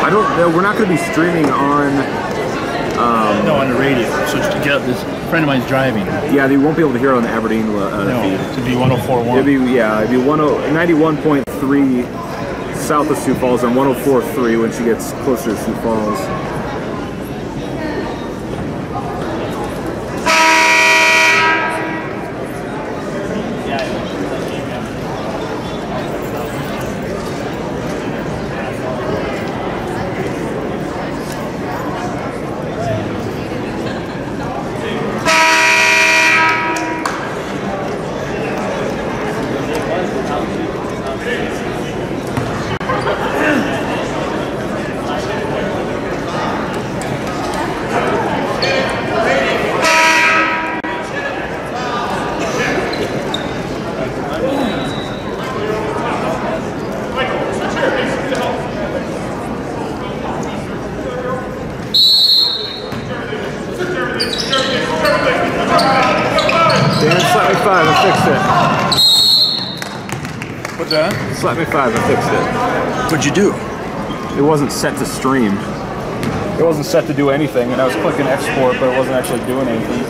I don't know. We're not going to be streaming on. No, on the radio. So to get this friend of mine's driving. Yeah, they won't be able to hear it on the Aberdeen feed. To be 104.1. It'd be 91.3 south of Sioux Falls and 104.3 when she gets closer to Sioux Falls. Slap me 5, I fixed it. What'd you do? It wasn't set to stream. It wasn't set to do anything, and I was clicking export, but it wasn't actually doing anything.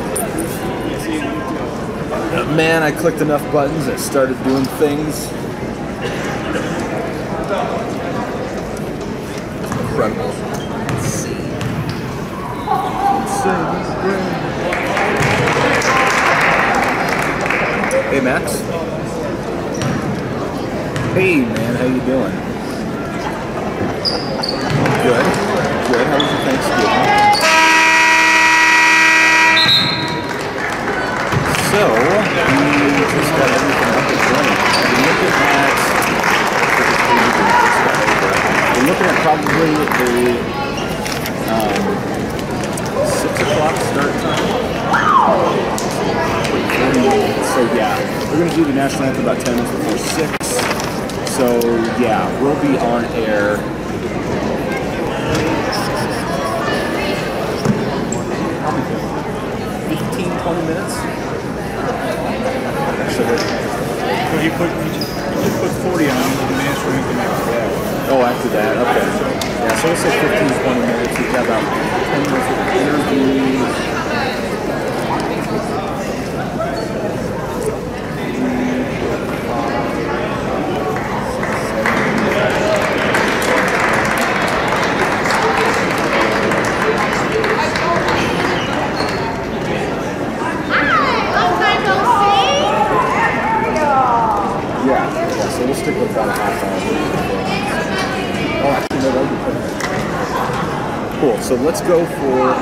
Man, I clicked enough buttons, it started doing things. Incredible. Let's see. Hey, Max. Hey man, how you doing? Good. Good. How was your Thanksgiving? So, we just got everything up and running. We're looking at probably a 6 o'clock start time. So yeah, we're going to do the national anthem about 10 minutes before 6. So yeah, we'll be on air. 15-20 minutes. Actually, So you put 40 on the national anthem after that. Oh, after that, okay. Yeah, so let's say 15-20 minutes. We've got about 10 minutes of interviews. So we'll stick with about a half hour. Oh, actually, no, that would be perfect. Cool. So let's go for,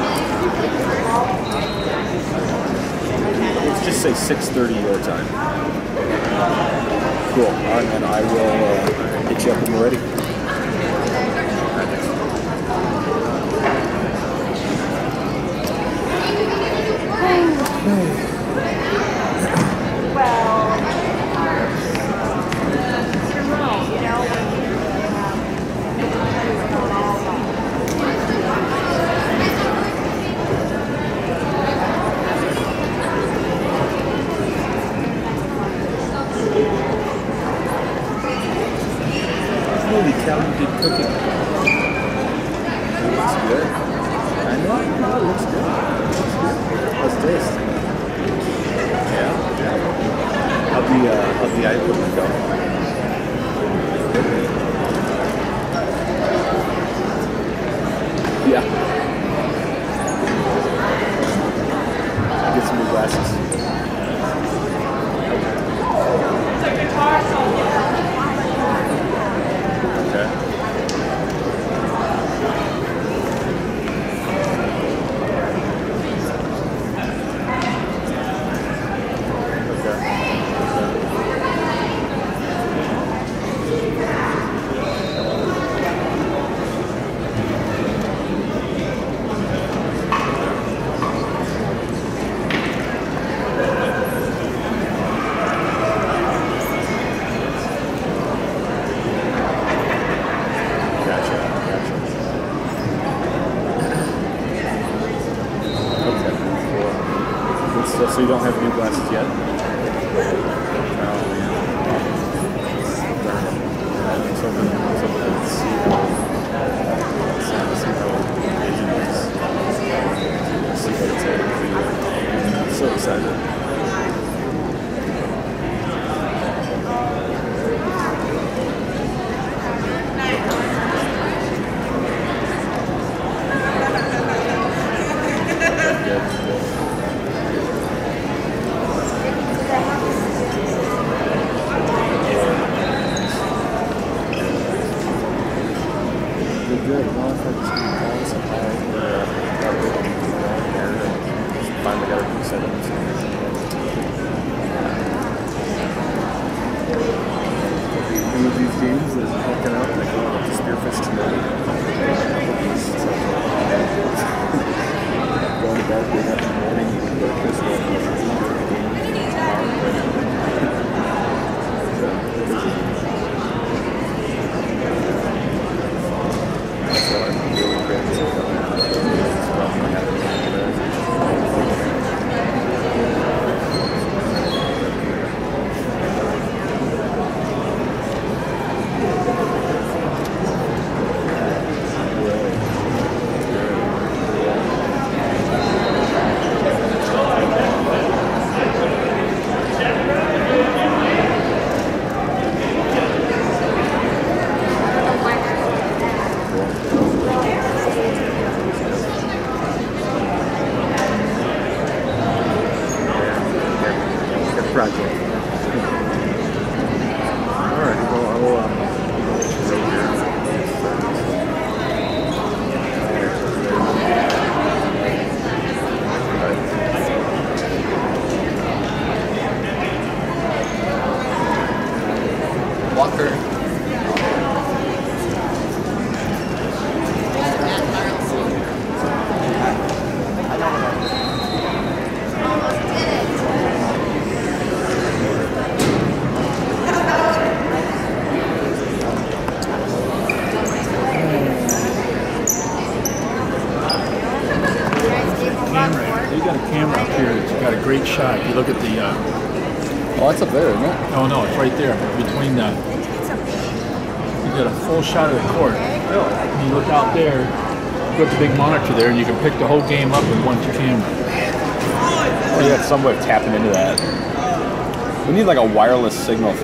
let's just say 6:30 your time. Cool. And then I will hit you up when we're ready. Holy cow, you did cooking. It looks good. I know, it looks good. How's it taste? Yeah. How'd the eye equipment go? Yeah. Get some new glasses. So you don't have new glasses yet? good. Well, if I just call somehow, got rid of here, just finally got everything set up. And with these games, there's hooking up, like the spearfish tonight. Going to bed, wake up in the morning, eating breakfast, going to the game so I'm really crazy about great shot. If you look at the... oh, that's up there, isn't it? Oh, no, it's right there. Between the... You got a full shot of the court. And you look out there, you got the big monitor there, and you can pick the whole game up with one camera. We got some way of tapping into that. We need like a wireless signal.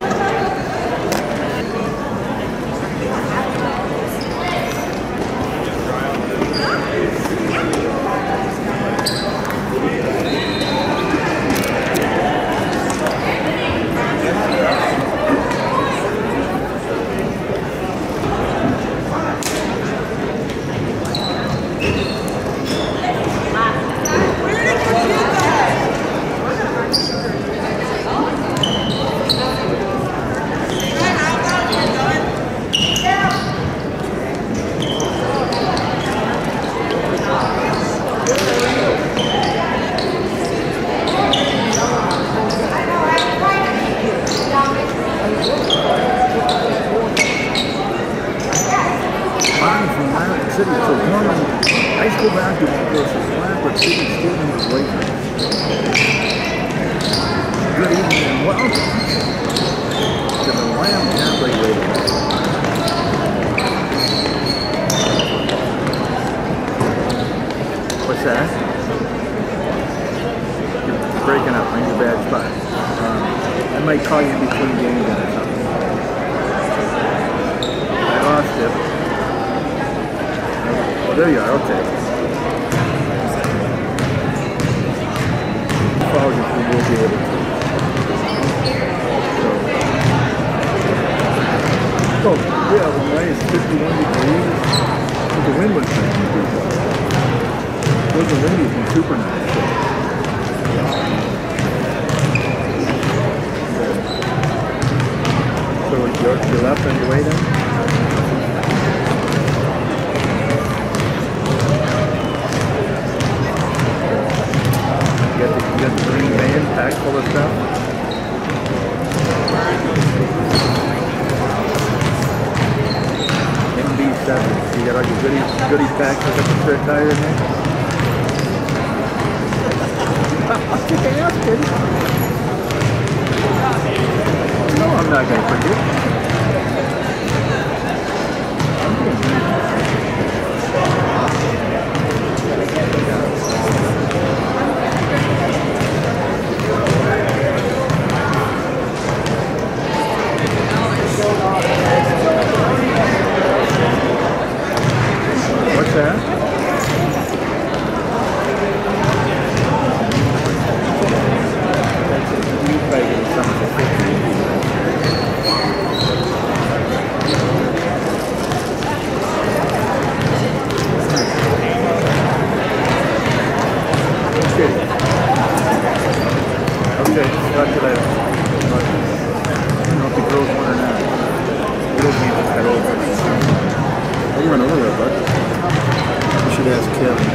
there, bud. You should ask Kevin.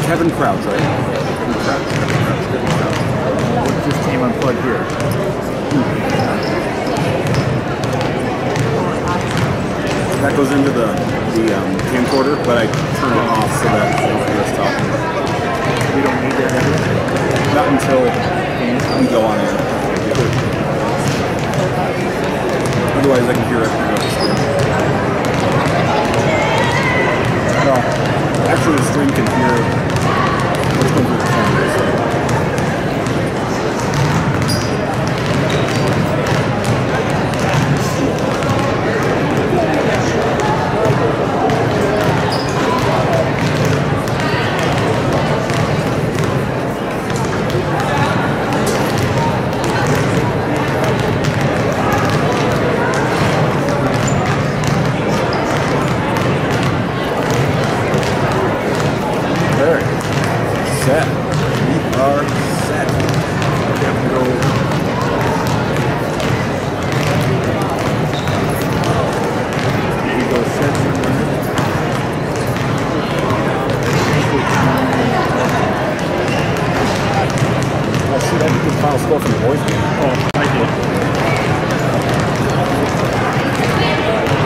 Kevin Krause, right? Kevin Krause. What just came unplugged here? That goes into the camcorder, but I turn it off so that I don't hear us talking. We don't need that ever? Not until we go on air. Otherwise, I can hear everything on the screen. No, actually, the screen can hear what's going through the camera. So. Set. We are set. Okay, I'm gonna go. We go set. Oh, shoot, I did the final score from the boys game. Oh, I did.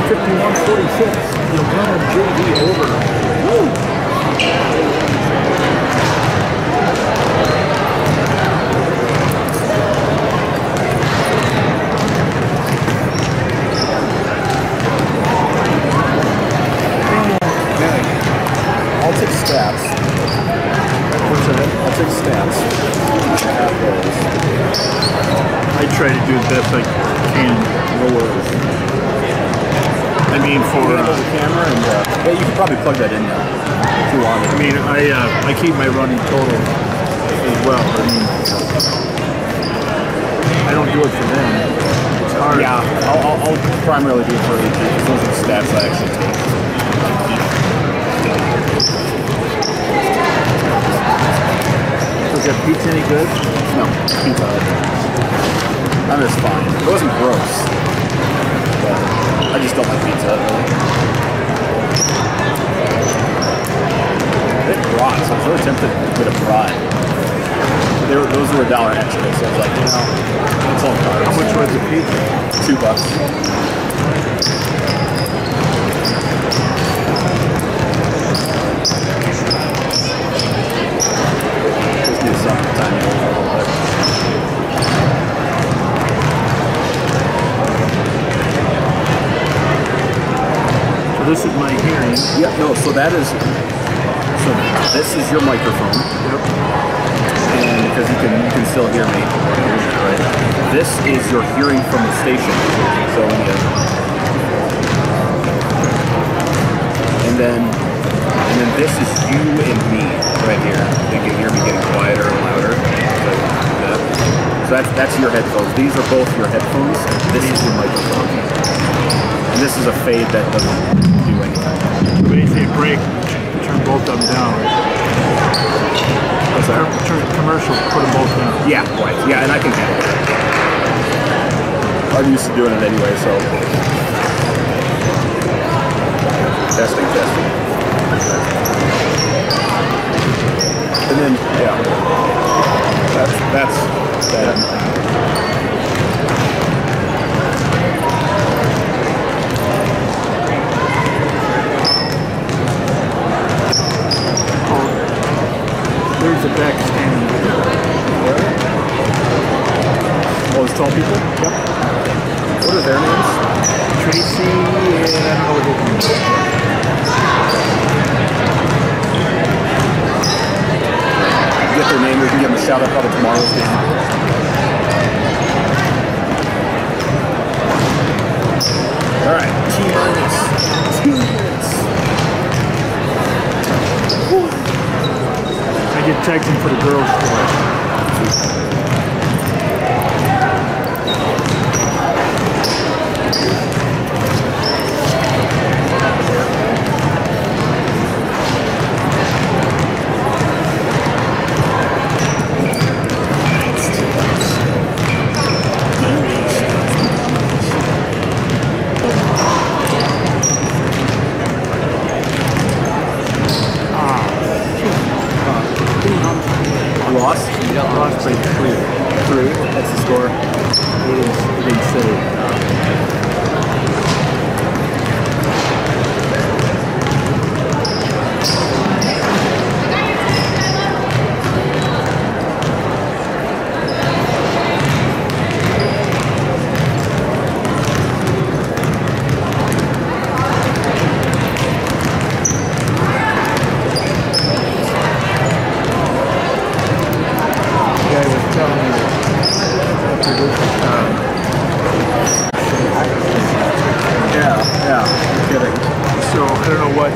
51-46. The Atlanta JV over. Woo! I'll take stats. I'll take stats. I try to do the best I can. No worries. I mean, for the camera and yeah, you can probably plug that in now if you want. I mean, I keep my running total as well. I mean, I don't do it for them. It's hard. Yeah, I'll primarily do it for AP because those are the stats I actually take. Was that pizza any good? No, pizza. I'm just fine. It wasn't gross, but I just don't like pizza. It brought, so I was really tempted to get a fry. Those were $1 extra, so I was like, it's all carbs. How much was the pizza? $2. Just need something tiny. So this is my hearing. Yeah, no, so this is your microphone. Yep. And because you can still hear me. Right? This is your hearing from the station. So and then this is you and me right here. You can hear me getting quieter and louder. So that's your headphones. These are both your headphones. This is your microphone. And this is a fade that doesn't do anything. When you say break, turn both of them down. What's that? Turn commercial, put them both down. Yeah, right. Yeah, and I can handle it. I'm used to doing it anyway, so. Testing. And then, yeah. That's that. There's a back standing. All those tall people? Yep. What are their names? Tracy, and I don't know what his name is. Get their name, we can give them a shout out probably tomorrow's game. Alright, T-minus 2 minutes. I get texting for the girls' score. what?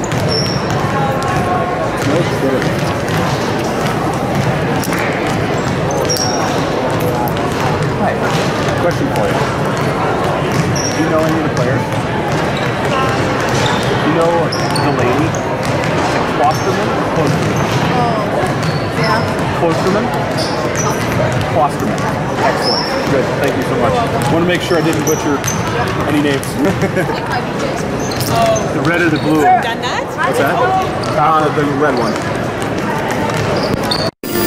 Hi. Question for you. Do you know any of the players? Do you know Delaney? Klosterman? Yeah. Klosterman? Klosterman. Excellent. Good. Thank you so much. I want to make sure I didn't butcher any names. The red or the blue? Done that? What's that? The red one.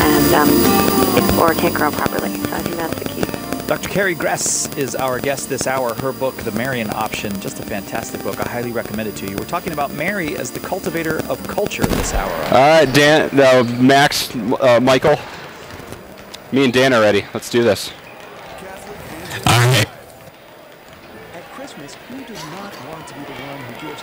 And or take her out properly. So I think that's the key. Dr. Carrie Gress is our guest this hour. Her book, The Marian Option, just a fantastic book. I highly recommend it to you. We're talking about Mary as the cultivator of culture this hour. All right, Dan, Max, Michael. Me and Dan are ready. Let's do this. All right. At Christmas, who does not want to be the one who gives?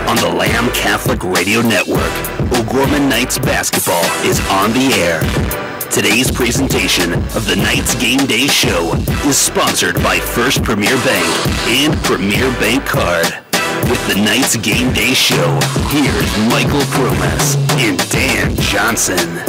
On the Lamb Catholic Radio Network, O'Gorman Knights basketball is on the air. Today's presentation of the Knights Game Day Show is sponsored by First Premier Bank and Premier Bank Card. With the Knights Game Day Show, here's Michael Promas and Dan Johnson.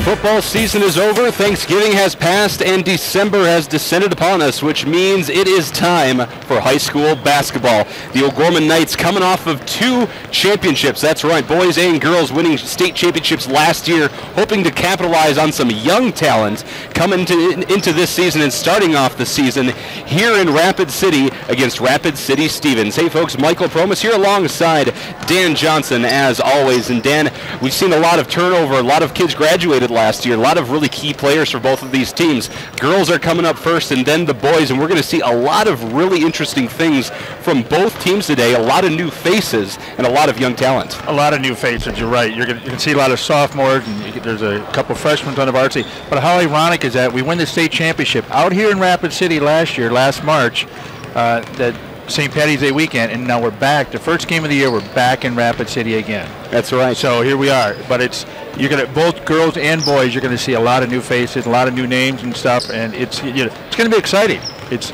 Football season is over, Thanksgiving has passed, and December has descended upon us, which means it is time for high school basketball. The O'Gorman Knights coming off of 2 championships, that's right, boys and girls winning state championships last year, hoping to capitalize on some young talent coming into this season and starting off the season here in Rapid City against Rapid City Stevens. Hey folks, Michael Promas here alongside Dan Johnson as always. And Dan, we've seen a lot of turnover, a lot of kids graduated last year, a lot of really key players for both of these teams. Girls are coming up first and then the boys, and we're going to see a lot of really interesting things from both teams today, a lot of new faces and a lot of young talent. A lot of new faces, you're right. You can see a lot of sophomores, and there's a couple freshmen on the varsity. But how ironic is that? We win the state championship out here in Rapid City last March, that St. Patty's Day weekend, and now we're back. The first game of the year, we're back in Rapid City again. That's right. So here we are. But you're gonna, both girls and boys, you're gonna see a lot of new faces, a lot of new names and stuff, and it's gonna be exciting. It's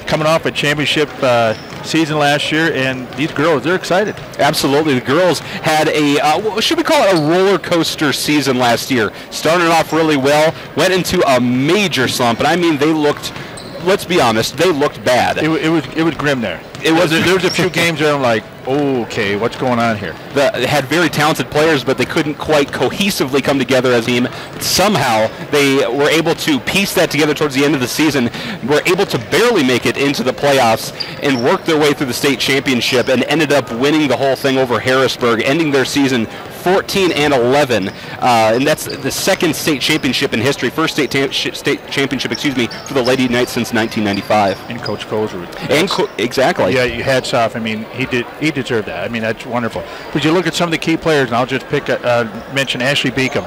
coming off a championship season last year, and these girls, they're excited. Absolutely. The girls had a, should we call it a roller coaster season last year. Started off really well, went into a major slump, and I mean they looked, let's be honest, they looked bad. It was grim there. There was a few games where I'm like, okay, what's going on here? They had very talented players, but they couldn't quite cohesively come together as a team. Somehow, they were able to piece that together towards the end of the season, were able to barely make it into the playoffs, and work their way through the state championship, and ended up winning the whole thing over Harrisburg, ending their season 14-11, and that's the second state championship in history, first state championship, for the Lady Knights since 1995. And Coach Colescott. Exactly. Yeah, hats off. I mean, he deserved that. I mean, that's wonderful. But you look at some of the key players, and I'll just mention Ashley Beacom.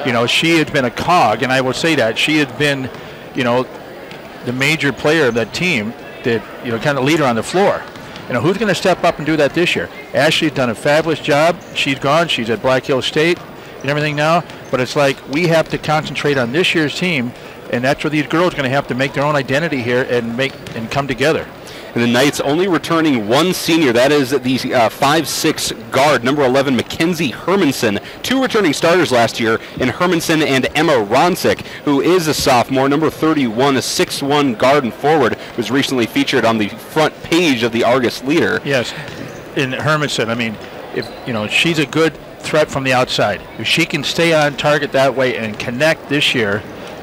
You know, she has been a cog, and I will say that she has been, the major player of that team, that kind of leader on the floor. Who's going to step up and do that this year? Ashley's done a fabulous job. She's gone. She's at Black Hills State and everything now. But it's like we have to concentrate on this year's team, and that's where these girls are going to have to make their own identity here and come together. And the Knights only returning one senior. That is the 5'6" guard, number 11, Mackenzie Hermanson. 2 returning starters last year in Hermanson and Emma Ronsick, who is a sophomore, number 31, a 6'1" guard and forward, was recently featured on the front page of the Argus Leader. Yes, in Hermanson, I mean, if she's a good threat from the outside. If she can stay on target that way and connect this year,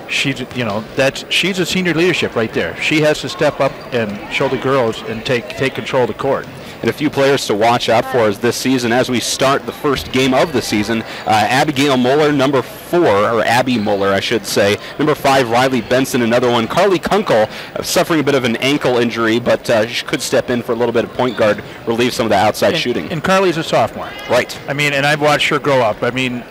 she's a senior leadership right there. She has to step up and show the girls and take control of the court. And a few players to watch out for us this season as we start the first game of the season. Abigail Moeller, number 4, or Abby Moeller, I should say. Number 5, Riley Benson, another one. Carly Kunkel, suffering a bit of an ankle injury, but she could step in for a little bit of point guard, relieve some of the outside shooting. And Carly's a sophomore. Right. I mean, and I've watched her grow up. I mean,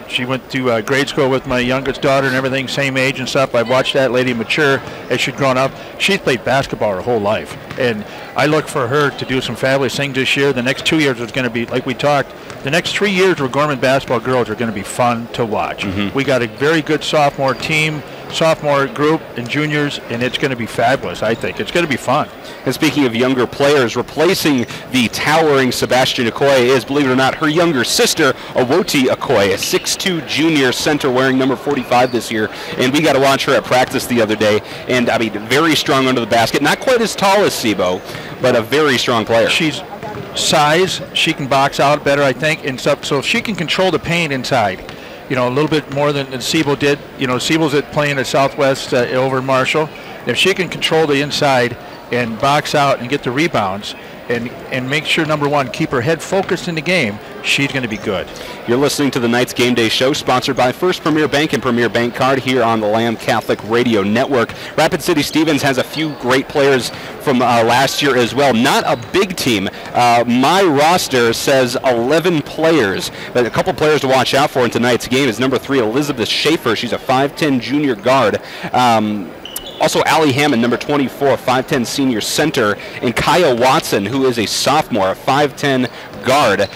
she went to grade school with my youngest daughter and everything, same age and stuff. I've watched that lady mature as she's grown up. She's played basketball her whole life. And I look for her to do some fabulous things this year. The next 2 years is going to be, like we talked, the next 3 years for Gorman basketball girls are going to be fun to watch. We got a very good sophomore team, sophomore group, and juniors, and it's going to be fabulous, I think. It's going to be fun. And speaking of younger players, replacing the towering Sebastian Okoye is, believe it or not, her younger sister, Awoti Okoye, a 6'2 junior center wearing number 45 this year. And we got to watch her at practice the other day. And, I mean, very strong under the basket. Not quite as tall as Sibo, but a very strong player. She's size. She can box out better, I think, and stuff. So if she can control the paint inside, you know, a little bit more than Sibo did. You know, Sibo's playing at Southwest over in Marshall. If she can control the inside and box out and get the rebounds and make sure, number one, keep her head focused in the game, she's going to be good. You're listening to the Knights Game Day Show, sponsored by First Premier Bank and Premier Bank Card here on the Lamb Catholic Radio Network. Rapid City Stevens has a few great players from last year as well. Not a big team. My roster says 11 players. But a couple players to watch out for in tonight's game is number 3, Elizabeth Schaefer. She's a 5'10 junior guard. Also, Allie Hammond, number 24, 5'10 senior center, and Kaya Watson, who is a sophomore, a 5'10 guard.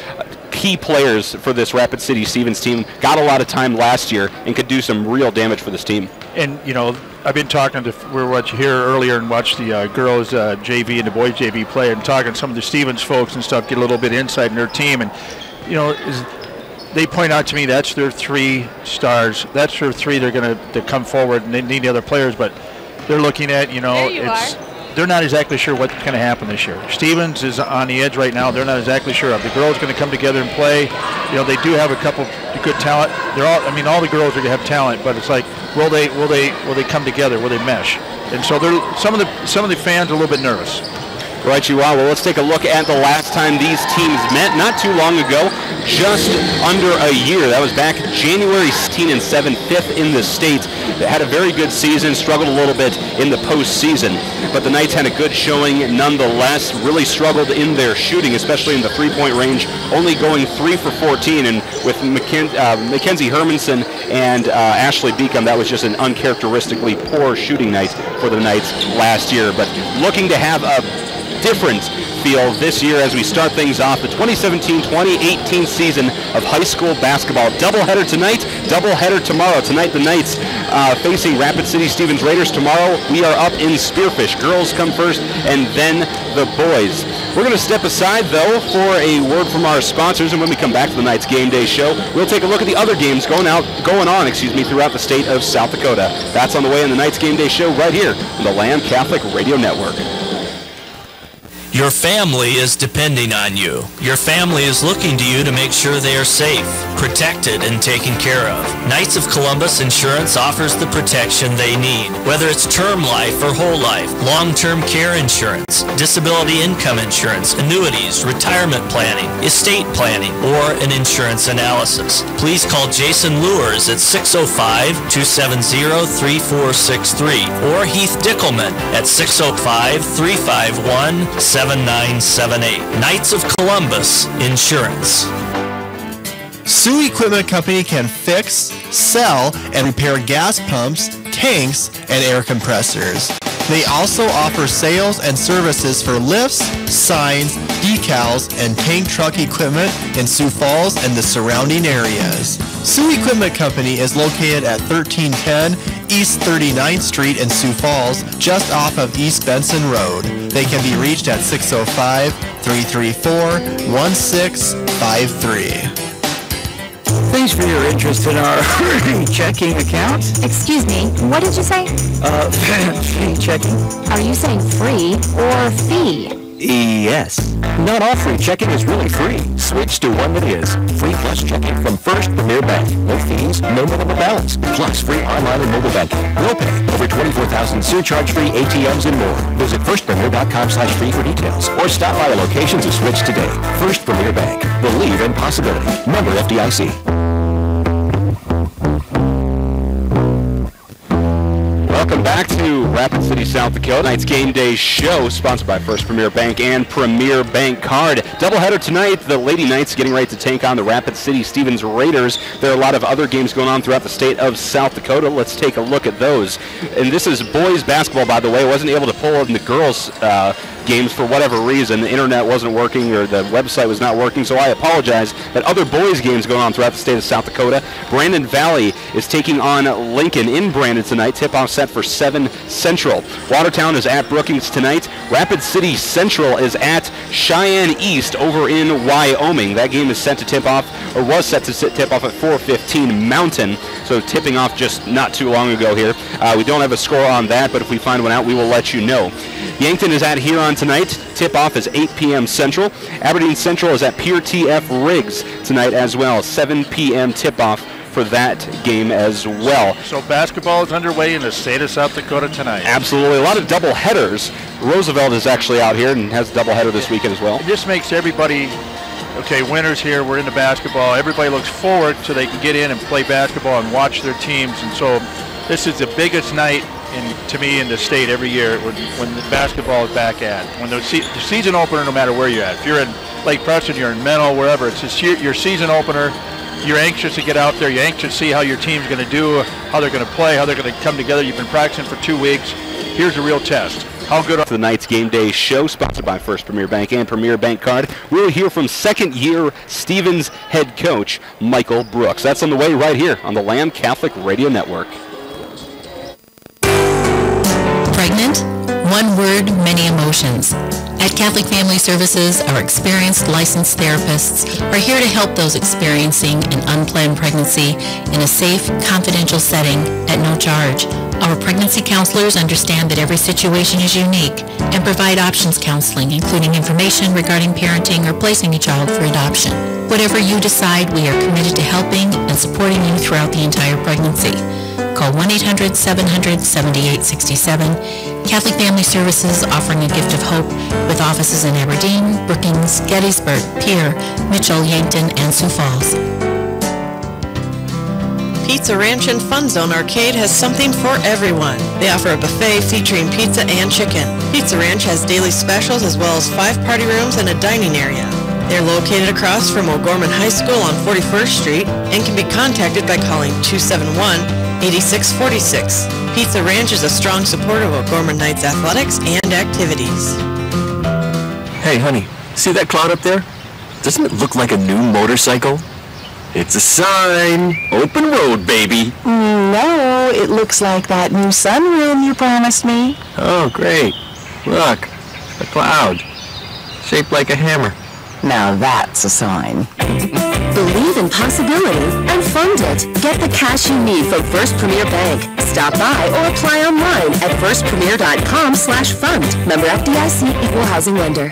Key players for this Rapid City Stevens team. Got a lot of time last year and could do some real damage for this team. And, you know, I've been talking to, we were here earlier and watched the girls JV and the boys JV play, and talking to some of the Stevens folks and stuff, get a little bit of insight in their team. And, you know, they point out to me that's their 3 stars. That's their 3 they're going to come forward, and they need the other players, but they're looking at, you know, they're not exactly sure what's going to happen this year. Stevens is on the edge right now. They're not exactly sure. If the girls going to come together and play, you know, they do have a couple good talent. They're all, I mean, all the girls are going to have talent, but it's like, will they come together? Will they mesh? And so they're some of the fans are a little bit nervous. Right, you are. Well, let's take a look at the last time these teams met. Not too long ago, just under a year. That was back January 16 and 7, 5th in the state. They had a very good season, struggled a little bit in the postseason, but the Knights had a good showing nonetheless. Really struggled in their shooting, especially in the three-point range, only going 3 for 14. And with Mackenzie Hermanson and Ashley Beacom, that was just an uncharacteristically poor shooting night for the Knights last year. But looking to have a different feel this year as we start things off the 2017-2018 season of high school basketball. Doubleheader tonight, doubleheader tomorrow. Tonight the Knights facing Rapid City Stevens Raiders. Tomorrow we are up in Spearfish. Girls come first and then the boys. We're going to step aside though for a word from our sponsors, and when we come back to the Knights Game Day Show, we'll take a look at the other games going on throughout the state of South Dakota. That's on the way on the Knights Game Day Show right here on the Lamb Catholic Radio Network. Your family is depending on you. Your family is looking to you to make sure they are safe, protected, and taken care of. Knights of Columbus Insurance offers the protection they need, whether it's term life or whole life, long-term care insurance, disability income insurance, annuities, retirement planning, estate planning, or an insurance analysis. Please call Jason Lewers at 605-270-3463 or Heath Dickelman at 605-351-7978. Knights of Columbus Insurance. Sioux Equipment Company can fix, sell, and repair gas pumps, tanks, and air compressors. They also offer sales and services for lifts, signs, decals, and tank truck equipment in Sioux Falls and the surrounding areas. Sioux Equipment Company is located at 1310 East 39th Street in Sioux Falls, just off of East Benson Road. They can be reached at 605-334-1653. Thanks for your interest in our checking account. Excuse me, what did you say? Free checking. Are you saying free or fee? Yes. Not all free checking is really free. Switch to one that is. Free plus checking from First Premier Bank. No fees, no minimum balance. Plus free online and mobile banking. No pay. Over 24,000 surcharge-free ATMs and more. Visit firstpremier.com/free for details. Or stop by a location to switch today. First Premier Bank. Believe in possibility. Member FDIC. Welcome back to Rapid City, South Dakota. Tonight's Game Day Show, sponsored by First Premier Bank and Premier Bank Card. Doubleheader tonight, the Lady Knights getting ready to take on the Rapid City Stevens Raiders. There are a lot of other games going on throughout the state of South Dakota. Let's take a look at those. And this is boys basketball, by the way. I wasn't able to pull in the girls games for whatever reason. The internet wasn't working or the website was not working, so I apologize. That other boys games going on throughout the state of South Dakota. Brandon Valley is taking on Lincoln in Brandon tonight. Tip-off set for 7 Central. Watertown is at Brookings tonight. Rapid City Central is at Cheyenne East over in Wyoming. That game is set to tip off, or was set to tip off at 4:15 Mountain. So tipping off just not too long ago here. We don't have a score on that, but if we find one out, we will let you know. Yankton is at Huron tonight. Tip-off is 8 p.m. Central. Aberdeen Central is at Pier TF Riggs tonight as well. 7 p.m. tip-off for that game as well. So basketball is underway in the state of South Dakota tonight. Absolutely. A lot of double headers. Roosevelt is actually out here and has a double header this weekend as well. This makes everybody, okay, winners here, we're into basketball. Everybody looks forward so they can get in and play basketball and watch their teams. And so this is the biggest night to me in the state every year when the basketball is back at. When the season opener, no matter where you're at. If you're in Lake Preston, you're in Menlo, wherever, it's just your season opener. You're anxious to get out there. You're anxious to see how your team's going to do, how they're going to play, how they're going to come together. You've been practicing for 2 weeks. Here's a real test. How good are the Knights Game Day show, sponsored by First Premier Bank and Premier Bank Card. We'll hear from second-year Stevens head coach Michael Brooks. That's on the way right here on the Lamb Catholic Radio Network. Pregnant? One word, many emotions. At Catholic Family Services, our experienced licensed therapists are here to help those experiencing an unplanned pregnancy in a safe, confidential setting at no charge. Our pregnancy counselors understand that every situation is unique and provide options counseling, including information regarding parenting or placing a child for adoption. Whatever you decide, we are committed to helping and supporting you throughout the entire pregnancy. Call 1-800-700-7867. Catholic Family Services, offering a gift of hope with offices in Aberdeen, Brookings, Gettysburg, Pierre, Mitchell, Yankton, and Sioux Falls. Pizza Ranch and Fun Zone Arcade has something for everyone. They offer a buffet featuring pizza and chicken. Pizza Ranch has daily specials as well as 5 party rooms and a dining area. They're located across from O'Gorman High School on 41st Street and can be contacted by calling 271-8646. Pizza Ranch is a strong supporter of O'Gorman Knights athletics and activities. Hey, honey, see that cloud up there? Doesn't it look like a new motorcycle? It's a sign. Open road, baby. No, it looks like that new sunroom you promised me. Oh, great. Look, a cloud. Shaped like a hammer. Now that's a sign. Believe in possibility and fund it. Get the cash you need from First Premier Bank. Stop by or apply online at firstpremier.com/fund. Member FDIC, equal housing lender.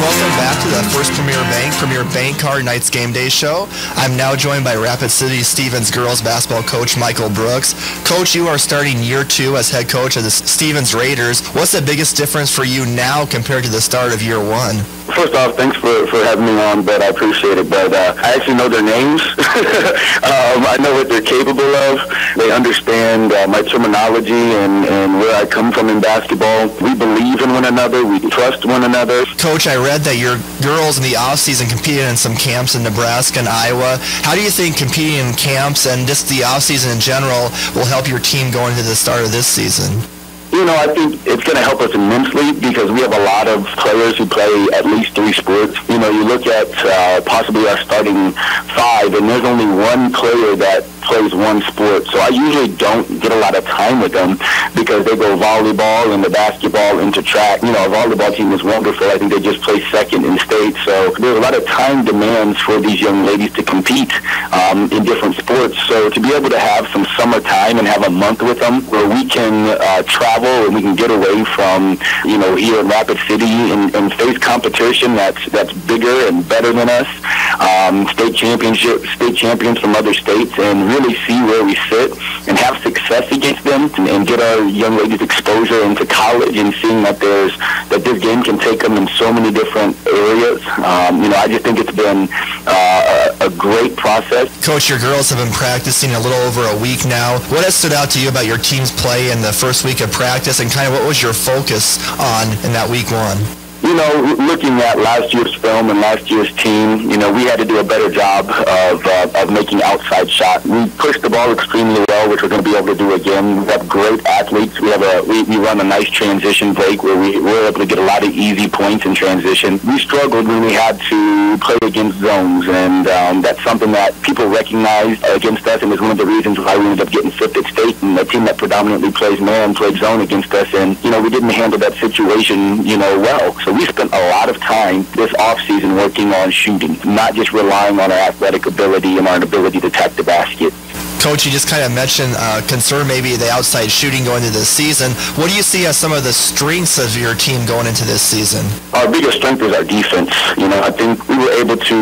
Welcome back to the First Premier Bank Card Knights Game Day show. I'm now joined by Rapid City Stevens girls basketball coach Michael Brooks. Coach, you are starting year 2 as head coach of the Stevens Raiders. What's the biggest difference for you now compared to the start of year 1? First off, thanks for having me on, but I appreciate it. But I actually know their names. I know what they're capable of. They understand my terminology and where I come from in basketball. We believe in one another. We trust one another. Coach, I read that your girls in the offseason competed in some camps in Nebraska and Iowa. How do you think competing in camps and just the offseason in general will help your team going into the start of this season? You know, I think it's going to help us immensely because we have a lot of players who play at least 3 sports. You know, you look at possibly our starting 5, and there's only one player that plays 1 sport. So I usually don't get a lot of time with them because they go volleyball and the basketball into track. You know, our volleyball team is wonderful. I think they just play 2nd in state. So there's a lot of time demands for these young ladies to compete in different sports. So to be able to have some summertime and have a month with them where we can travel and we can get away from, you know, here in Rapid City and face competition that's bigger and better than us, state champions from other states, and really see where we sit and have success against them and get our young ladies exposure into college and seeing that this game can take them in so many different areas. You know, I just think it's been a great process. Coach, your girls have been practicing a little over a week now. What has stood out to you about your team's play in the first week of practice, and kind of what was your focus on in that week 1? You know, looking at last year's film and last year's team, you know, we had to do a better job of making outside shots. We pushed the ball extremely well, which we're going to be able to do again. We have great athletes. We run a nice transition break where we're able to get a lot of easy points in transition. We struggled when we had to play against zones, and that's something that people recognized against us, and is one of the reasons why we ended up getting fifth at state, and a team that predominantly plays man played zone against us, and, you know, we didn't handle that situation, you know, well. So we spent a lot of time this offseason working on shooting, not just relying on our athletic ability and our ability to attack the basket. Coach, you just kind of mentioned concern maybe the outside shooting going into this season. What do you see as some of the strengths of your team going into this season? Our biggest strength is our defense. You know, I think we were able to,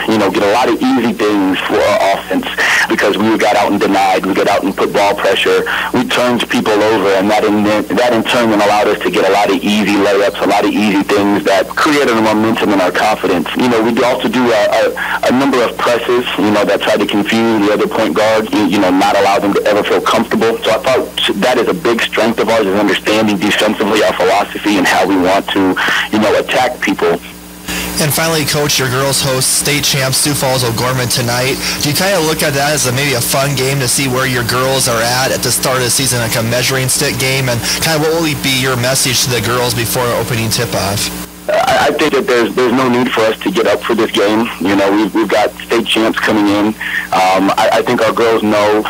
you know, get a lot of easy things for our offense because we got out and denied. We got out and put ball pressure. We turned people over, and that in turn allowed us to get a lot of easy layups, a lot of easy things that created a momentum in our confidence. You know, we also do a number of presses, you know, that try to confuse the other point guard. You know, not allow them to ever feel comfortable. So I thought that is a big strength of ours, is understanding defensively our philosophy and how we want to, you know, attack people. And finally, Coach, your girls host state champs Sioux Falls O'Gorman tonight. Do you kind of look at that as maybe a fun game to see where your girls are at the start of the season, like a measuring stick game? And kind of what will be your message to the girls before opening tip-off? I think that there's no need for us to get up for this game. You know, we've got state champs coming in. I think our girls know,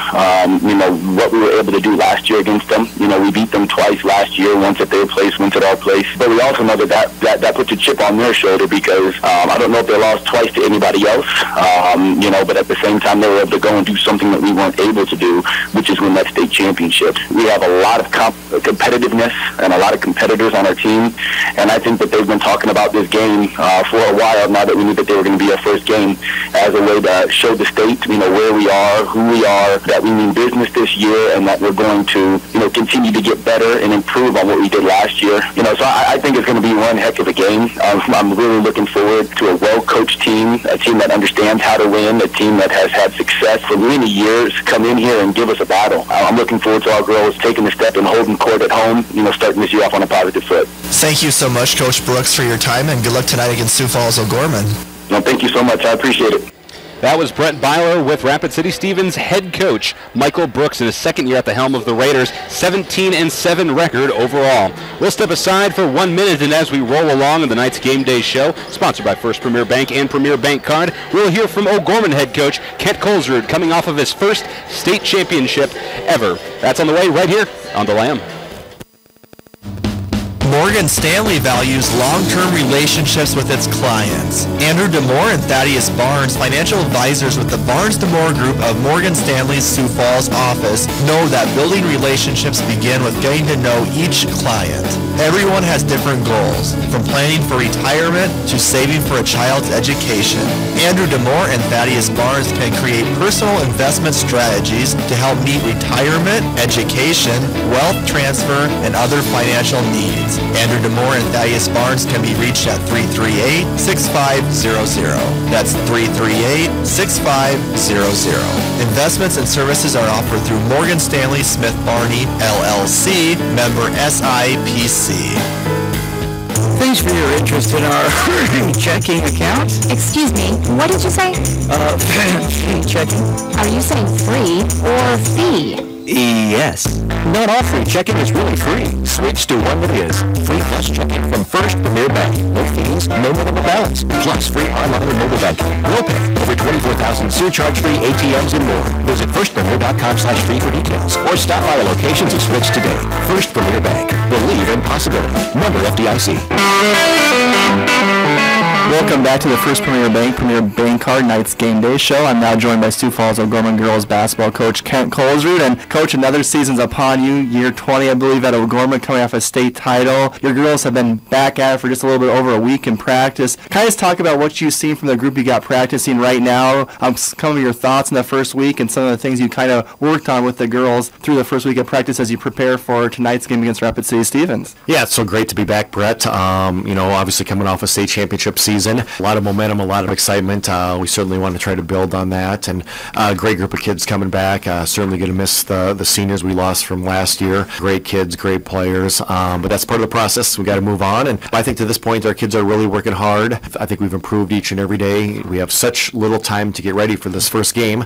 you know, what we were able to do last year against them. You know, we beat them twice last year, once at their place, once at our place. But we also know that puts a chip on their shoulder because I don't know if they lost twice to anybody else, you know, but at the same time they were able to go and do something that we weren't able to do, which is win that state championship. We have a lot of competitiveness and a lot of competitors on our team, and I think that they've been talking about this game for a while now that we knew that they were going to be our first game as a way to show the state, you know, where we are, who we are, that we mean business this year, and that we're going to, you know, continue to get better and improve on what we did last year. You know, so I think it's going to be one heck of a game. I'm really looking forward to a well-coached team, a team that understands how to win, a team that has had success for many years, come in here and give us a battle. I'm looking forward to our girls taking a step and holding court at home, you know, starting this year off on a positive foot. Thank you so much, Coach Brooks, for your time, and good luck tonight against Sioux Falls O'Gorman. No, thank you so much. I appreciate it. That was Brent Byler with Rapid City Stevens head coach Michael Brooks in his second year at the helm of the Raiders, 17-7 record overall. We'll step aside for 1 minute, and as we roll along in the night's game day show, sponsored by First Premier Bank and Premier Bank Card, we'll hear from O'Gorman head coach Kent Colescott coming off of his first state championship ever. That's on the way right here on The Lamb. Morgan Stanley values long-term relationships with its clients. Andrew DeMore and Thaddeus Barnes, financial advisors with the Barnes DeMore Group of Morgan Stanley's Sioux Falls office, know that building relationships begin with getting to know each client. Everyone has different goals, from planning for retirement to saving for a child's education. Andrew DeMore and Thaddeus Barnes can create personal investment strategies to help meet retirement, education, wealth transfer, and other financial needs. Andrew DeMore and Thaddeus Barnes can be reached at 338-6500. That's 338-6500. Investments and services are offered through Morgan Stanley Smith Barney, LLC, member SIPC. Thanks for your interest in our checking account. Excuse me, what did you say? Checking. Are you saying free or fee? Yes. Not all free checking is really free. Switch to one that is. Free plus checking from First Premier Bank. No fees, no minimum balance. Plus free online and mobile banking. No pay. Over 24,000 surcharge-free ATMs and more. Visit firstpremier.com/free for details. Or stop by a location to switch today. First Premier Bank. Believe in possibility. Member FDIC. Welcome back to the First Premier Bank Card Night's Game Day Show. I'm now joined by Sioux Falls O'Gorman girls basketball coach Kent Colescott. And Coach, another season's upon you, year 20, I believe, at O'Gorman, coming off a state title. Your girls have been back at it for just a little bit over a week in practice. Kind of just talk about what you've seen from the group you got practicing right now, some of your thoughts in the first week, and some of the things you kind of worked on with the girls through the first week of practice as you prepare for tonight's game against Rapid City Stevens. Yeah, it's so great to be back, Brett. You know, obviously coming off a state championship season. season. A lot of momentum, a lot of excitement. We certainly want to try to build on that, and a great group of kids coming back. Certainly going to miss the seniors we lost from last year. Great kids, great players, but that's part of the process. We got to move on, and I think to this point our kids are really working hard. I think we've improved each and every day. We have such little time to get ready for this first game,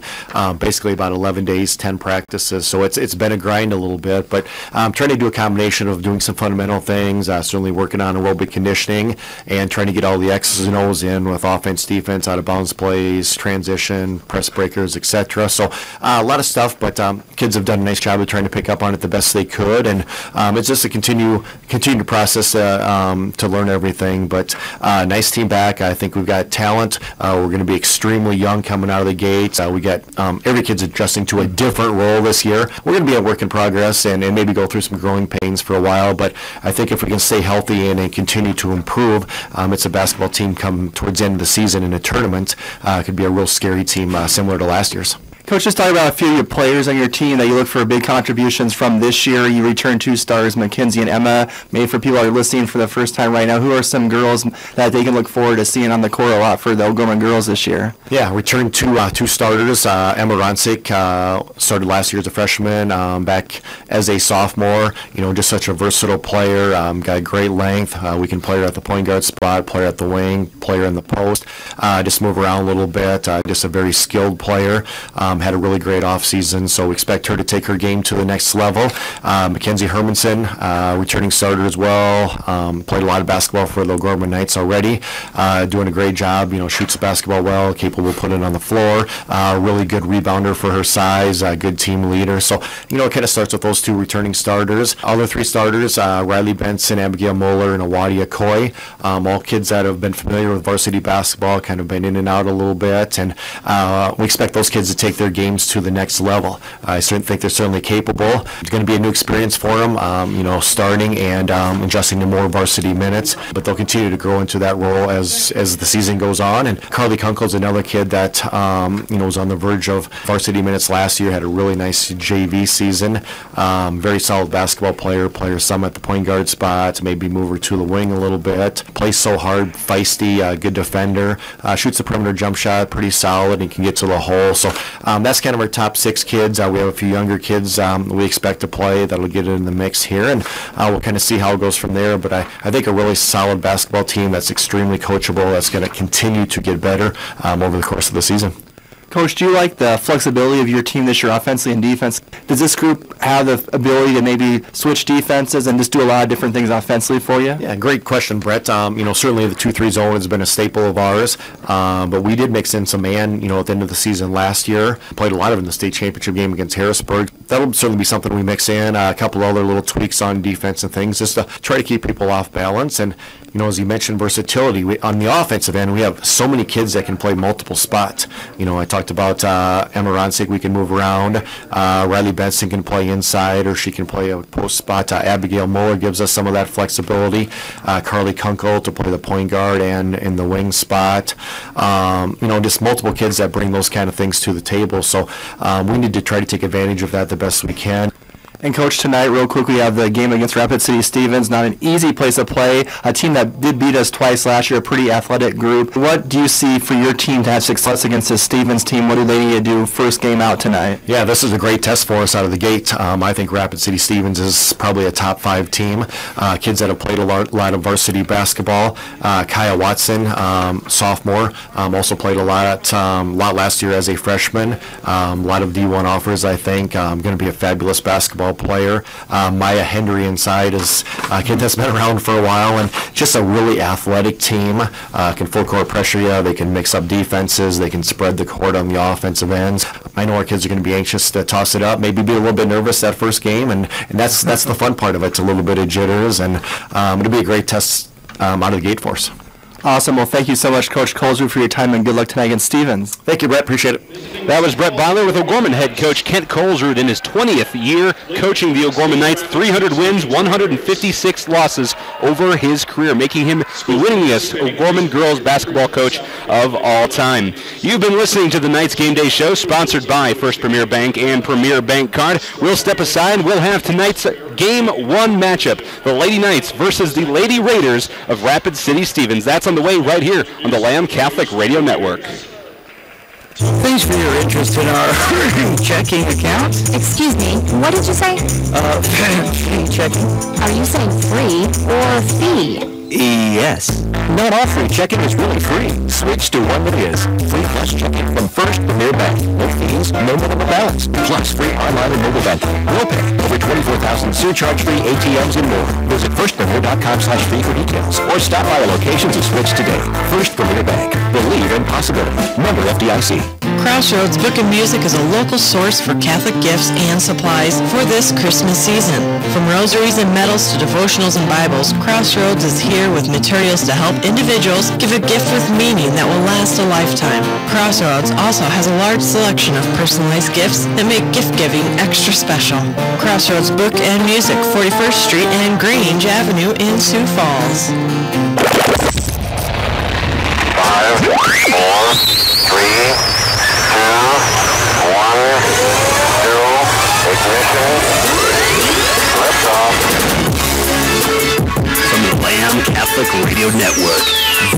basically about 11 days, 10 practices, so it's been a grind a little bit, but I'm trying to do a combination of doing some fundamental things, certainly working on aerobic conditioning, and trying to get all the X's and O's in with offense, defense, out of bounds plays, transition, press breakers, etc. So a lot of stuff, but kids have done a nice job of trying to pick up on it the best they could, and it's just a continued process to learn everything. But nice team back. I think we've got talent. We're going to be extremely young coming out of the gate. We got every kid's adjusting to a different role this year. We're going to be a work in progress and maybe go through some growing pains for a while, but I think if we can stay healthy and continue to improve, it's a basketball team come towards the end of the season in a tournament. It could be a real scary team similar to last year's. Coach, just talk about a few of your players on your team that you look for big contributions from this year. You returned 2 stars, Mackenzie and Emma. Maybe for people that are listening for the first time right now, who are some girls that they can look forward to seeing on the court a lot for the O'Gorman girls this year? Yeah, returned 2 starters. Emma Ronsick started last year as a freshman, back as a sophomore. Just such a versatile player. Got great length. We can play her at the point guard spot, play her at the wing, play her in the post. Just move around a little bit. Just a very skilled player. Had a really great offseason, so we expect her to take her game to the next level. Mackenzie Hermanson, returning starter as well. Played a lot of basketball for the O'Gorman Knights already. Doing a great job. Shoots the basketball well, capable of putting it on the floor. Really good rebounder for her size. Good team leader. So, it kind of starts with those 2 returning starters. Other 3 starters, Riley Benson, Abigail Moeller, and Awadia Coy. All kids that have been familiar with varsity basketball, kind of been in and out a little bit, and we expect those kids to take their games to the next level. I certainly think they're certainly capable. It's going to be a new experience for them, starting and adjusting to more varsity minutes, but they'll continue to grow into that role as the season goes on. And Carly Kunkel's another kid that was on the verge of varsity minutes last year, had a really nice JV season. Very solid basketball player some at the point guard spot, maybe move her to the wing a little bit. Plays so hard, feisty, good defender, shoots the perimeter jump shot pretty solid and can get to the hole. So that's kind of our top 6 kids. We have a few younger kids we expect to play that'll get in the mix here, and we'll kind of see how it goes from there. But I think a really solid basketball team that's extremely coachable, that's going to continue to get better over the course of the season. Coach, do you like the flexibility of your team this year offensively and defense? Does this group have the ability to maybe switch defenses and just do a lot of different things offensively for you? Yeah, great question, Brett. Certainly the 2-3 zone has been a staple of ours, but we did mix in some man, at the end of the season last year. Played a lot of it in the state championship game against Harrisburg. That'll certainly be something we mix in, a couple other little tweaks on defense and things, just to try to keep people off balance. And as you mentioned, versatility. On the offensive end, we have so many kids that can play multiple spots. I talked about Emma Ronsick, we can move around. Riley Benson can play inside, or she can play a post spot. Abigail Moeller gives us some of that flexibility. Carly Kunkel to play the point guard and in the wing spot. Just multiple kids that bring those kind of things to the table. So we need to try to take advantage of that the best we can. And Coach, tonight, real quick, we have the game against Rapid City Stevens. Not an easy place to play. A team that did beat us twice last year, a pretty athletic group. What do you see for your team to have success against this Stevens team? What do they need to do first game out tonight? Yeah, this is a great test for us out of the gate. I think Rapid City Stevens is probably a top 5 team. Kids that have played a lot of varsity basketball. Kaya Watson, sophomore, also played a lot last year as a freshman. A lot of D1 offers, I think. Going to be a fabulous basketball player. Maya Hendry inside is a kid that's been around for a while, and just a really athletic team. Can full court pressure you. They can mix up defenses. They can spread the court on the offensive ends. I know our kids are going to be anxious to toss it up, maybe be a little bit nervous that first game, and that's the fun part of it. It's a little bit of jitters, and it'll be a great test out of the gate for us. Awesome. Well, thank you so much, Coach Colescott, for your time, and good luck tonight against Stevens. Thank you, Brett. Appreciate it. That was Brett Byler with O'Gorman head coach Kent Colesrud in his 20th year coaching the O'Gorman Knights. 300 wins, 156 losses over his career, making him the winningest O'Gorman girls basketball coach of all time. You've been listening to the Knights Game Day Show, sponsored by First Premier Bank and Premier Bank Card. We'll step aside. We'll have tonight's Game 1 matchup, the Lady Knights versus the Lady Raiders of Rapid City Stevens. That's on the way right here on the Lamb Catholic Radio Network. Thanks for your interest in our checking account. Excuse me, what did you say? Fee checking. Are you saying free or fee? Yes. Not all free checking is really free. Switch to one that is. Free plus checking from First Premier Bank. No fees, no minimum balance. Plus free online and mobile banking. No pay. Over 24,000 surcharge-free ATMs and more. Visit firstpremier.com/free for details. Or stop by our locations and switch today. First Premier Bank. Believe in possibility. Member FDIC. Crossroads Book and Music is a local source for Catholic gifts and supplies for this Christmas season. From rosaries and medals to devotionals and Bibles, Crossroads is here with materials to help individuals give a gift with meaning that will last a lifetime. Crossroads also has a large selection of personalized gifts that make gift-giving extra special. Crossroads Book and Music, 41st Street and Grange Avenue in Sioux Falls. 5, 4, 3, 2, 1, 0, ignition, liftoff. From the Lamb Catholic Radio Network,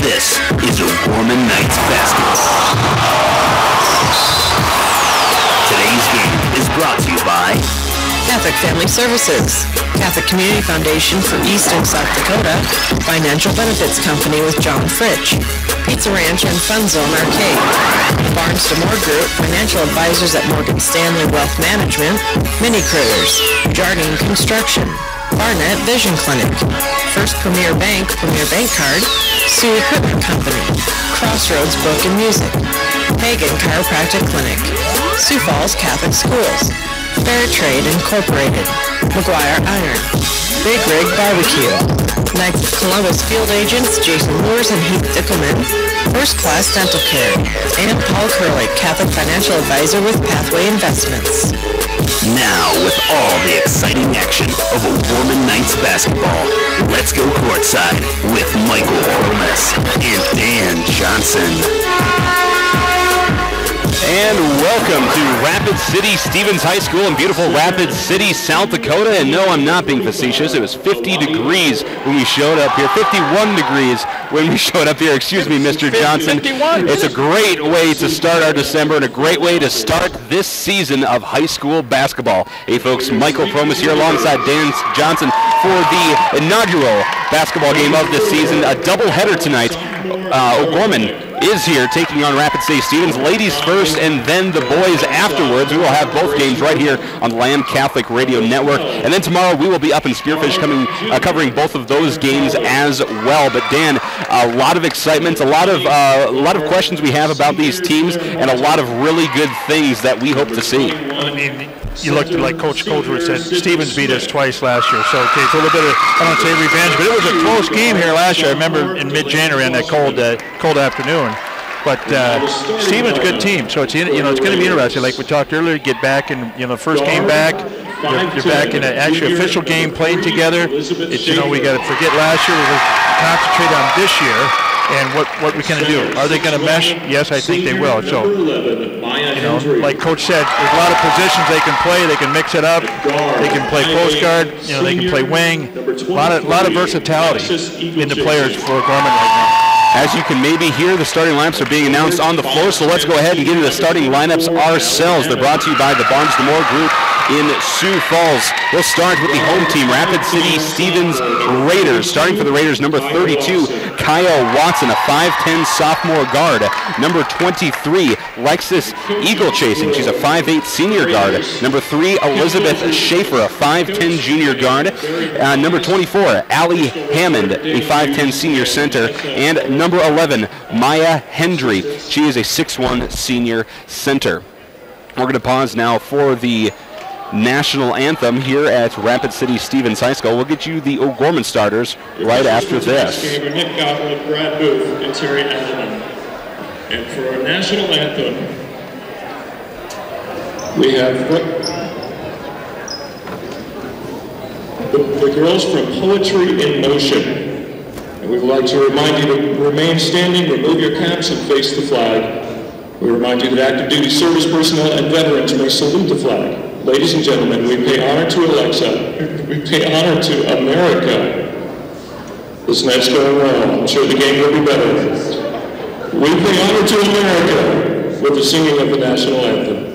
this is O'Gorman Knights basketball. Today's game is brought to you by Catholic Family Services, Catholic Community Foundation for East and South Dakota, Financial Benefits Company with John Fritch, Pizza Ranch and Fun Zone Arcade, Barnes DeMoore Group, Financial Advisors at Morgan Stanley Wealth Management, Mini Critters, Jardine Construction, Barnett Vision Clinic, First Premier Bank Card, Sioux Equipment Company, Crossroads Book and Music, Pagan Chiropractic Clinic, Sioux Falls Catholic Schools, Fair Trade Incorporated, McGuire Iron, Big Rig Barbecue, Knights of Columbus Field Agents Jason Moores and Heath Dickelman, First Class Dental Care, and Paul Curley, Catholic Financial Advisor with Pathway Investments. Now, with all the exciting action of O'Gorman Knights basketball, let's go courtside with Michael Holmes and Dan Johnson. And welcome to Rapid City Stevens High School in beautiful Rapid City, South Dakota. And no, I'm not being facetious. It was 50 degrees when we showed up here. 51 degrees when we showed up here. Excuse me, Mr. Johnson. 51. It's a great way to start our December and a great way to start this season of high school basketball. Hey, folks, Michael Promus here alongside Dan Johnson for the inaugural basketball game of this season. A doubleheader tonight. O'Gorman is here taking on Rapid City Stevens. Ladies first and then the boys afterwards. We will have both games right here on the Lamb Catholic Radio Network. And then tomorrow we will be up in Spearfish covering both of those games as well. But Dan, a lot of excitement, a lot of questions we have about these teams, and a lot of really good things that we hope to see. I mean, you looked at, like Coach Colescott said, Stevens beat us twice last year. So, okay, it's a little bit of, I don't say revenge, but it was a close game here last year. I remember in mid-January on that cold afternoon. But Stevens, good team. So it's going to be interesting. Like we talked earlier, get back in first game back. You're back in an actually official game playing together. It's we got to forget last year. We concentrate on this year and what we can do. Are they going to mesh? Yes, I think they will. So like Coach said, there's a lot of positions they can play. They can mix it up. They can play post guard. They can play wing. A lot of versatility in the players for Gorman right now. As you can maybe hear, the starting lineups are being announced on the floor, so let's go ahead and get into the starting lineups ourselves. They're brought to you by the Barnes DeMoore Group in Sioux Falls. We'll start with the home team, Rapid City Stevens Raiders. Starting for the Raiders, number 32, Kyle Watson, a 5'10 sophomore guard. Number 23, Lexus Eagle Chasing. She's a 5'8 senior guard. Number 3, Elizabeth Schaefer, a 5'10 junior guard. Number 24, Allie Hammond, a 5'10 senior center. And number 11, Maya Hendry. She is a 6'1 senior center. We're going to pause now for the national anthem here at Rapid City Stevens High School. We'll get you the O'Gorman starters right after this. Nick Gottlieb, Brad Booth, and Terry Enderman. And for our national anthem, We have the girls from Poetry in Motion. And we would like to remind you to remain standing, remove your caps, and face the flag. We remind you that active duty service personnel and veterans may salute the flag. Ladies and gentlemen, we pay honor to Alexa. We pay honor to America. This night's going well. I'm sure the game will be better. We pay honor to America with the singing of the national anthem.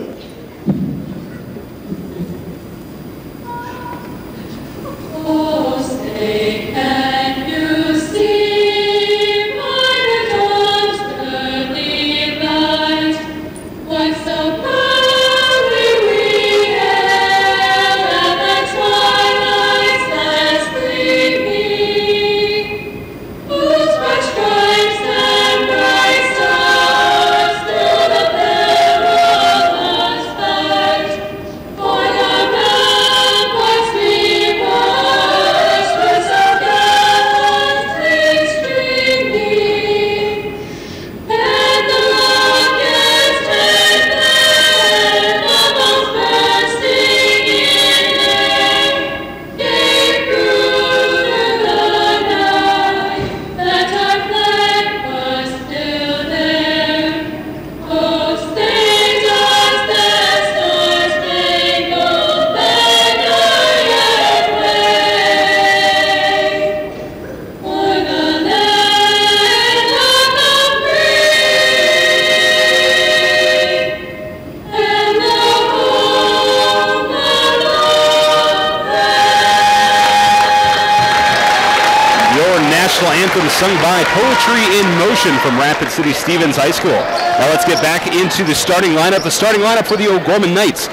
Anthem sung by Poetry in Motion from Rapid City Stevens High School. Now let's get back into the starting lineup. The starting lineup for the O'Gorman Knights.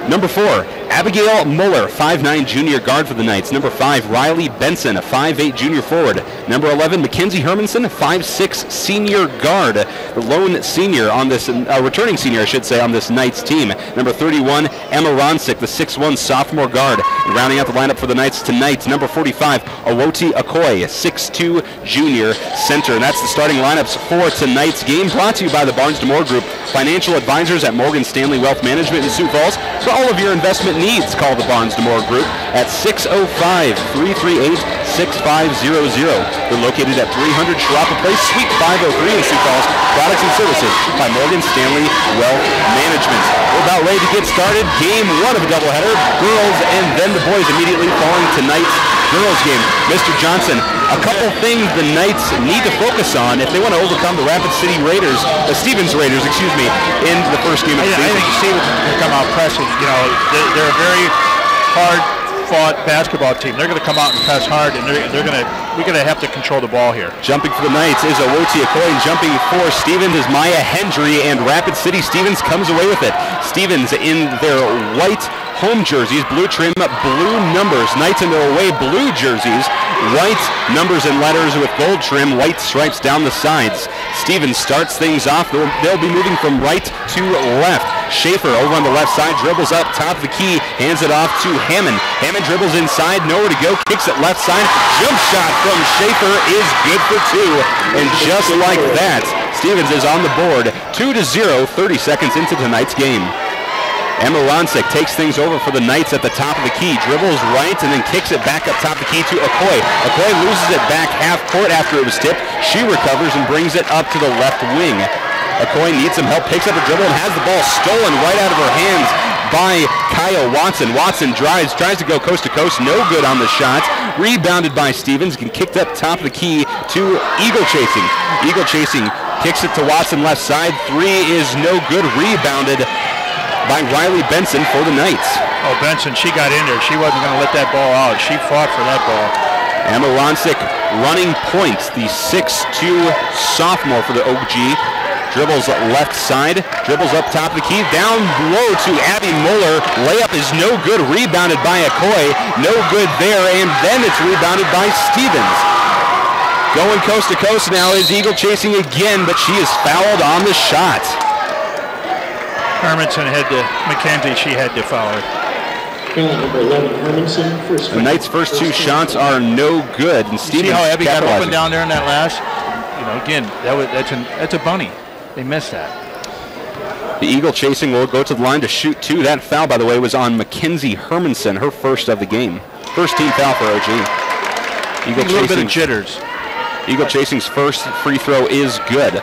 Number 4, Abigail Muller, 5'9" junior guard for the Knights. Number 5, Riley Benson, a 5'8" junior forward. Number 11, Mackenzie Hermanson, 5'6" senior guard. The lone senior on this, returning senior, I should say, on this Knights team. Number 31, Emma Ronsick, the 6'1" sophomore guard. And rounding out the lineup for the Knights tonight, number 45, Awoti Okoye, 6'2" junior center. And that's the starting lineups for tonight's game, brought to you by the Barnes DeMoore Group, financial advisors at Morgan Stanley Wealth Management in Sioux Falls. For all of your investment needs, call the Barnes DeMoore Group at 605-338-6500. They're located at 300 Sharapa Place, Suite 503 in Sioux Falls. Products and services by Morgan Stanley Wealth Management. We're about ready to get started. Game 1 of a doubleheader. Girls and then the boys immediately following tonight's girls game. Mr. Johnson, a couple things the Knights need to focus on if they want to overcome the Rapid City Raiders, the Stevens Raiders, excuse me, in the first game of the season. I think Stevens will come out pressing. You know, they're a very hard-fought basketball team. They're going to come out and press hard, and we're going to have to control the ball here. Jumping for the Knights is Awoti Okoye, and jumping for Stevens is Maya Hendry, and Rapid City Stevens comes away with it. Stevens in their white home jerseys, blue trim, blue numbers. Knights in their away blue jerseys, white numbers and letters with gold trim, white stripes down the sides. Stevens starts things off. They'll be moving from right to left. Schaefer over on the left side, dribbles up top of the key, hands it off to Hammond. Hammond dribbles inside, nowhere to go, kicks it left side. Jump shot from Schaefer is good for 2. And just like that, Stevens is on the board, 2-0, 30 seconds into tonight's game. Emma Ronsick takes things over for the Knights at the top of the key, dribbles right and then kicks it back up top of the key to Okoye. Okoye loses it back half court after it was tipped. She recovers and brings it up to the left wing. Okoye needs some help, picks up a dribble and has the ball stolen right out of her hands by Kyle Watson. Watson drives, tries to go coast to coast, no good on the shot. Rebounded by Stevens and kicked up top of the key to Eagle Chasing. Eagle Chasing kicks it to Watson left side. 3 is no good, rebounded by Riley Benson for the Knights. Oh, Benson, she got in there. She wasn't going to let that ball out. She fought for that ball. Emma Ronsick running point, the 6'2" sophomore for the OG. Dribbles left side, dribbles up top of the key, down low to Abby Muller. Layup is no good, rebounded by Okoye. No good there, and then it's rebounded by Stevens. Going coast to coast now is Eagle Chasing again, but she is fouled on the shot. Hermanson had to, Mackenzie, she had to foul her. Number 11, Hermanson. The Knights' first 2 shots are no good, and Stevens see how Abby got capitalizing. open down there in that last? You know, again, that's a bunny. They missed that. The Eagle chasing will go to the line to shoot 2. That foul, by the way, was on Mackenzie Hermanson, her first of the game. First team foul for OG. Eagle a little bit of jitters. Eagle chasing's first free throw is good.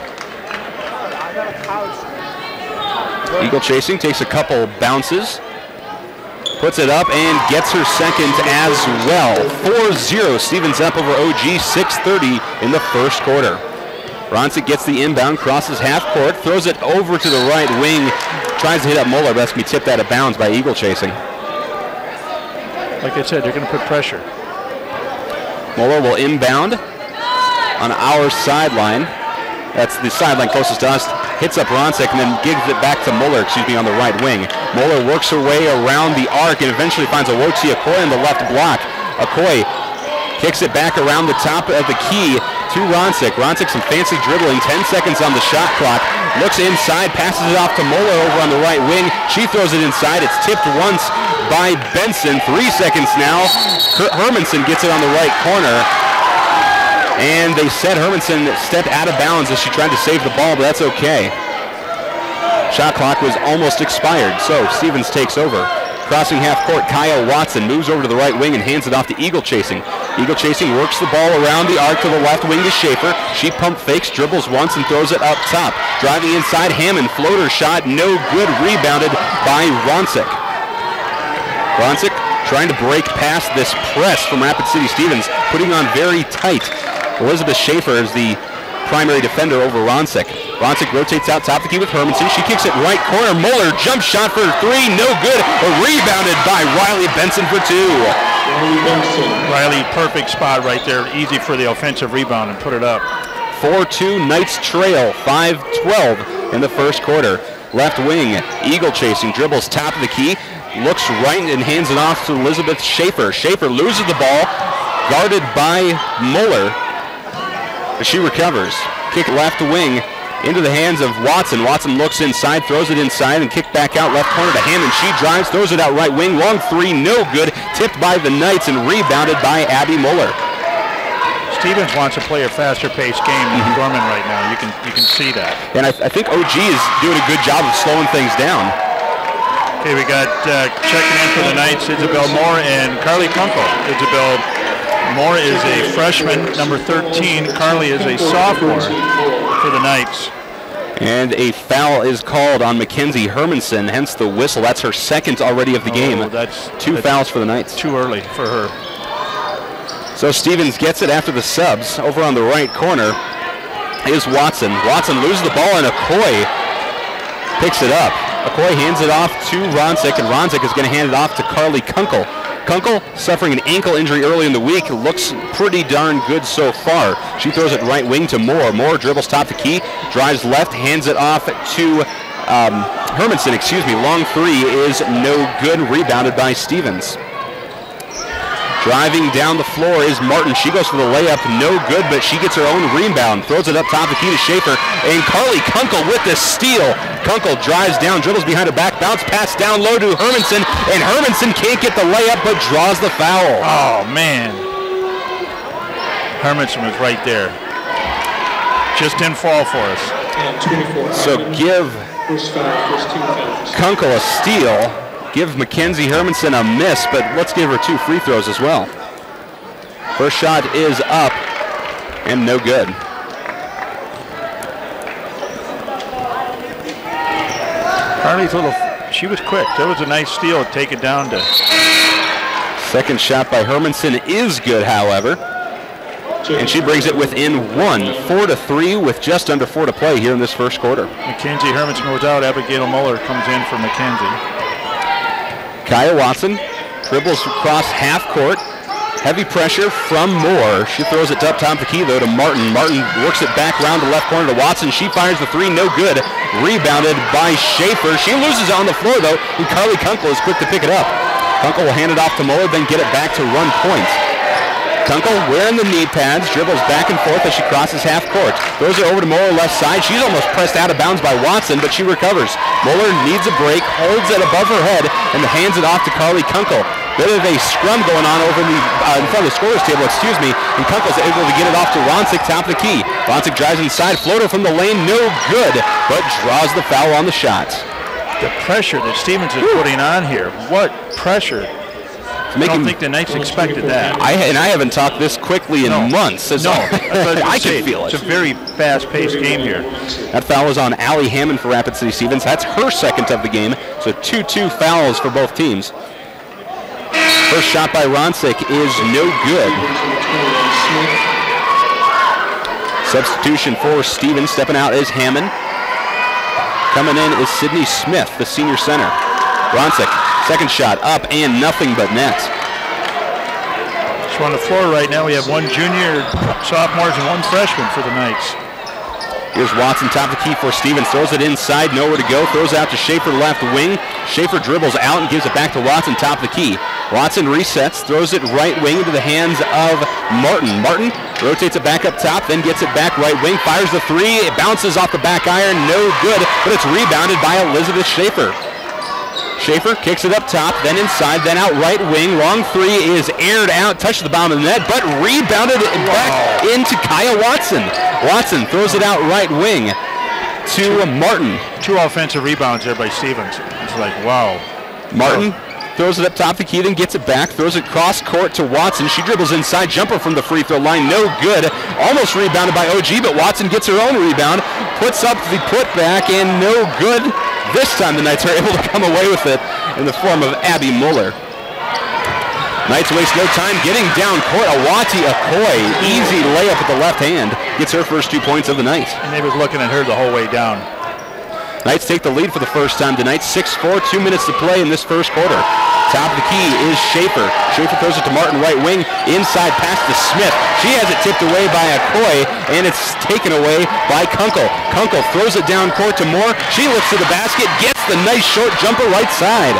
Eagle chasing takes a couple bounces, puts it up, and gets her second as well. 4-0, Stevens up over OG, 6:30 in the first quarter. Ronsick gets the inbound, crosses half court, throws it over to the right wing, tries to hit up Muller, but that's going to be tipped out of bounds by Eagle chasing. Like I said, they're going to put pressure. Muller will inbound on our sideline. That's the sideline closest to us. Hits up Ronsick and then gives it back to Muller, on the right wing. Muller works her way around the arc and eventually finds Awochi Okoye in the left block. Okoye kicks it back around the top of the key to Ronsick. Ronsick some fancy dribbling, 10 seconds on the shot clock. Looks inside, passes it off to Muller over on the right wing. She throws it inside. It's tipped once by Benson. 3 seconds now. Hermanson gets it on the right corner. And they said Hermanson stepped out of bounds as she tried to save the ball, but that's okay. Shot clock was almost expired, so Stevens takes over. Crossing half court, Kyle Watson moves over to the right wing and hands it off to Eagle chasing. Eagle chasing works the ball around the arc to the left wing to Schaefer. She pump fakes, dribbles once, and throws it up top. Driving inside, Hammond, floater shot, no good, rebounded by Ronsick. Ronsick trying to break past this press from Rapid City Stevens, putting on very tight. Elizabeth Schaefer is the primary defender over Ronsick. Ronsick rotates out top of the key with Hermanson. She kicks it right corner. Muller jump shot for 3, no good. Rebounded by Riley Benson for 2. Riley, perfect spot right there. Easy for the offensive rebound and put it up. 4-2 Knights trail, 5-12 in the first quarter. Left wing, Eagle chasing, dribbles top of the key, looks right and hands it off to Elizabeth Schaefer. Schaefer loses the ball, guarded by Muller. She recovers. Kick left wing into the hands of Watson. Watson looks inside, throws it inside, and kick back out left corner to Hammond. She drives, throws it out right wing. Long 3, no good. Tipped by the Knights and rebounded by Abby Muller. Stevens wants to play a faster-paced game than Gorman right now. You can see that. And I think OG is doing a good job of slowing things down. Okay, we got checking in for the Knights, Isabel Moore and Carly Kunkel. Isabel Moore is a freshman, number 13. Carly is a sophomore for the Knights. And a foul is called on Mackenzie Hermanson, hence the whistle. That's her second already of the game. That's Two fouls for the Knights. Too early for her. So Stevens gets it after the subs. Over on the right corner is Watson. Watson loses the ball and Okoye picks it up. Okoye hands it off to Ronsick, and Ronsick is going to hand it off to Carly Kunkel. Kunkel, suffering an ankle injury early in the week, looks pretty darn good so far. She throws it right wing to Moore. Moore dribbles top the key, drives left, hands it off to Hermanson, Long 3 is no good, rebounded by Stevens. Driving down the floor is Martin. She goes for the layup, no good, but she gets her own rebound. Throws it up top of the key to Schaefer, and Carly Kunkel with the steal. Kunkel drives down, dribbles behind her back, bounce pass down low to Hermanson, and Hermanson can't get the layup, but draws the foul. Oh, man. Hermanson was right there. Just didn't fall for us. So give Kunkel a steal. Give Mackenzie Hermanson a miss, but let's give her 2 free throws as well. First shot is up and no good. Carly's she was quick. That was a nice steal. Take it down to. Second shot by Hermanson is good, however. And she brings it within 1, 4-3 with just under 4 to play here in this first quarter. Mackenzie Hermanson goes out. Abigail Muller comes in for Mackenzie. Kaya Watson dribbles across half court. Heavy pressure from Moore. She throws it up top of the key, though, to Martin. Martin works it back around the left corner to Watson. She fires the 3, no good. Rebounded by Schaefer. She loses it on the floor, though, and Carly Kunkel is quick to pick it up. Kunkel will hand it off to Muller, then get it back to run points. Kunkel wearing the knee pads, dribbles back and forth as she crosses half court. Throws it over to Muller left side. She's almost pressed out of bounds by Watson, but she recovers. Muller needs a break, holds it above her head, and hands it off to Carly Kunkel. Bit of a scrum going on over in front of the scorer's table, and Kunkel's able to get it off to Ronsick, top of the key. Ronsick drives inside, floater from the lane, no good, but draws the foul on the shot. The pressure that Stevens is putting on here, what pressure. I don't think the Knights expected that. I haven't talked this quickly in months. I can feel it. It's a very fast-paced game here. That foul was on Allie Hammond for Rapid City Stevens. That's her second of the game, so 2-2 fouls for both teams. First shot by Ronsick is no good. Substitution for Stevens. Stepping out is Hammond. Coming in is Sydney Smith, the senior center. Ronsick, second shot up and nothing but net. So on the floor right now we have one junior, sophomores, and one freshman for the Knights. Here's Watson, top of the key for Stevens. Throws it inside, nowhere to go. Throws out to Schaefer, left wing. Schaefer dribbles out and gives it back to Watson, top of the key. Watson resets, throws it right wing into the hands of Martin. Martin rotates it back up top, then gets it back right wing. Fires the three. It bounces off the back iron. No good, but it's rebounded by Elizabeth Schaefer. Schaefer kicks it up top, then inside, then out right wing. Long three is aired out, touched the bottom of the net, but rebounded back into Kaya Watson. Watson throws it out right wing to Martin. 2 offensive rebounds there by Stevens. It's like, wow. Martin throws it up top the key, then gets it back, throws it cross court to Watson. She dribbles inside, jumper from the free throw line, no good. Almost rebounded by OG, but Watson gets her own rebound, puts up the putback, and no good. This time the Knights are able to come away with it in the form of Abby Muller. Knights waste no time getting down court. Awati Okoye, easy layup with the left hand, gets her first 2 points of the night. And they was looking at her the whole way down. Knights take the lead for the first time tonight. 6-4, 2 minutes to play in this first quarter. Top of the key is Schaefer. Schaefer throws it to Martin, right wing. Inside pass to Smith. She has it tipped away by Okoye, and it's taken away by Kunkel. Kunkel throws it down court to Moore. She lifts to the basket, gets the nice short jumper right side.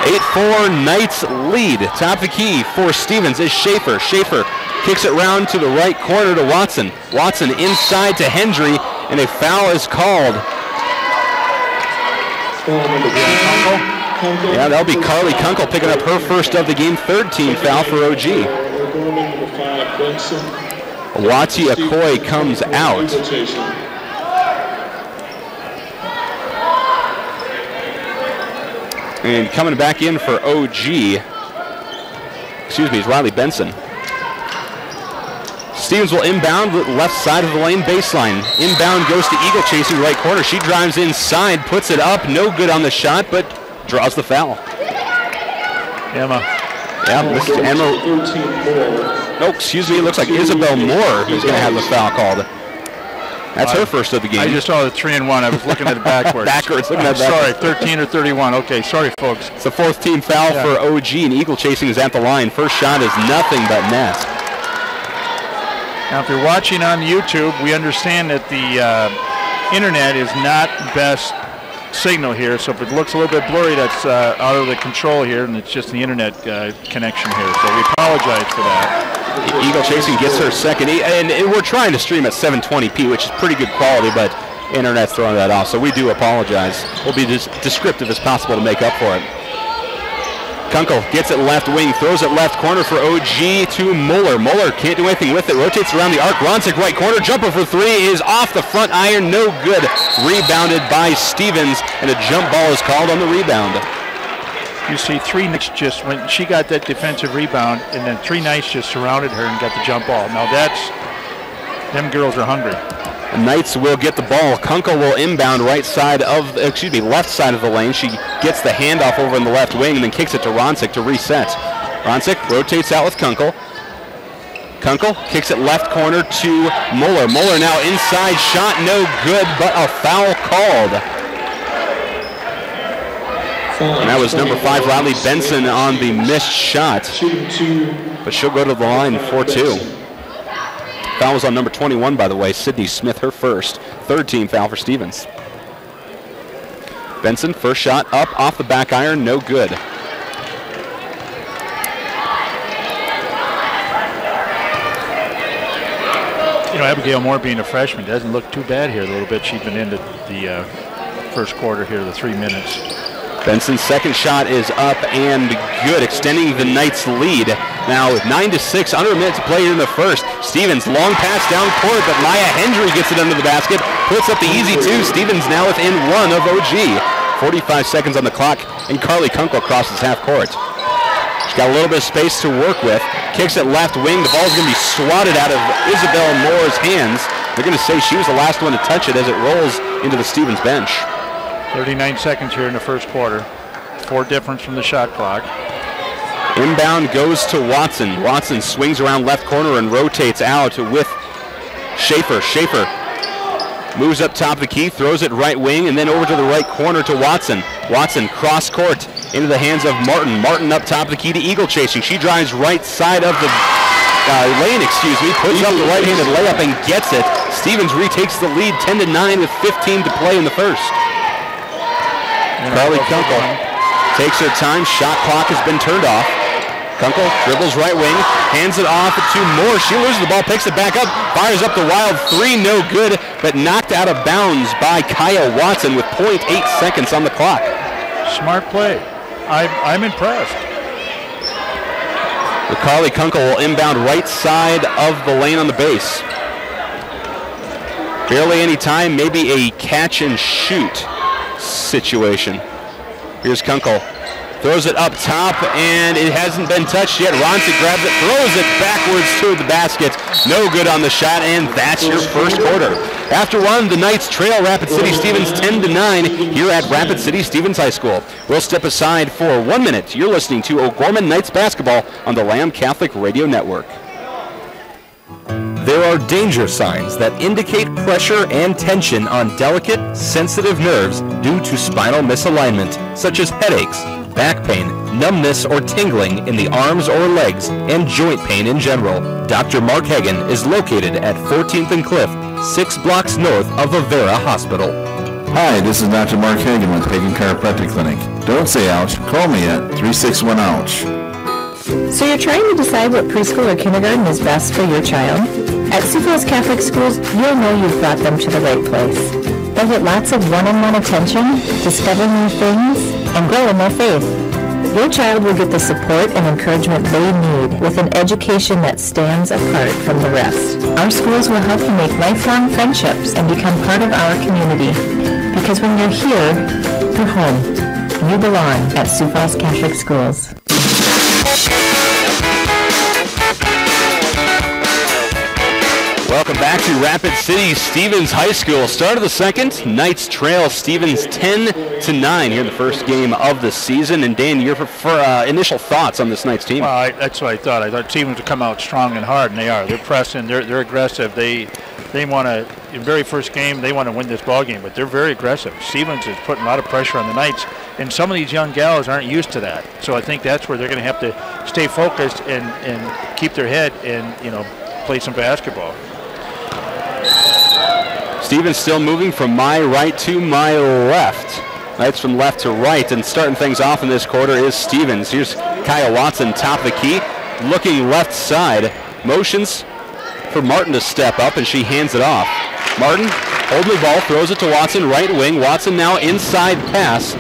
8-4 Knights lead. Top of the key for Stevens is Schaefer. Schaefer kicks it round to the right corner to Watson. Watson inside to Hendry, and a foul is called. Yeah, that'll be Carly Kunkel picking up her first of the game, third team foul for OG. Awati Okoye comes out. And coming back in for OG, is Riley Benson. Stevens will inbound left side of the lane baseline. Inbound goes to Eagle chasing right corner. She drives inside, puts it up, no good on the shot, but draws the foul. Emma. Yeah, this is Emma. No, it looks like Isabel Moore who's going to have the foul called. That's her first of the game. I just saw the 3 and 1. I was looking at it backwards. Sorry, 13 or 31. Okay, sorry, folks. It's the fourth team foul for OG, and Eagle chasing is at the line. First shot is nothing but net. Now, if you're watching on YouTube, we understand that the internet is not best signal here, so if it looks a little bit blurry, that's out of the control here, and it's just the internet connection here, so we apologize for that. Eagle chasing gets her second, and we're trying to stream at 720p, which is pretty good quality, but internet's throwing that off, so we do apologize. We'll be as descriptive as possible to make up for it. Kunkel gets it left wing, throws it left corner for OG to Muller. Muller can't do anything with it, rotates around the arc. Ronsick right corner, jumper for three is off the front iron, no good. Rebounded by Stevens, and a jump ball is called on the rebound. You see 3 Knights just, when she got that defensive rebound, and then 3 Knights just surrounded her and got the jump ball. Now them girls are hungry. The Knights will get the ball. Kunkel will inbound left side of the lane. She gets the handoff over in the left wing and then kicks it to Ronsick to reset. Ronsick rotates out with Kunkel. Kunkel kicks it left corner to Muller. Muller now inside, shot no good, but a foul called. And that was number 5, Riley Benson, on the missed shot. But she'll go to the line 4-2. Foul was on number 21, by the way, Sydney Smith, her first. Third team foul for Stevens. Benson, first shot up off the back iron, no good. You know, Abigail Moore being a freshman doesn't look too bad here a little bit. She's been into the first quarter here, the 3 minutes. Benson's second shot is up and good, extending the Knights' lead. Now with 9-6, under a minute to play in the first. Stevens, long pass down court, but Maya Hendry gets it under the basket, puts up the easy two. Stevens now within one of OG. 45 seconds on the clock, and Carly Kunkel crosses half court. She's got a little bit of space to work with. Kicks it left wing. The ball's going to be swatted out of Isabel Moore's hands. They're going to say she was the last one to touch it as it rolls into the Stevens bench. 39 seconds here in the first quarter. 4 difference from the shot clock. Inbound goes to Watson. Watson swings around left corner and rotates out with Schaefer. Schaefer moves up top of the key, throws it right wing, and then over to the right corner to Watson. Watson cross court into the hands of Martin. Martin up top of the key to Eagle chasing. She drives right side of the lane, puts up the right-handed layup and gets it. Stevens retakes the lead 10-9 with 15 to play in the first. Carly Kunkel takes her time. Shot clock has been turned off. Kunkel dribbles right wing, hands it off to Moore. She loses the ball, picks it back up, fires up the wild three, no good, but knocked out of bounds by Kaya Watson with 0.8 seconds on the clock. Smart play. I'm impressed. Carly Kunkel will inbound right side of the lane on the base. Barely any time, maybe a catch and shoot situation. Here's Kunkel. Throws it up top, and it hasn't been touched yet. Ronsick grabs it, throws it backwards to the basket. No good on the shot, and that's your first quarter. After one, the Knights trail Rapid City Stevens 10-9 here at Rapid City Stevens High School. We'll step aside for 1 minute. You're listening to O'Gorman Knights basketball on the Lamb Catholic Radio Network. There are danger signs that indicate pressure and tension on delicate, sensitive nerves due to spinal misalignment, such as headaches, back pain, numbness or tingling in the arms or legs, and joint pain in general. Dr. Mark Hagen is located at 14th and Cliff, 6 blocks north of Avera Hospital. Hi, this is Dr. Mark Hagen with Pagan Chiropractic Clinic. Don't say ouch, call me at 361-OUCH. So you're trying to decide what preschool or kindergarten is best for your child? At Sioux Falls Catholic Schools, you'll know you've brought them to the right place. They'll get lots of one-on-one attention, discover new things, and grow in their faith. Your child will get the support and encouragement they need with an education that stands apart from the rest. Our schools will help you make lifelong friendships and become part of our community. Because when you're here, you're home. You belong at Sioux Falls Catholic Schools. Welcome back to Rapid City Stevens High School. Start of the second, Knights trail Stevens 10-9 here in the first game of the season. And Dan, your initial thoughts on this Knights team? Well, that's what I thought. I thought Stevens would come out strong and hard, and they are. They're pressing. They're aggressive. They want to, in the very first game, they want to win this ball game, but they're very aggressive. Stevens is putting a lot of pressure on the Knights, and some of these young gals aren't used to that. So I think that's where they're going to have to stay focused and keep their head and play some basketball. Stevens still moving from my right to my left. Knights from left to right, and starting things off in this quarter is Stevens. Here's Kaya Watson, top of the key, looking left side. Motions for Martin to step up, and she hands it off. Martin holding the ball, throws it to Watson, right wing. Watson now inside pass.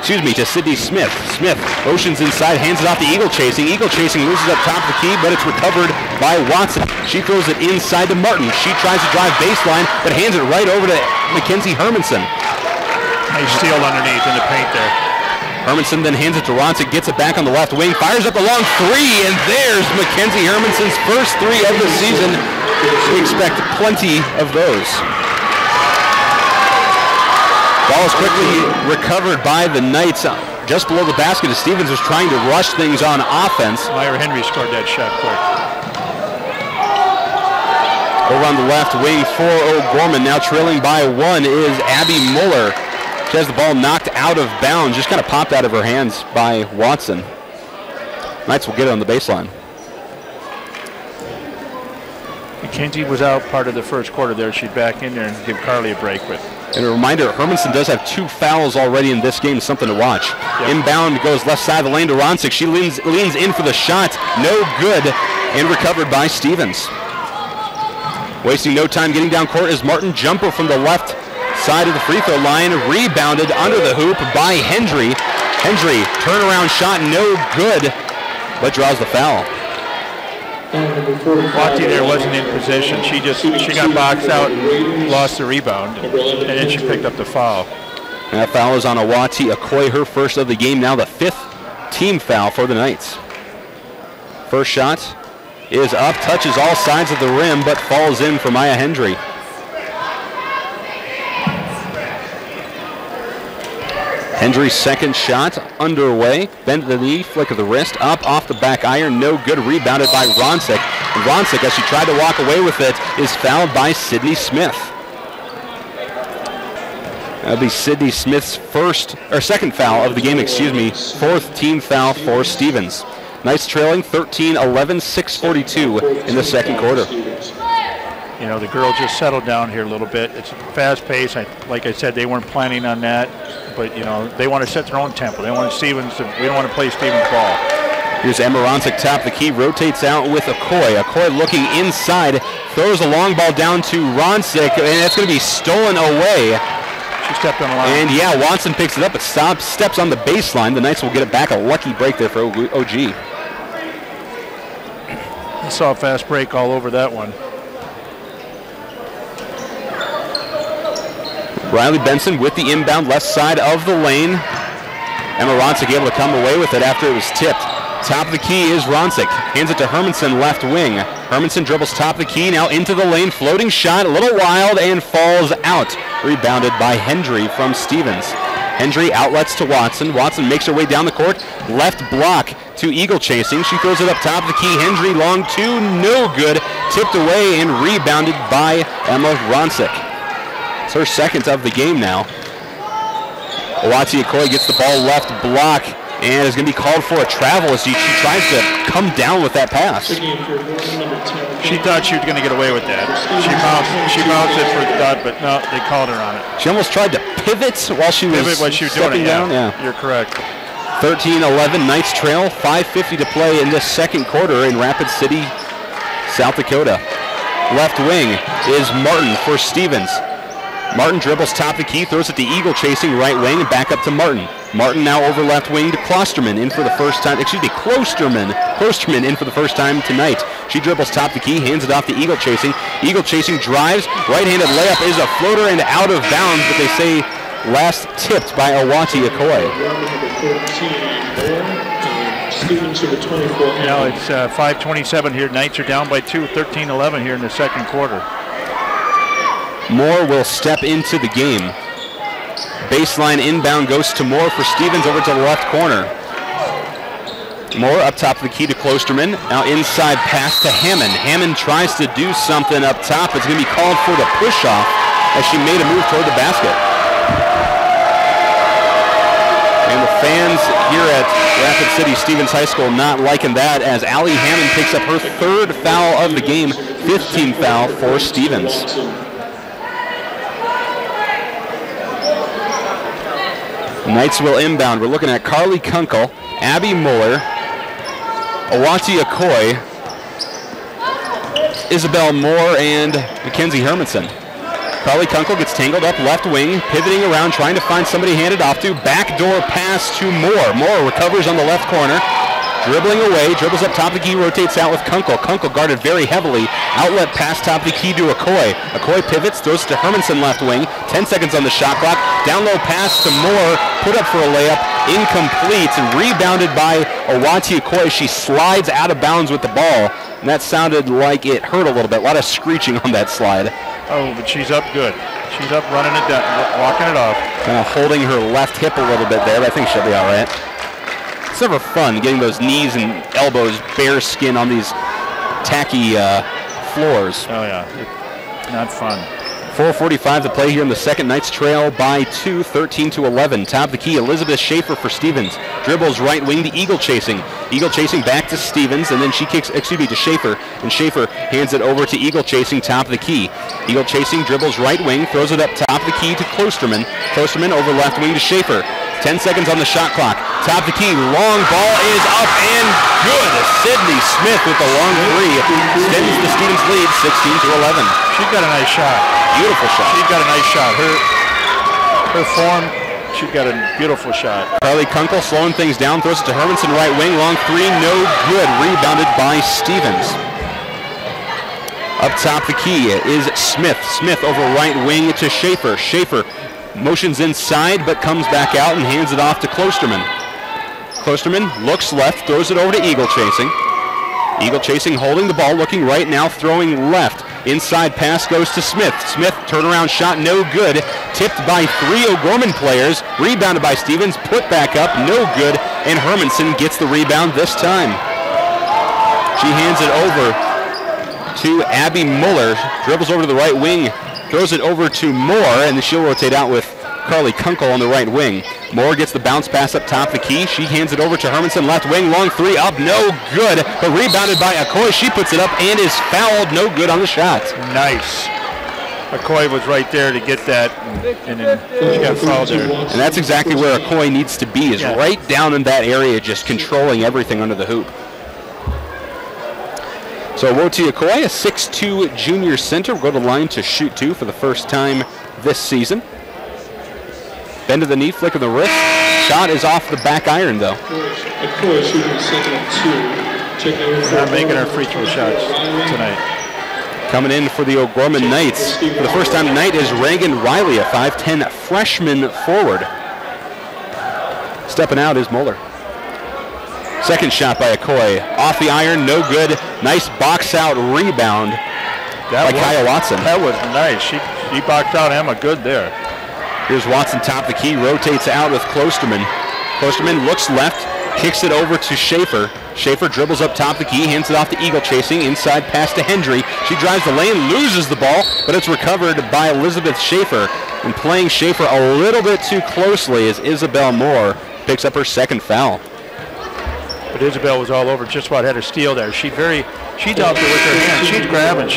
To Sydney Smith. Smith motions inside, hands it off to Eagle Chasing. Eagle Chasing loses up top of the key, but it's recovered by Watson. She throws it inside to Martin. She tries to drive baseline, but hands it right over to Mackenzie Hermanson. Nice steal underneath in the paint there. Hermanson then hands it to Ronsick, gets it back on the left wing, fires up a long three, and there's Mackenzie Hermanson's first three of the season. We expect plenty of those. Ball is quickly recovered by the Knights just below the basket as Stevens was trying to rush things on offense. Myra Henry scored that shot quick. Over on the left wing for O'Gorman, now trailing by one, is Abby Muller. She has the ball knocked out of bounds, just kind of popped out of her hands by Watson. Knights will get it on the baseline. Mackenzie was out part of the first quarter there. She'd back in there and give Carly a break with. And a reminder, Hermanson does have 2 fouls already in this game, something to watch. Yep. Inbound goes left side of the lane to Ronsick. She leans in for the shot. No good, and recovered by Stevens. Wasting no time getting down court is Martin. Jumper from the left side of the free throw line, rebounded under the hoop by Hendry. Hendry, turnaround shot, no good, but draws the foul. Watty there wasn't in position. She got boxed out and lost the rebound, and then she picked up the foul. And that foul is on Awati Okoye, her first of the game, now the 5th team foul for the Knights. First shot is up, touches all sides of the rim, but falls in for Maya Hendry. Hendry's second shot underway. Bend the knee, flick of the wrist, up off the back iron, no good. Rebounded by Ronsick. And Ronsick, as she tried to walk away with it, is fouled by Sydney Smith. That'll be Sydney Smith's second foul of the game, 4th team foul for Stevens. Knights trailing 13-11, 6:42 in the second quarter. You know, the girls just settled down here a little bit. It's fast pace. Like I said, they weren't planning on that. But, you know, they want to set their own tempo. They want Stevens we don't want to play Stevens ball. Here's Emma Ronsick, top of the key, rotates out with Okoye. Okoye looking inside, throws a long ball down to Ronsick, and it's going to be stolen away. She stepped on the line. And, yeah, Watson picks it up, but steps on the baseline. The Knights will get it back. A lucky break there for OG. I saw a fast break all over that one. Riley Benson with the inbound left side of the lane. Emma Ronsick able to come away with it after it was tipped. Top of the key is Ronsick. Hands it to Hermanson, left wing. Hermanson dribbles top of the key, now into the lane. Floating shot, a little wild, and falls out. Rebounded by Hendry from Stevens. Hendry outlets to Watson. Watson makes her way down the court. Left block to Eagle chasing. She throws it up top of the key. Hendry long two, no good. Tipped away and rebounded by Emma Ronsick. It's her second of the game now. Awati Okoye gets the ball left block and is going to be called for a travel as she tries to come down with that pass. She thought she was going to get away with that. She bounced it for the dot, but no, they called her on it. She almost tried to pivot while she was stepping down. Yeah, you're correct. 13-11, Knights trail, 5:50 to play in this second quarter in Rapid City, South Dakota. Left wing is Martin for Stevens. Martin dribbles top of the key, throws it to Eagle chasing right wing and back up to Martin. Martin now over left wing to Klosterman in for the first time. Klosterman in for the first time tonight. She dribbles top of the key, hands it off to Eagle chasing. Eagle chasing drives, right-handed layup is a floater and out of bounds, but they say last tipped by Awati Okoye. Now it's 5:27 here. Knights are down by 2, 13-11 here in the second quarter. Moore will step into the game. Baseline inbound goes to Moore for Stevens over to the left corner. Moore up top of the key to Klosterman. Now inside pass to Hammond. Hammond tries to do something up top. It's going to be called for the push-off as she made a move toward the basket. And the fans here at Rapid City Stevens High School not liking that as Allie Hammond picks up her third foul of the game, 15th foul for Stevens. Knights will inbound. We're looking at Carly Kunkel, Abby Muller, Awati Okoye, Isabel Moore, and Mackenzie Hermanson. Carly Kunkel gets tangled up left wing, pivoting around, trying to find somebody to hand it off to. Backdoor pass to Moore. Moore recovers on the left corner. Dribbling away, dribbles up top of the key, rotates out with Kunkel. Kunkel guarded very heavily. Outlet pass top of the key to Okoye. Okoye pivots, throws it to Hermanson left wing. 10 seconds on the shot clock. Down low pass to Moore, put up for a layup. Incomplete, and rebounded by Awati Okoye. She slides out of bounds with the ball, and that sounded like it hurt a little bit. A lot of screeching on that slide. Oh, but she's up good. She's up running it down, walking it off. Kind of holding her left hip a little bit there, but I think she'll be all right. It's never fun getting those knees and elbows bare skin on these tacky floors. Oh yeah, not fun. 4:45 to play here in the second. Knights trail by 2, 13-11. Top of the key, Elizabeth Schaefer for Stevens. Dribbles right wing to Eagle chasing. Eagle chasing back to Stevens, and then she kicks, to Schaefer. And Schaefer hands it over to Eagle chasing top of the key. Eagle chasing, dribbles right wing, throws it up top of the key to Klosterman. Klosterman over left wing to Schaefer. 10 seconds on the shot clock. Top of the key, long ball is up and good. Sydney Smith with the long three. Extends the Stevens lead, 16-11. She's got a nice shot. Beautiful shot. She's got a nice shot. her form, she got a beautiful shot. Carly Kunkel slowing things down, throws it to Hermanson, right wing, long three, no good. Rebounded by Stevens. Up top the key is Smith. Smith over right wing to Schaefer. Schaefer motions inside but comes back out and hands it off to Klosterman. Klosterman looks left, throws it over to Eagle Chasing. Eagle Chasing holding the ball, looking right now, throwing left. Inside pass goes to Smith. Smith, turnaround shot, no good. Tipped by 3 O'Gorman players. Rebounded by Stevens, put back up, no good. And Hermanson gets the rebound this time. She hands it over to Abby Muller. Dribbles over to the right wing, throws it over to Moore, and then she'll rotate out with Carly Kunkel on the right wing. Moore gets the bounce pass up top the key. She hands it over to Hermanson, left wing, long three, up, no good. But rebounded by Okoye. She puts it up and is fouled, no good on the shot. Nice. Okoye was right there to get that, and then she got fouled there. And that's exactly where Okoye needs to be, is right down in that area, just controlling everything under the hoop. So Woti Okoye, a 6'2" junior center, will go to the line to shoot 2 for the first time this season. Bend to the knee, flick of the wrist. Shot is off the back iron, though. Okoye shooting second and 2. Not making our free throw shots tonight. Coming in for the O'Gorman Knights for the first time tonight is Reagan Riley, a 5'10" freshman forward. Stepping out is Muller. Second shot by Okoye. Off the iron, no good. Nice box out rebound by Kaya Watson. That was nice. She boxed out Emma good there. Here's Watson top the key, rotates out with Klosterman. Klosterman looks left, kicks it over to Schaefer. Schaefer dribbles up top the key, hands it off to Eagle Chasing, inside pass to Hendry. She drives the lane, loses the ball, but it's recovered by Elizabeth Schaefer. And playing Schaefer a little bit too closely as Isabel Moore picks up her second foul. But Isabel was all over, just about had her steal there. She's out there with her hands. She's grabbing.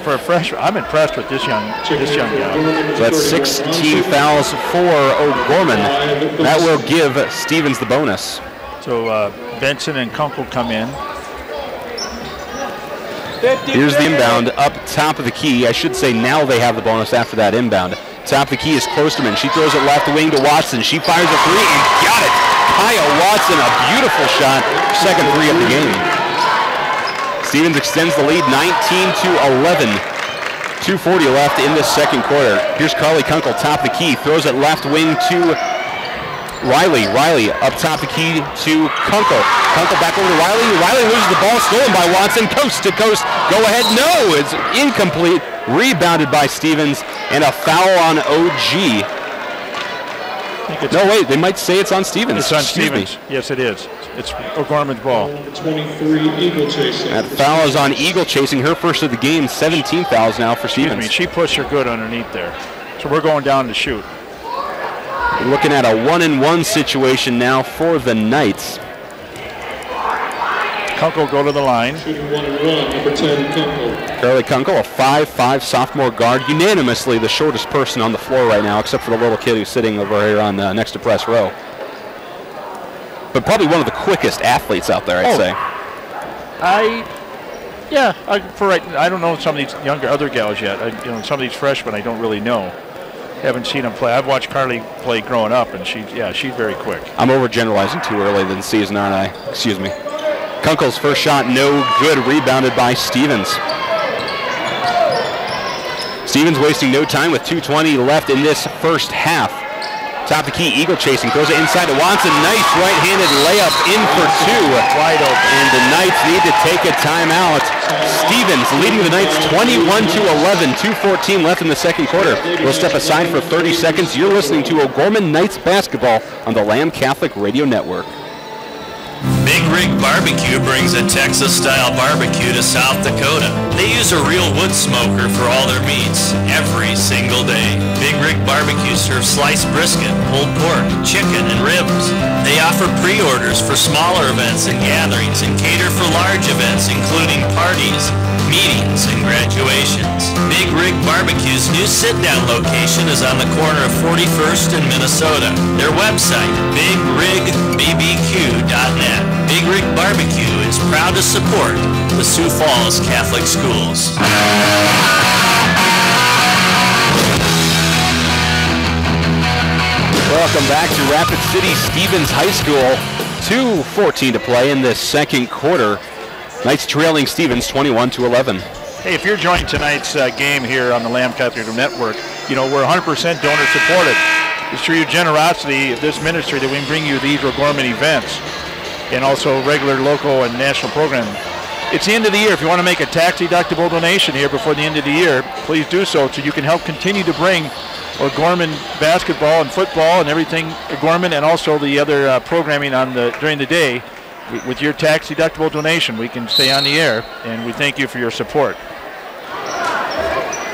For a freshman, I'm impressed with this young gal. So that's 16 fouls for O'Gorman. That will give Stevens the bonus. So Benson and Kunkel come in. Here's the inbound up top of the key. I should say now they have the bonus after that inbound. Top of the key is Klosterman. She throws it left wing to Watson. She fires a three and got it. Kaya Watson, a beautiful shot. Second three of the game. Stevens extends the lead 19-11. 2:40 left in this second quarter. Here's Carly Kunkel, top of the key, throws it left wing to Riley. Riley up top of the key to Kunkel. Kunkel back over to Riley. Riley loses the ball, stolen by Watson, coast to coast. Go ahead, no, it's incomplete. Rebounded by Stevens, and a foul on OG. No, wait, they might say it's on Stevens. It's on Stevens. Yes, it is. It's O'Gorman's ball. 23, Eagle Chasing. That foul is on Eagle Chasing, her first of the game. 17 fouls now for Stevens. Excuse me, she pushed her good underneath there. So we're going down to shoot. We're looking at a 1-and-1 situation now for the Knights. Kunkel go to the line. Shooting 1-and-1, number 10, Kunkel. Carly Kunkel, a 5'5" sophomore guard, unanimously the shortest person on the floor right now, except for the little kid who's sitting over here on next to press row. But probably one of the quickest athletes out there, I'd say. I don't know some of these younger other gals yet. Some of these freshmen I don't really know. Haven't seen them play. I've watched Carly play growing up, and she's very quick. I'm overgeneralizing too early in the season, aren't I? Excuse me. Kunkel's first shot, no good, rebounded by Stevens. Stevens wasting no time with 2:20 left in this first half. Top of the key, Eagle Chasing, throws it inside to Watson. Nice right-handed layup in for 2. Wide open. And the Knights need to take a timeout. Stevens leading the Knights 21-11. 2:14 left in the second quarter. We'll step aside for 30 seconds. You're listening to O'Gorman Knights basketball on the Lamb Catholic Radio Network. Big Rig Barbecue brings a Texas-style barbecue to South Dakota. They use a real wood smoker for all their meats every single day. Big Rig Barbecue serves sliced brisket, pulled pork, chicken, and ribs. They offer pre-orders for smaller events and gatherings and cater for large events including parties, meetings, and graduations. Big Rig Barbecue's new sit-down location is on the corner of 41st and Minnesota. Their website, bigrigbbbq.net. Big Rig Barbecue is proud to support the Sioux Falls Catholic Schools. Welcome back to Rapid City Stevens High School. 2:14 to play in this second quarter. Knights trailing Stevens 21-11. Hey, if you're joining tonight's game here on the Lamb Catholic Network, you know, we're 100% donor supported. It's through your generosity of this ministry that we can bring you these O'Gorman events and also regular local and national programming. It's the end of the year. If you want to make a tax-deductible donation here before the end of the year, please do so you can help continue to bring O'Gorman basketball and football and everything O'Gorman, and also the other programming during the day. With your tax-deductible donation, we can stay on the air, and we thank you for your support.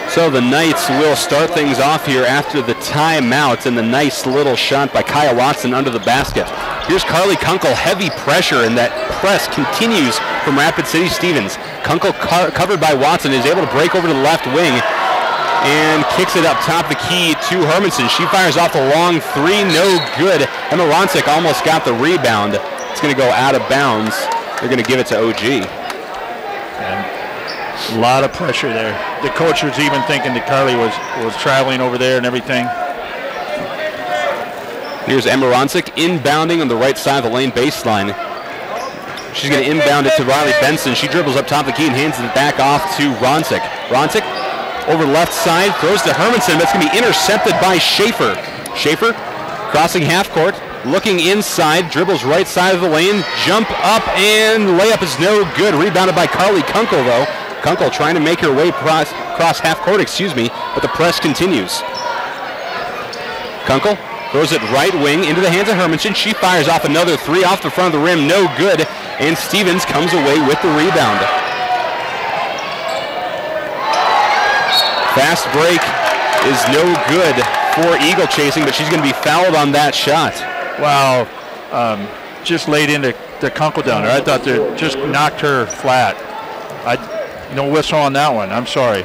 So the Knights will start things off here after the timeout, and the nice little shot by Kaya Watson under the basket. Here's Carly Kunkel, heavy pressure, and that press continues from Rapid City Stevens. Kunkel covered by Watson is able to break over to the left wing and kicks it up top the key to Hermanson. She fires off a long three, no good. Emma Ronsick almost got the rebound. It's going to go out of bounds. They're going to give it to OG. And a lot of pressure there. The coach was even thinking that Carly was traveling over there and everything. Here's Emma Ronsick inbounding on the right side of the lane baseline. She's going to inbound it to Riley Benson. She dribbles up top of the key and hands it back off to Ronsick. Ronsick over the left side, throws to Hermanson, but it's going to be intercepted by Schaefer. Schaefer crossing half court, looking inside, dribbles right side of the lane, jump up, and layup is no good. Rebounded by Carly Kunkel, though. Kunkel trying to make her way cross half court, but the press continues. Kunkel throws it right wing into the hands of Hermanson. She fires off another three off the front of the rim, no good, and Stevens comes away with the rebound. Fast break is no good for Eagle chasing, but she's going to be fouled on that shot. Wow, just laid into the Kunkel down there. I thought they just knocked her flat. No whistle on that one, I'm sorry.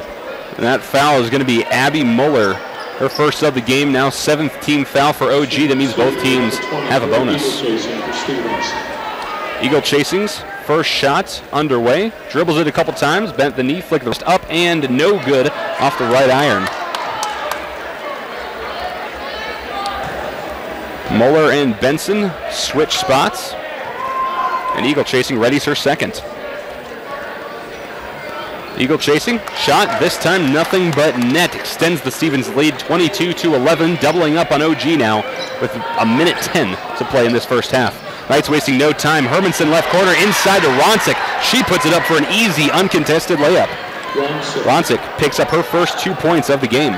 And that foul is going to be Abby Muller. Her first of the game now, 7th team foul for OG. That means both teams have a bonus. Eagle chasing's first shot underway. Dribbles it a couple times, bent the knee, flicked the wrist up, and no good off the right iron. Muller and Benson switch spots. And Eagle chasing readies her second. Eagle chasing, shot, this time nothing but net. Extends the Stevens lead 22-11, doubling up on OG now with a minute 10 to play in this first half. Knights wasting no time. Hermanson left corner inside to Ronsick. She puts it up for an easy, uncontested layup. Ronsick picks up her first 2 points of the game.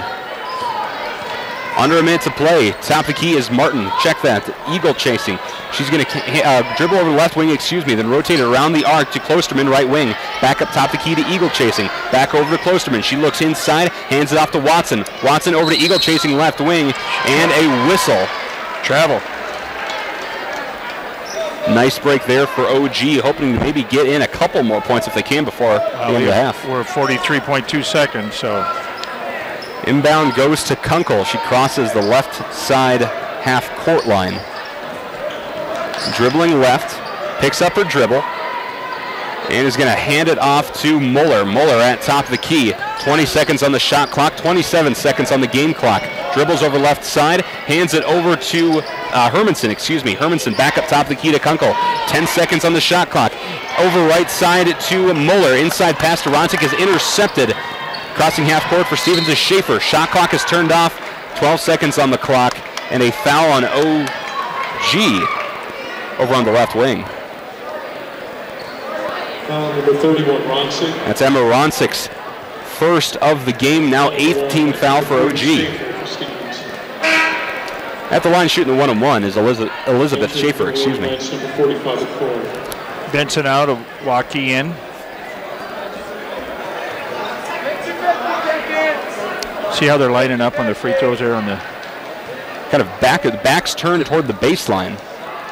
Under a minute to play. Top of the key is Martin. Check that. Eagle chasing. She's going to dribble over the left wing, then rotate around the arc to Klosterman, right wing. Back up top of the key to Eagle chasing. Back over to Klosterman. She looks inside, hands it off to Watson. Watson over to Eagle chasing left wing, and a whistle. Travel. Nice break there for OG, hoping to maybe get in a couple more points if they can before the end of the half. We're 43.2 seconds, so. Inbound goes to Kunkel. She crosses the left side half court line. Dribbling left, picks up her dribble, and is going to hand it off to Muller. Muller at top of the key. 20 seconds on the shot clock, 27 seconds on the game clock. Dribbles over left side, hands it over to Hermanson, Hermanson back up top of the key to Kunkel. 10 seconds on the shot clock. Over right side to Muller. Inside pass to Ronsick is intercepted. Crossing half court for Stevens is Schaefer. Shot clock is turned off. 12 seconds on the clock, and a foul on OG over on the left wing. Number 31, Ronsick. That's Emma Ronsick's first of the game, now 8th team foul for OG. At the line shooting the one-on-one is Elizabeth Schaefer, Benson out of Waukee in. See how they're lining up on the free throws there on the kind of backs turned toward the baseline.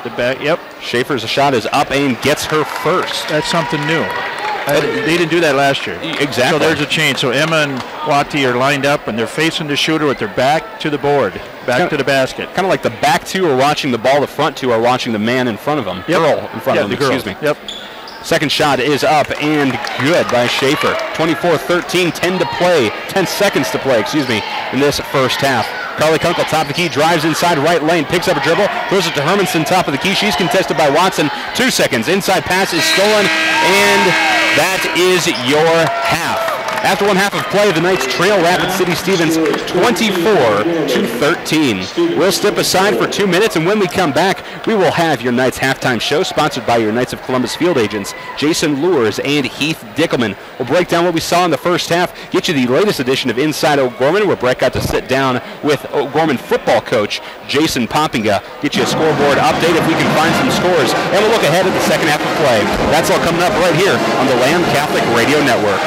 The back, yep. Schaefer's shot is up and gets her first. That's something new. They didn't do that last year. Exactly. So there's a change. So Emma and Waukee are lined up and they're facing the shooter with their back to the board, back to the basket. Kind of like the back two are watching the ball, the front two are watching the man in front of them. Yep. Girl in front of them, excuse me. Yep. Second shot is up and good by Schaefer. 24-13, 10 seconds to play, in this first half. Carly Kunkel, top of the key, drives inside right lane, picks up a dribble, throws it to Hermanson, top of the key. She's contested by Watson. 2 seconds. Inside pass is stolen, and that is your half. After one half of play, the Knights trail Rapid City Stevens 24-13. We'll step aside for 2 minutes, and when we come back, we will have your Knights halftime show sponsored by your Knights of Columbus field agents, Jason Lures and Heath Dickelman. We'll break down what we saw in the first half, get you the latest edition of Inside O'Gorman, where Brett got to sit down with O'Gorman football coach Jason Poppinga, get you a scoreboard update if we can find some scores, and we'll look ahead at the second half of play. That's all coming up right here on the Lamb Catholic Radio Network.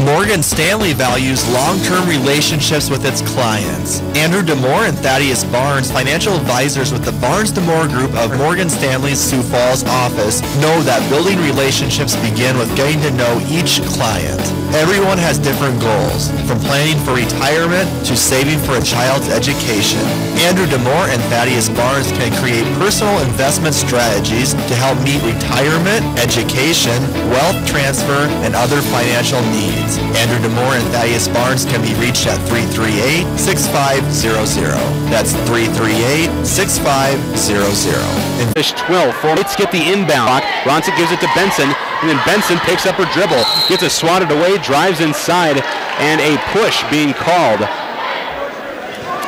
Morgan Stanley values long-term relationships with its clients. Andrew DeMore and Thaddeus Barnes, financial advisors with the Barnes DeMore Group of Morgan Stanley's Sioux Falls office, know that building relationships begin with getting to know each client. Everyone has different goals, from planning for retirement to saving for a child's education. Andrew DeMore and Thaddeus Barnes can create personal investment strategies to help meet retirement, education, wealth transfer, and other financial needs. Andrew DeMore and Thaddeus Barnes can be reached at 338-6500. That's 338-6500. Fish 12. Let's get the inbound. Ronsick gives it to Benson, and then Benson picks up her dribble, gets it swatted away, drives inside, and a push being called.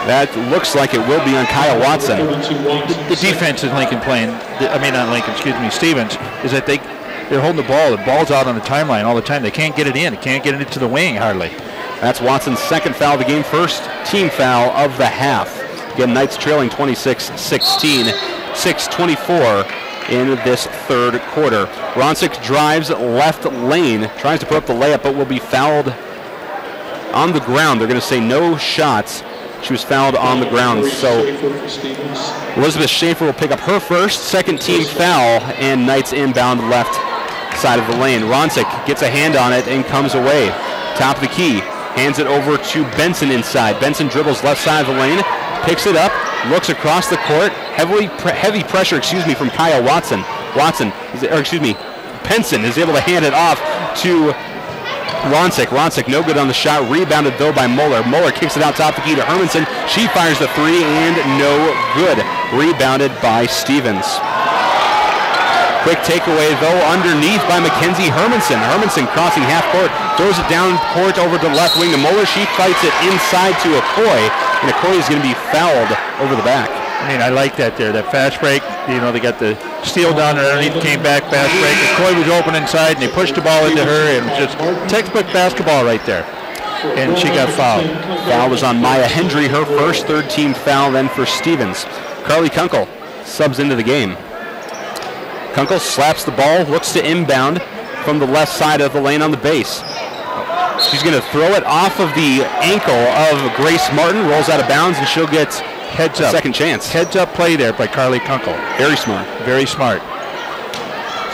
That looks like it will be on Kyle Watson. The defense is Stevens, is that they're holding the ball. The ball's out on the timeline all the time. They can't get it in. They can't get it into the wing hardly. That's Watson's second foul of the game, first team foul of the half. Again, Knights trailing 26-16, 6:24 in this third quarter. Ronsick drives left lane, tries to put up the layup, but will be fouled on the ground. They're going to say no shots. She was fouled on the ground. So Elizabeth Schaefer will pick up her first, second team foul, and Knights inbound left side of the lane. Ronsick gets a hand on it and comes away. Top of the key, hands it over to Benson inside. Benson dribbles left side of the lane, picks it up, looks across the court. Heavy pressure, from Kyle Watson. Benson is able to hand it off to Ronsick. Ronsick no good on the shot, rebounded though by Moeller. Moeller kicks it out top of the key to Hermanson. She fires the three and no good. Rebounded by Stevens. Quick takeaway though underneath by Mackenzie Hermanson. Hermanson crossing half court, throws it down court over to left wing to Moeller. She fights it inside to Okoye, and Okoye is going to be fouled over the back. I like that there. That fast break, they got the steal down there underneath, came back, fast break. Okoye was open inside, and they pushed the ball into her, and just textbook basketball right there. And she got fouled. Foul was on Maya Hendry, her first third team foul then for Stevens. Carly Kunkel subs into the game. Kunkel slaps the ball, looks to inbound from the left side of the lane on the base. She's going to throw it off of the ankle of Grace Martin, rolls out of bounds, and she'll get heads up. Second chance. Heads up play there by Carly Kunkel. Very smart. Very smart.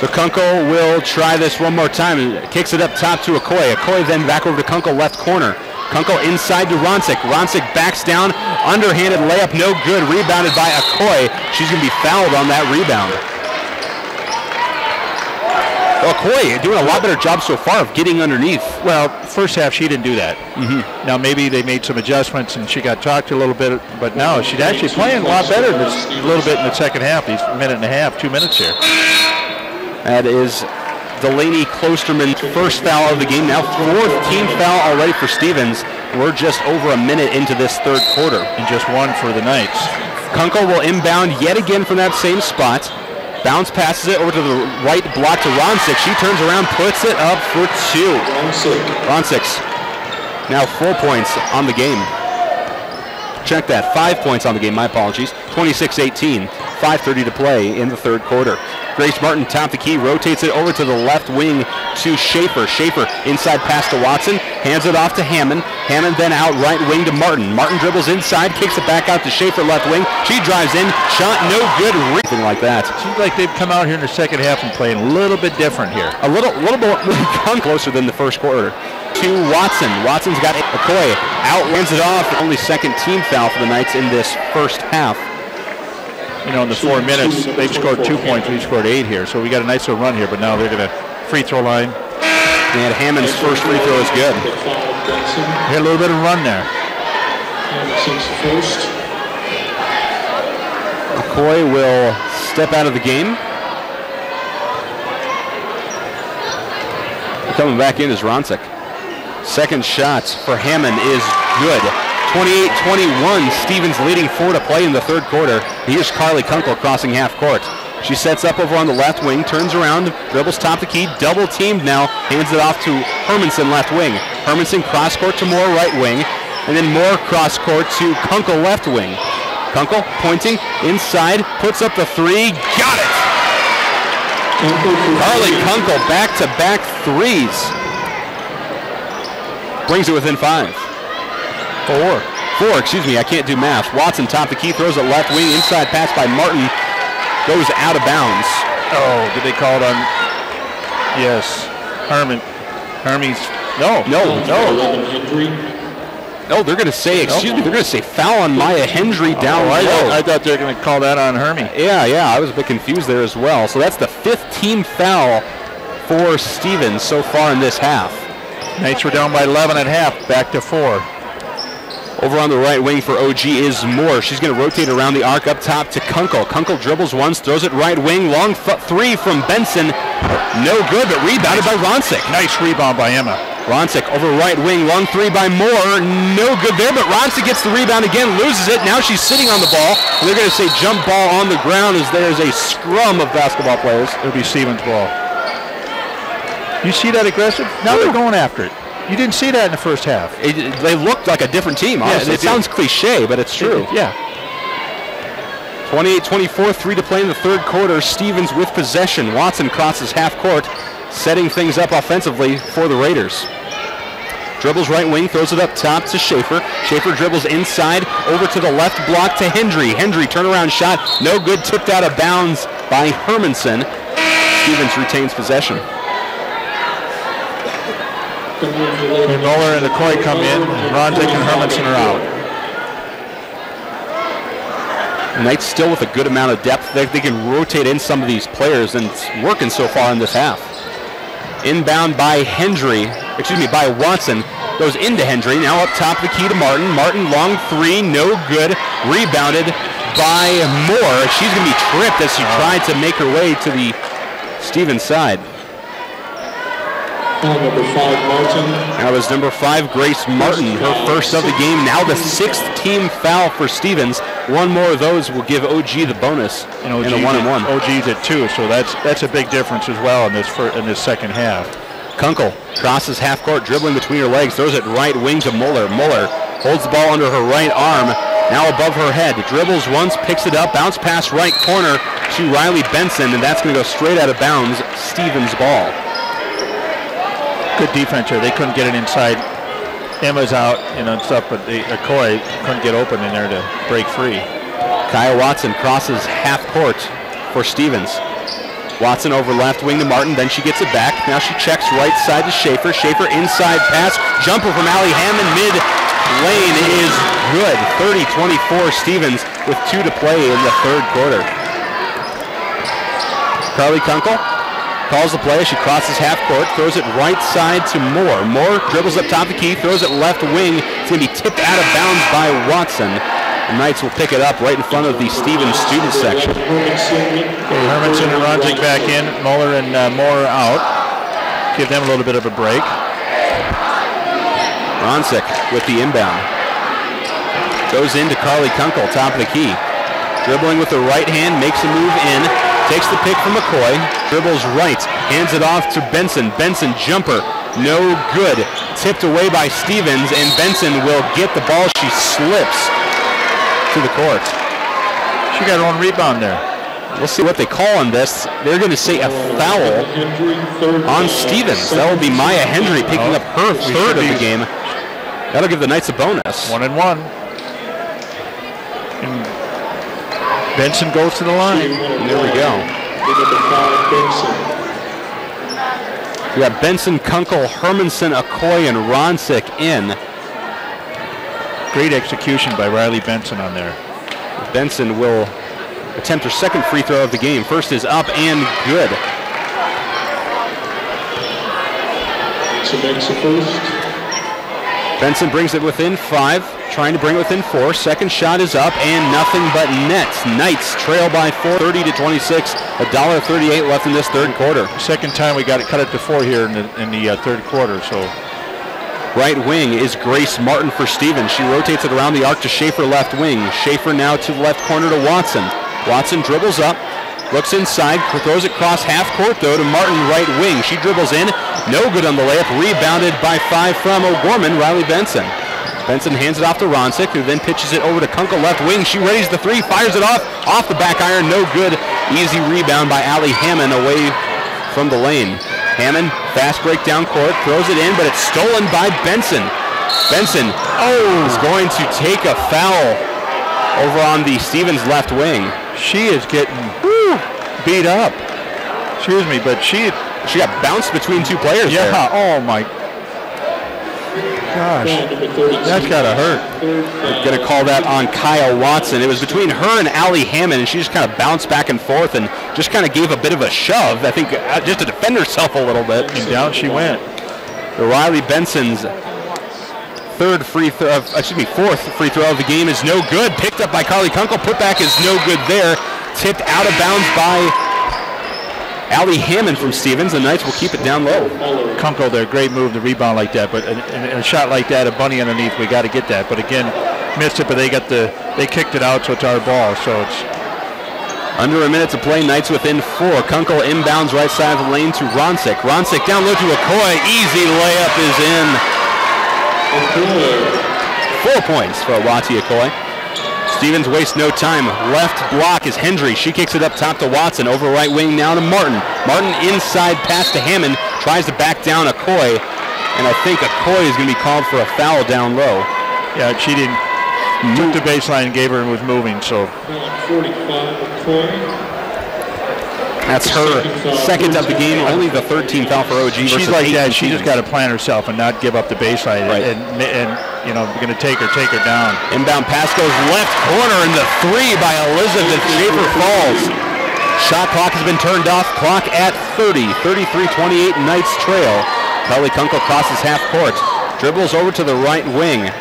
So Kunkel will try this one more time. Kicks it up top to Okoye. Okoye then back over to Kunkel, left corner. Kunkel inside to Ronsick. Ronsick backs down. Underhanded layup, no good. Rebounded by Okoye. She's going to be fouled on that rebound. Okoye doing a lot better job so far of getting underneath. Well, first half she didn't do that. Now maybe they made some adjustments and she got talked to a little bit, but now she's actually playing a lot better a little bit in the second half. These minute and a half, 2 minutes here. That is Delaney Klosterman's first foul of the game. Now fourth team foul already for Stevens. We're just over a minute into this third quarter. And just one for the Knights. Kunkel will inbound yet again from that same spot. Bounce passes it over to the right block to Ronsick. She turns around, puts it up for two. Ronsick's now 4 points on the game. Check that, 5 points on the game, my apologies. 26-18, 5:30 to play in the third quarter. Grace Martin, top the key, rotates it over to the left wing to Schaefer. Schaefer inside pass to Watson, hands it off to Hammond. Hammond then out right wing to Martin. Martin dribbles inside, kicks it back out to Schaefer left wing. She drives in, shot no good, anything like that. Seems like they've come out here in the second half and playing a little bit different here. A little more closer than the first quarter. To Watson. Watson's got Okoye out, runs it off. Only second team foul for the Knights in this first half. You know, in the 4 minutes, they've scored 2 points. We scored 8 here, so we got a nice little run here. But now they're going to free throw line. And Hammond's first free throw is good. Had a little bit of run there. Hammond sinks the first. McCoy will step out of the game. Coming back in is Ronsick. Second shot for Hammond is good. 28-21, Stevens leading 4 to play in the third quarter. Here's Carly Kunkel crossing half court. She sets up over on the left wing, turns around, dribbles top the key, double teamed now, hands it off to Hermanson left wing. Hermanson cross court to Moore right wing, and then Moore cross court to Kunkel left wing. Kunkel pointing inside, puts up the three, got it! Carly Kunkel back-to-back threes. Brings it within 5. Four, excuse me, I can't do math. Watson top the key, throws it left wing, inside pass by Martin, goes out of bounds. Oh, did they call it on? Yes, Hermes. No, they're going to say, excuse me, they're going to say foul on Maya Hendry down low. I thought they were going to call that on Hermie. Yeah, I was a bit confused there as well. So that's the 5th team foul for Stevens so far in this half. Knights were down by 11 at half, back to 4. Over on the right wing for OG is Moore. She's going to rotate around the arc up top to Kunkel. Kunkel dribbles once, throws it right wing. Long three from Benson. No good, but rebounded by Ronsick. Nice rebound by Emma. Ronsick over right wing. Long three by Moore. No good there, but Ronsick gets the rebound again, loses it. Now she's sitting on the ball. And they're going to say jump ball on the ground as there's a scrum of basketball players. It'll be Stevens' ball. You see that aggressive? Now they're going after it. You didn't see that in the first half. They looked like a different team, honestly. It sounds cliche, but it's true. Yeah. 28-24, 3 to play in the third quarter. Stevens with possession. Watson crosses half court, setting things up offensively for the Raiders. Dribbles right wing, throws it up top to Schaefer. Schaefer dribbles inside, over to the left block to Hendry. Hendry turnaround shot, no good, tipped out of bounds by Hermanson. Stevens retains possession. And Muller and McCoy come in. Ronsick and Hermanson are out. Knights still with a good amount of depth. They can rotate in some of these players, and it's working so far in this half. Inbound by by Watson. Goes into Hendry. Now up top the key to Martin. Martin long three, no good. Rebounded by Moore. She's going to be tripped as she tried to make her way to the Stevens side. Number 5, Martin. That was number 5, Grace Martin, her first of the game. Now the 6th team foul for Stevens. One more of those will give OG the bonus in a 1-and-1. OG's at 2, so that's a big difference as well in this second half. Kunkel crosses half court, dribbling between her legs, throws it right wing to Muller. Muller holds the ball under her right arm, now above her head. Dribbles once, picks it up, bounce pass right corner to Riley Benson, and that's going to go straight out of bounds. Stevens' ball. Good defense here. They couldn't get it inside. Emma's out and stuff, but McCoy couldn't get open in there to break free. Kaya Watson crosses half court for Stevens. Watson over left wing to Martin, then she gets it back. Now she checks right side to Schaefer. Schaefer inside pass. Jumper from Allie Hammond mid-lane is good. 30-24 Stevens with 2 to play in the third quarter. Carly Kunkel calls the play as she crosses half court, throws it right side to Moore. Moore dribbles up top the key, throws it left wing. It's going to be tipped out of bounds by Watson. The Knights will pick it up right in front of the Stevens student section. Hermanson and Ronsick back in, Muller and Moore out. Give them a little bit of a break. Ronsick with the inbound. Goes into Carly Kunkel, top of the key. Dribbling with the right hand, makes a move in. Takes the pick from McCoy, dribbles right, hands it off to Benson. Benson jumper, no good. Tipped away by Stevens, and Benson will get the ball. She slips to the court. She got her own rebound there. We'll see what they call on this. They're going to say a foul on Stevens. That will be Maya Hendry picking up her third of the game. That'll give the Knights a bonus. 1-and-1. Benson goes to the line. There we go. We got Benson, Kunkel, Hermanson, Okoye, and Ronsick in. Great execution by Riley Benson on there. Benson will attempt her second free throw of the game. First is up and good. So makes the first. Benson brings it within 5, trying to bring it within 4. Second shot is up, and nothing but nets. Knights trail by 4, 30-26. $1.38 left in this third quarter. Second time we got it cut it to 4 here in the third quarter. So right wing is Grace Martin for Stevens. She rotates it around the arc to Schaefer left wing. Schaefer now to the left corner to Watson. Watson dribbles up, looks inside, throws it across half court though to Martin right wing. She dribbles in, no good on the layup, rebounded by 5 from O'Gorman, Riley Benson. Benson hands it off to Ronsick, who then pitches it over to Kunkel left wing. She readies the 3, fires it off the back iron, no good. Easy rebound by Allie Hammond away from the lane. Hammond, fast break down court, throws it in, but it's stolen by Benson. Benson is going to take a foul over on the Stevens left wing. She is getting beat up. Excuse me, but she got bounced between 2 players there. Oh my gosh. That's gotta hurt. We're gonna call that on Kyle Watson. It was between her and Allie Hammond, and she just kind of bounced back and forth and just kind of gave a bit of a shove, I think, just to defend herself a little bit. And down she went. Riley Benson's fourth free throw of the game is no good. Picked up by Carly Kunkel. Putback is no good there. Tipped out of bounds by Allie Hammond from Stevens. The Knights will keep it down low. Kunkel there, great move to rebound like that, but in a shot like that, a bunny underneath, we got to get that. But again, missed it, but they kicked it out, so it's our ball. So it's under a minute to play. Knights within 4. Kunkel inbounds right side of the lane to Ronsick. Ronsick down low to Okoye. Easy layup is in. 4 points for Wati Okoye. Stevens wastes no time. Left block is Hendry. She kicks it up top to Watson. Over right wing now to Martin. Martin inside pass to Hammond. Tries to back down Okoye. And I think Okoye is going to be called for a foul down low. Yeah, she didn't. Took the baseline and gave her and was moving. So 45 Okoye. That's her second of the game, only the 13th foul for OG. She's like that. She just got to plan herself and not give up the baseline. Right. And we're going to take her down. Inbound pass goes left corner, and the 3 by Elizabeth Schaefer falls. Shot clock has been turned off. Clock at 30. 33-28, Knights trail. Carly Kunkel crosses half court. Dribbles over to the right wing.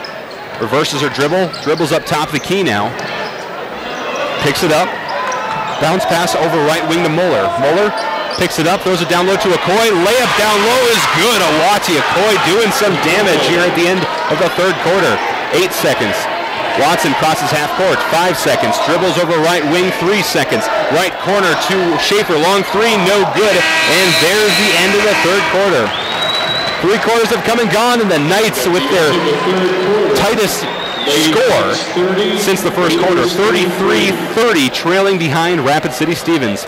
Reverses her dribble. Dribbles up top of the key now. Picks it up. Bounce pass over right wing to Muller. Muller picks it up, throws it down low to Okoye. Layup down low is good. Awati Okoye doing some damage here at the end of the third quarter. 8 seconds. Watson crosses half court. 5 seconds. Dribbles over right wing. 3 seconds. Right corner to Schaefer. Long 3, no good. And there's the end of the third quarter. 3 quarters have come and gone, and the Knights with their tightest score since the first quarter, 33-30, trailing behind Rapid City Stevens.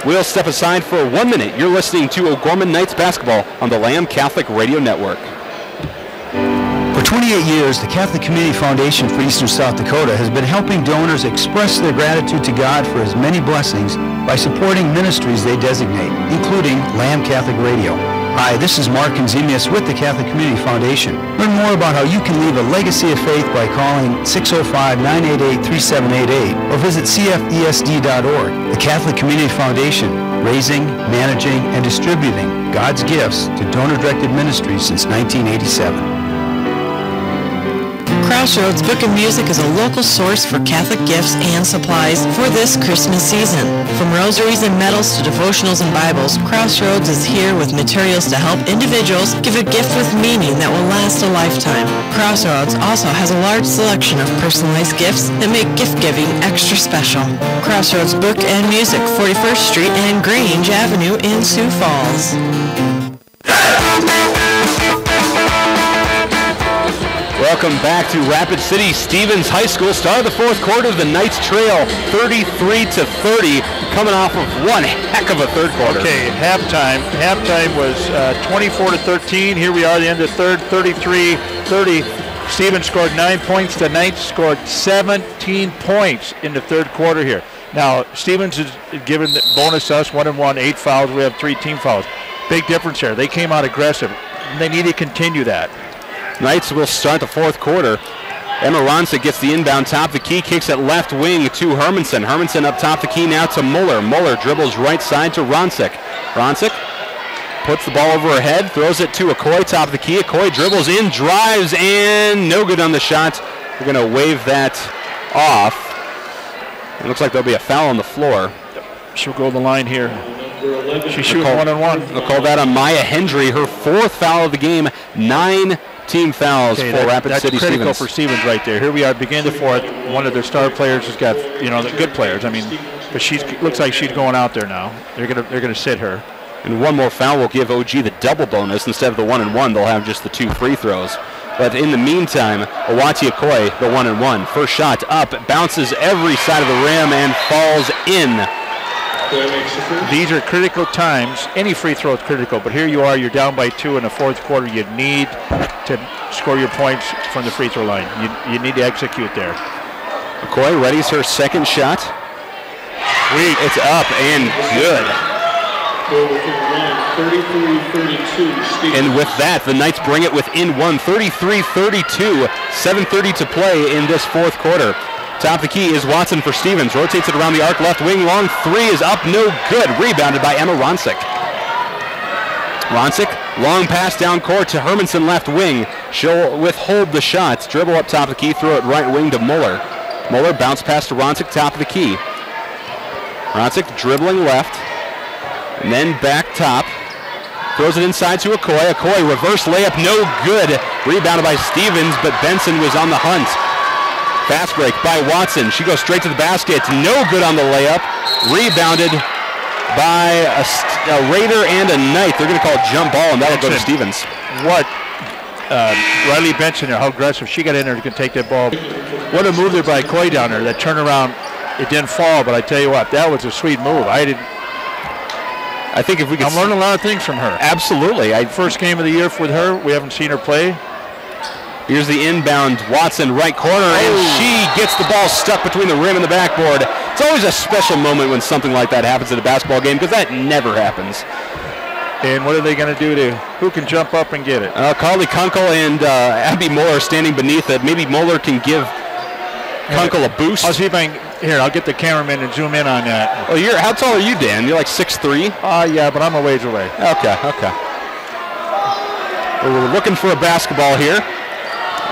We'll step aside for 1 minute. You're listening to O'Gorman Knights basketball on the Lamb Catholic Radio Network. For 28 years, the Catholic Community Foundation for Eastern South Dakota has been helping donors express their gratitude to God for His many blessings by supporting ministries they designate, including Lamb Catholic Radio. Hi, this is Mark Enzemius with the Catholic Community Foundation. Learn more about how you can leave a legacy of faith by calling 605-988-3788 or visit cfesd.org. The Catholic Community Foundation, raising, managing, and distributing God's gifts to donor-directed ministries since 1987. Crossroads Book and Music is a local source for Catholic gifts and supplies for this Christmas season. From rosaries and medals to devotionals and Bibles, Crossroads is here with materials to help individuals give a gift with meaning that will last a lifetime. Crossroads also has a large selection of personalized gifts that make gift-giving extra special. Crossroads Book and Music, 41st Street and Grange Avenue in Sioux Falls. Welcome back to Rapid City Stevens High School. Start of the fourth quarter, the Knights trail 33-30, coming off of one heck of a third quarter. Okay, halftime. Halftime was 24-13. Here we are at the end of third, 33-30. Stevens scored 9 points. The Knights scored 17 points in the third quarter here. Now, Stevens is given the bonus to us, 1-1, 8 fouls. We have 3 team fouls. Big difference here. They came out aggressive. They need to continue that. Knights will start the fourth quarter. Emma Ronsick gets the inbound top of the key, kicks it left wing to Hermanson. Hermanson up top the key now to Muller. Muller dribbles right side to Ronsick. Ronsick puts the ball over her head, throws it to Okoye, top of the key. Okoye dribbles in, drives, and no good on the shot. We're going to wave that off. It looks like there'll be a foul on the floor. She'll go to the line here. She's shooting 1-on-1. They'll call that on Maya Hendry, her 4th foul of the game. 9 team fouls for Rapid City Stevens. That's critical for Stevens right there. Here we are, beginning the 4th. One of their star players has got, the good players. I mean, but looks like she's going out there now. They're gonna sit her. And one more foul will give OG the double bonus. Instead of the 1-and-1, they'll have just the 2 free throws. But in the meantime, Owati Okoye, the 1-and-1. First shot up, bounces every side of the rim and falls in. These are critical times. Any free throw is critical, but here you are, you're down by 2 in the 4th quarter. You need to score your points from the free throw line. You need to execute there. Okoye readies her second shot. Sweet. It's up and good. And with that, the Knights bring it within 1, 33-32. 7:30 to play in this 4th quarter. Top of the key is Watson for Stevens. Rotates it around the arc, left wing, long 3 is up, no good. Rebounded by Emma Ronsick. Ronsick, long pass down court to Hermanson, left wing. She'll withhold the shots. Dribble up top of the key, throw it right wing to Muller. Muller bounce pass to Ronsick, top of the key. Ronsick dribbling left, and then back top. Throws it inside to Okoye. Okoye reverse layup, no good. Rebounded by Stevens, but Benson was on the hunt. Fast break by Watson. She goes straight to the basket. No good on the layup. Rebounded by a Raider and a Knight. They're going to call it jump ball, and that'll go to Stevens. What? Riley Benson there, how aggressive. She got in there to take that ball. What a move there by Coy down there. That turnaround, it didn't fall, but I tell you what, that was a sweet move. I think if we could... I'm learning a lot of things from her. Absolutely. First game of the year with her. We haven't seen her play. Here's the inbound, Watson, right corner, and she gets the ball stuck between the rim and the backboard. It's always a special moment when something like that happens at a basketball game, because that never happens. And what are they going to do who can jump up and get it? Carly Kunkel and Abby Moeller standing beneath it. Maybe Moeller can give Kunkel a boost. I'll see if I can, I'll get the cameraman and zoom in on that. Oh, how tall are you, Dan? You're like 6'3"? Yeah, but I'm a ways away. Okay. Well, we're looking for a basketball here.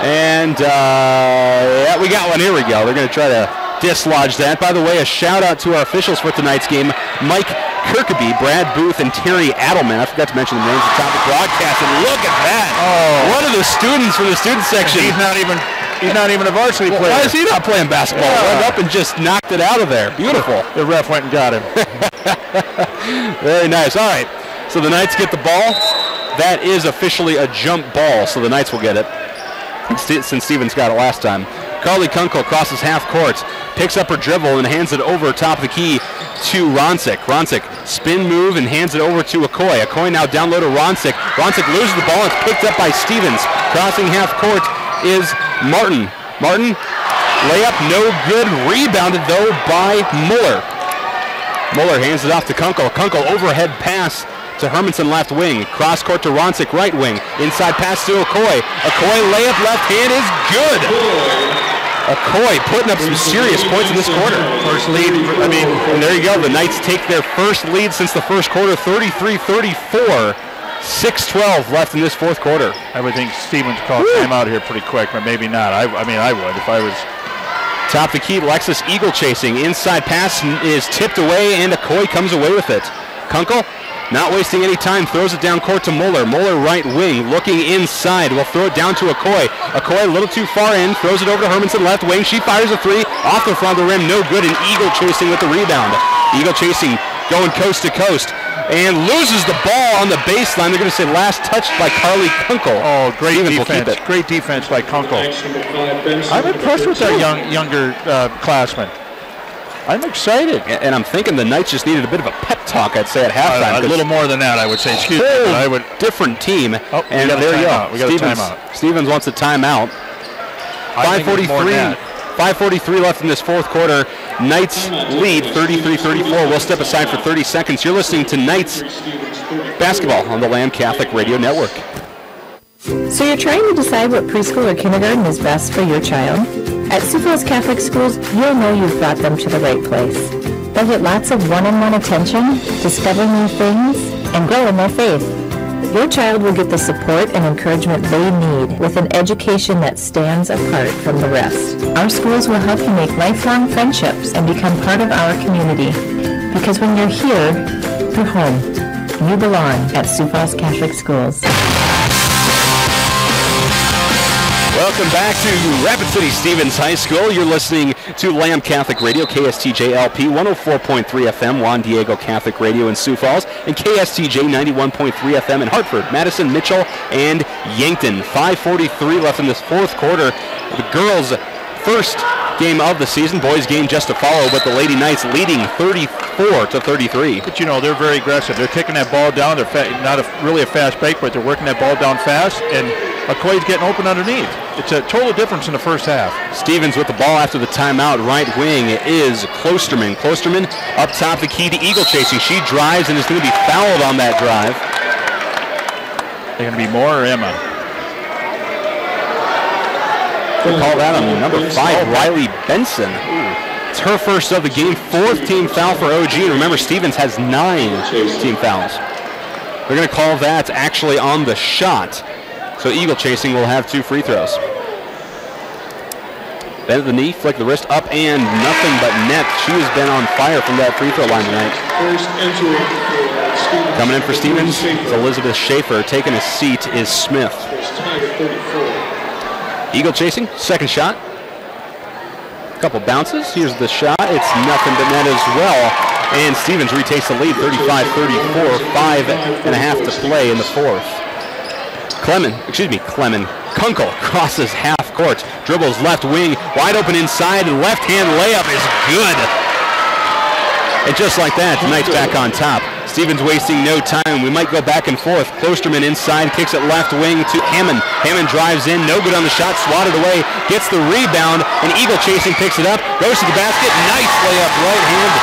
And, yeah, we got one. Here we go. They're going to try to dislodge that. By the way, a shout-out to our officials for tonight's game, Mike Kirkeby, Brad Booth, and Terry Adelman. I forgot to mention the names at the top of the broadcast. And look at that. Oh. One of the students from the student section. He's not even a varsity player. Why is he not playing basketball? Went up and just knocked it out of there. Beautiful. The ref went and got him. Very nice. All right. So the Knights get the ball. That is officially a jump ball, so the Knights will get it. Since Stevens got it last time. Carly Kunkel crosses half court, picks up her dribble and hands it over top of the key to Ronsick. Ronsick spin move and hands it over to Okoye. Okoye now down low to Ronsick. Ronsick loses the ball and it's picked up by Stevens. Crossing half court is Martin. Martin, layup no good. Rebounded though by Muller. Muller hands it off to Kunkel. Kunkel overhead pass to Hermanson, left wing. Cross court to Ronsick, right wing. Inside pass to Okoye. Okoye layup left hand is good. Okoye putting up some serious points in this quarter. First lead. And there you go. The Knights take their first lead since the first quarter, 33-34. 6:12 left in this 4th quarter. I would think Stevens called timeout here pretty quick, but maybe not. I would if I was. Top the key, Lexus Eagle chasing. Inside pass is tipped away, and Okoye comes away with it. Kunkel, not wasting any time, throws it down court to Muller. Muller right wing, looking inside. Will throw it down to Okoye. Okoye a little too far in, throws it over to Hermanson, left wing. She fires a 3, off the front of the rim, no good, and Eagle chasing with the rebound. Eagle chasing, going coast to coast, and loses the ball on the baseline. They're going to say last touched by Carly Kunkel. Oh, great defense. Great defense by Kunkel. I'm impressed with that younger classman. I'm excited. And I'm thinking the Knights just needed a bit of a pep talk, I'd say, at halftime. A little more than that, I would say. Excuse me. But I would. Different team. Oh, and there you go. We got a timeout. Stevens wants a timeout. 5:43 left in this 4th quarter. Knights lead 33-34. We'll step aside for 30 seconds. You're listening to Knights basketball on the Lamb Catholic Radio Network. So you're trying to decide what preschool or kindergarten is best for your child? At Sioux Falls Catholic Schools, you'll know you've brought them to the right place. They'll get lots of one-on-one attention, discover new things, and grow in their faith. Your child will get the support and encouragement they need with an education that stands apart from the rest. Our schools will help you make lifelong friendships and become part of our community. Because when you're here, you're home. You belong at Sioux Falls Catholic Schools. Welcome back to Rapid City Stevens High School. You're listening to Lamb Catholic Radio, KSTJ-LP 104.3 FM, Juan Diego Catholic Radio in Sioux Falls, and KSTJ 91.3 FM in Hartford, Madison, Mitchell, and Yankton. 5:43 left in this fourth quarter. The girls' first game of the season, boys' game just to follow, but the Lady Knights leading 34-33. But you know, they're very aggressive. They're kicking that ball down. They're not really a fast break, but they're working that ball down fast, and McCoy's getting open underneath. It's a total difference in the first half. Stevens with the ball after the timeout. Right wing is Klosterman. Klosterman up top the key to Eagle chasing. She drives and is going to be fouled on that drive. They're going to be Moore or Emma? We'll call that on number 5, Riley Benson. It's her first of the game, 4th team foul for OG. And remember, Stevens has 9 team fouls. They're going to call that actually on the shot. So Eagle chasing will have 2 free throws. Bend the knee, flick the wrist up, and nothing but net. She has been on fire from that free throw line tonight. Coming in for Stevens is Elizabeth Schaefer. Taking a seat is Smith. Eagle chasing, second shot. Couple bounces. Here's the shot. It's nothing but net as well. And Stevens retakes the lead, 35-34. 5.5 to play in the fourth. Clemen. Kunkel crosses half court. Dribbles left wing, wide open inside, and left-hand layup is good. And just like that, tonight's back on top. Stevens wasting no time. We might go back and forth. Klosterman inside, kicks it left wing to Hammond. Hammond drives in, no good on the shot, swatted away, gets the rebound, and Eagle chasing picks it up, goes to the basket, nice layup, right hand.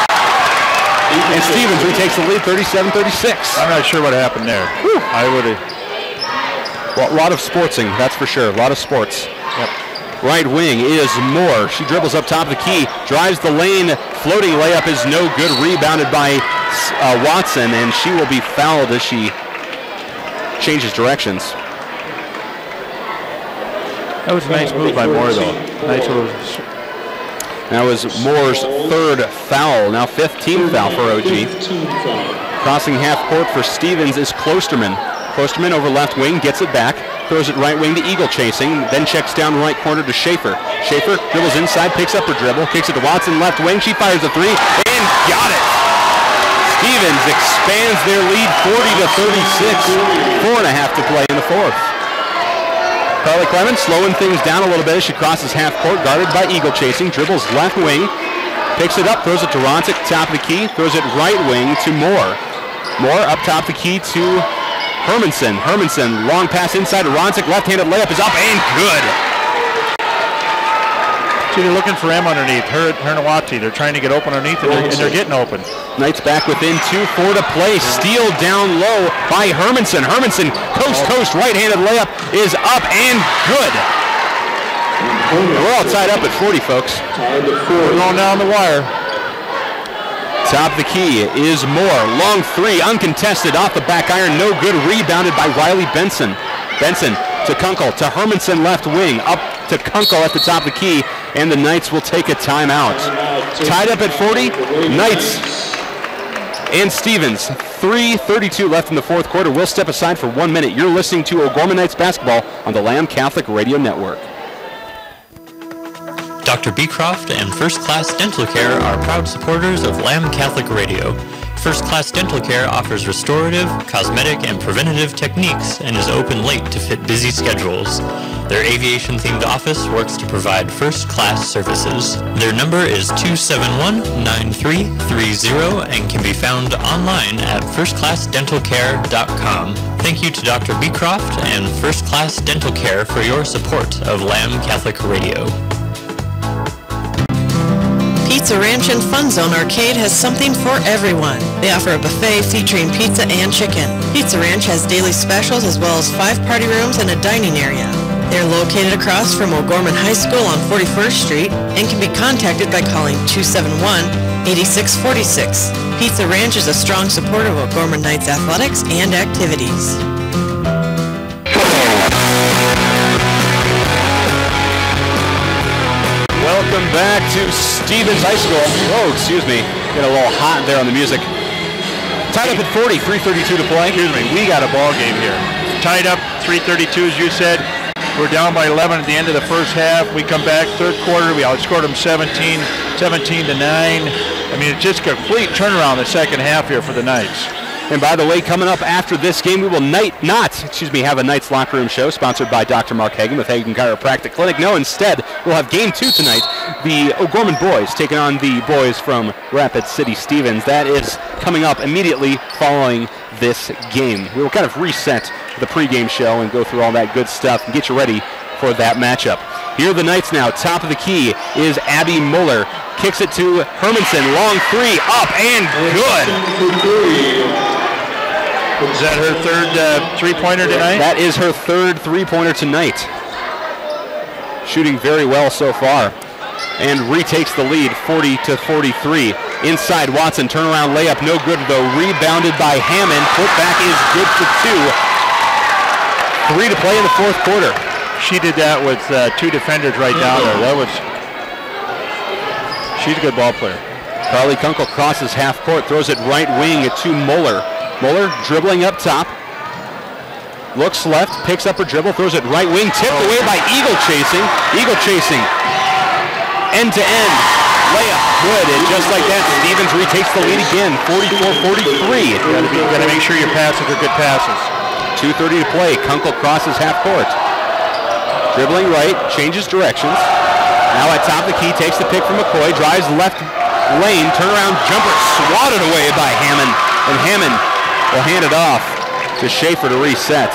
And Stevens retakes the lead, 37-36. I'm not sure what happened there. Whew. I would have. Well, a lot of sportsing, that's for sure. A lot of sports. Yep. Right wing is Moore. She dribbles up top of the key, drives the lane. Floating layup is no good. Rebounded by Watson, and she will be fouled as she changes directions. That was a nice move by Moore, though. Nice little. That was Moore's 3rd foul. Now 5th team foul for OG. Crossing half court for Stevens is Klosterman. Klosterman over left wing, gets it back, throws it right wing to Eagle chasing, then checks down right corner to Schaefer. Schaefer dribbles inside, picks up her dribble, kicks it to Watson left wing, she fires a 3, and got it! Stevens expands their lead 40-36, 4.5 to play in the fourth. Carly Clemens slowing things down a little bit as she crosses half court, guarded by Eagle chasing, dribbles left wing, picks it up, throws it to Ronsick, top of the key, throws it right wing to Moore. Moore up top the key to Hermanson, long pass inside to Ronsick, left-handed layup is up and good. See, they're looking for M underneath. Hernawati, they're trying to get open underneath, and they're getting open. Knights back within 2-4 to play. Steal down low by Hermanson. Hermanson, coast, right-handed layup is up and good. We're all tied up at 40, folks. We're going down the wire. Top of the key is Moore. Long 3, uncontested, off the back iron, no good. Rebounded by Riley Benson. Benson to Kunkel, to Hermanson left wing, up to Kunkel at the top of the key, and the Knights will take a timeout. Tied up at 40, Knights and Stevens. 3:32 left in the fourth quarter. We'll step aside for 1 minute. You're listening to O'Gorman Knights basketball on the Lamb Catholic Radio Network. Dr. Beecroft and First Class Dental Care are proud supporters of Lamb Catholic Radio. First Class Dental Care offers restorative, cosmetic, and preventative techniques and is open late to fit busy schedules. Their aviation-themed office works to provide first-class services. Their number is 271-9330 and can be found online at firstclassdentalcare.com. Thank you to Dr. Beecroft and First Class Dental Care for your support of Lamb Catholic Radio. Pizza Ranch and Fun Zone Arcade has something for everyone. They offer a buffet featuring pizza and chicken. Pizza Ranch has daily specials as well as 5 party rooms and a dining area. They're located across from O'Gorman High School on 41st Street and can be contacted by calling 271-8646. Pizza Ranch is a strong supporter of O'Gorman Knights athletics and activities. Welcome back to Stevens High School. Oh, excuse me. Get a little hot there on the music. Tied up at 40, 3:32 to play. Excuse me, we got a ball game here. Tied up, 3:32 as you said. We're down by 11 at the end of the first half. We come back third quarter. We outscored them 17 to 9. I mean, it's just a complete turnaround the second half here for the Knights. And by the way, coming up after this game, we will have a Knights Locker Room show sponsored by Dr. Mark Hagen with Hagen Chiropractic Clinic. No, instead, we'll have game 2 tonight. The O'Gorman boys taking on the boys from Rapid City Stevens. That is coming up immediately following this game. We will kind of reset the pregame show and go through all that good stuff and get you ready for that matchup. Here are the Knights now. Top of the key is Abby Muller. Kicks it to Hermanson. Long 3, up and good. Is that her third three-pointer tonight? That is her third three-pointer tonight. Shooting very well so far. And retakes the lead, 40 to 43. Inside Watson, turnaround layup, no good though. Rebounded by Hammond. Put back is good for 2. 3 to play in the fourth quarter. She did that with 2 defenders right down there. She's a good ball player. Carly Kunkel crosses half court, throws it right wing to Muller. Muller dribbling up top. Looks left, picks up her dribble, throws it right wing, tipped away by Eagle Chasing. Eagle Chasing. End to end. Layup, good. And just like that, Stevens retakes the lead again, 44-43. You gotta make sure your passes are good passes. 2:30 to play. Kunkel crosses half court. Dribbling right, changes directions. Now at top of the key, takes the pick from McCoy, drives left lane, turnaround jumper, swatted away by Hammond. And Hammond will hand it off to Schaefer to reset.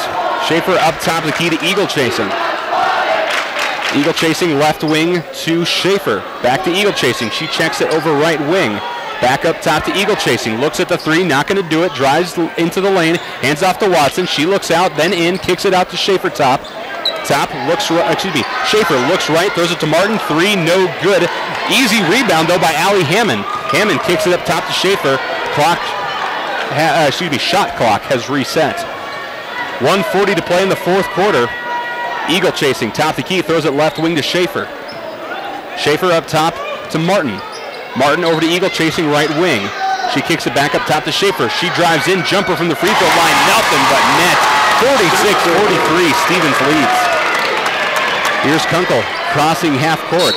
Schaefer up top of the key to Eagle Chasing. Eagle Chasing left wing to Schaefer. Back to Eagle Chasing. She checks it over right wing. Back up top to Eagle Chasing. Looks at the 3, not going to do it. Drives into the lane. Hands off to Watson. She looks out, then in. Kicks it out to Schaefer top. Schaefer looks right. Throws it to Martin. 3, no good. Easy rebound though by Allie Hammond. Hammond kicks it up top to Schaefer. Shot clock has reset. 1:40 to play in the fourth quarter. Eagle Chasing, top of the key, throws it left wing to Schaefer. Schaefer up top to Martin. Martin over to Eagle Chasing, right wing. She kicks it back up top to Schaefer. She drives in, jumper from the free throw line, nothing but net. 46-43, Stevens leads. Here's Kunkel crossing half court.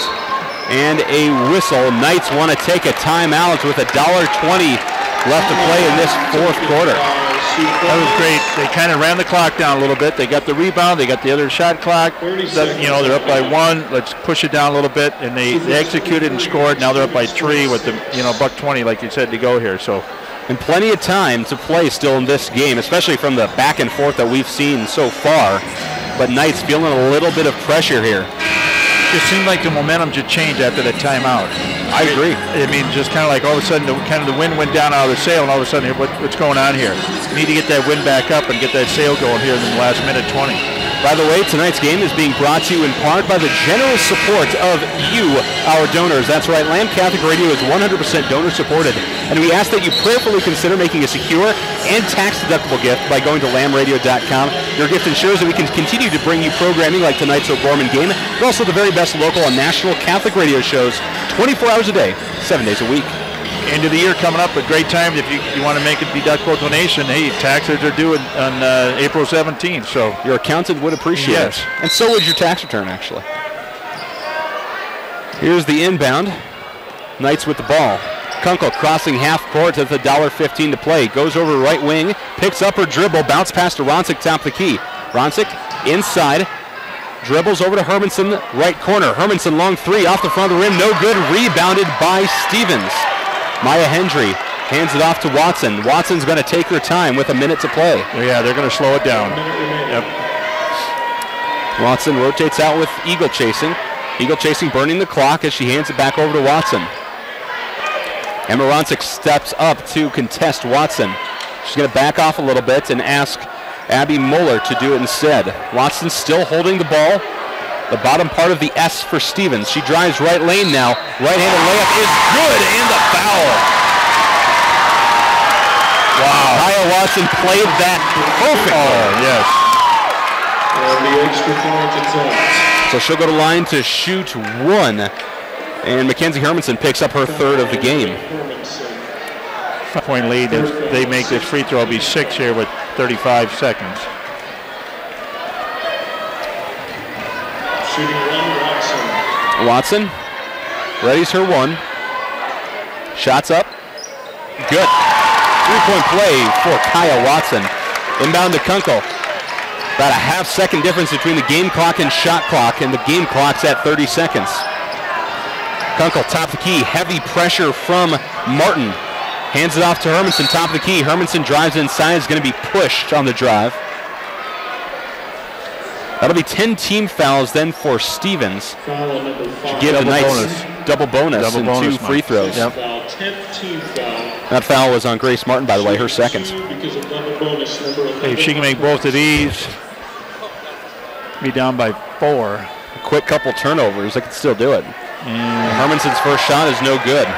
And a whistle. Knights want to take a timeout with $1:20 left to play in this fourth quarter. That was great. They kind of ran the clock down a little bit. They got the rebound. They got the other shot clock. They're up by 1. Let's push it down a little bit. And they executed and scored. Now they're up by 3 with the $1:20, like you said, to go here. So, and plenty of time to play still in this game, especially from the back and forth that we've seen so far. But Knights feeling a little bit of pressure here. It seemed like the momentum just changed after that timeout. I agree. I mean, just kind of like all of a sudden, the wind went down out of the sail, and all of a sudden, what's going on here? We need to get that wind back up and get that sail going here in the last minute 20. By the way, tonight's game is being brought to you in part by the generous support of you, our donors. That's right, Lamb Catholic Radio is 100% donor supported, and we ask that you prayerfully consider making a secure and tax-deductible gift by going to lambradio.com. Your gift ensures that we can continue to bring you programming like tonight's O'Gorman game, but also the very best local and national Catholic radio shows 24 hours a day, 7 days a week. End of the year coming up, a great time if you want to make a deductible donation. Hey, taxes are due on April 17th, so your accountant would appreciate it. And so would your tax return, actually. Here's the inbound. Knights with the ball. Kunkel crossing half court with $1:15 to play. Goes over right wing, picks up her dribble, bounce pass to Ronsick, top of the key. Ronsick inside, dribbles over to Hermanson, right corner. Hermanson long 3 off the front of the rim, no good. Rebounded by Stevens. Maya Hendry hands it off to Watson. Watson's going to take her time with a minute to play. Yeah, they're going to slow it down. Yep. Watson rotates out with Eagle Chasing. Eagle Chasing burning the clock as she hands it back over to Watson. Emma Ronsick steps up to contest Watson. She's going to back off a little bit and ask Abby Muller to do it instead. Watson still holding the ball. The bottom part of the S for Stevens. She drives right lane now. Right-handed layup is good, and the foul. Wow. Kyle Watson played that perfectly. Oh, yes. And the extra point attempt. So she'll go to line to shoot 1. And Mackenzie Hermanson picks up her third of the game. 5-point lead. If they make this free throw, it'll be 6 here with 35 seconds. Shooting one, Watson readies her one. Shots up. Good. 3-point play for Kaya Watson. Inbound to Kunkel. About a half-second difference between the game clock and shot clock, and the game clock's at 30 seconds. Kunkel, top of the key. Heavy pressure from Martin. Hands it off to Hermanson, top of the key. Hermanson drives inside, is going to be pushed on the drive. That'll be 10 team fouls then for Stevens. Should give the Knights double bonus and 2 free throws. Yep. That foul was on Grace Martin, by the way, her second. Hey, if she can make both of these, be down by 4. A quick couple turnovers, they can still do it. Hermanson's first shot is no good.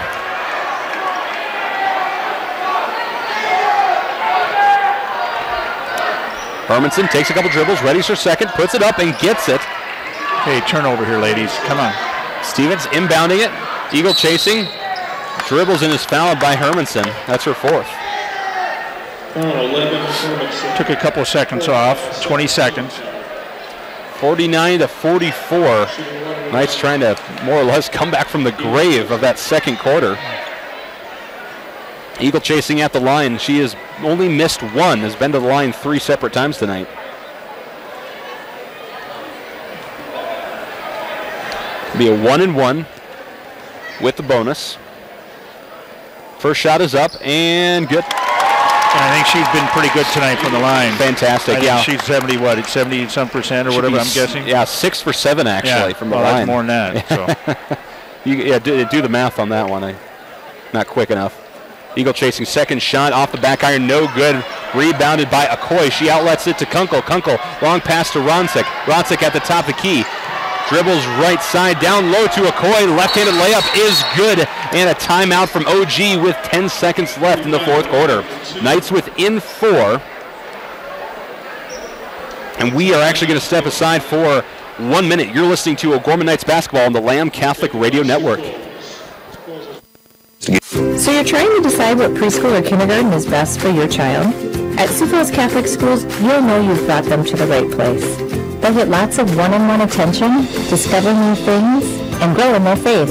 Hermanson takes a couple dribbles, readies her second, puts it up and gets it. Hey, turnover here, ladies. Come on. Stevens inbounding it. Eagle chasing. Dribbles and is fouled by Hermanson. That's her fourth. 11, Hermanson. Took a couple seconds off. 20 seconds. 49-44. Knights trying to more or less come back from the grave of that second quarter. Eagle chasing at the line. She has only missed one, has been to the line 3 separate times tonight. Be a 1-and-1 with the bonus. First shot is up and good. And I think she's been pretty good tonight from the line. Fantastic, I think she's 70-some% or whatever, I'm guessing. Yeah, 6 for 7 actually from the line. That's more than that. So. do the math on that one. Not quick enough. Eagle chasing second shot off the back iron, no good. Rebounded by Okoye. She outlets it to Kunkel. Kunkel, long pass to Ronsick. Ronsick at the top of the key. Dribbles right side, down low to Okoye. Left-handed layup is good. And a timeout from OG with 10 seconds left in the fourth quarter. Knights within 4. And we are actually going to step aside for 1 minute. You're listening to O'Gorman Knights basketball on the Lamb Catholic Radio Network. So you're trying to decide what preschool or kindergarten is best for your child? At Sioux Falls Catholic Schools, you'll know you've brought them to the right place. They'll get lots of one-on-one attention, discover new things, and grow in their faith.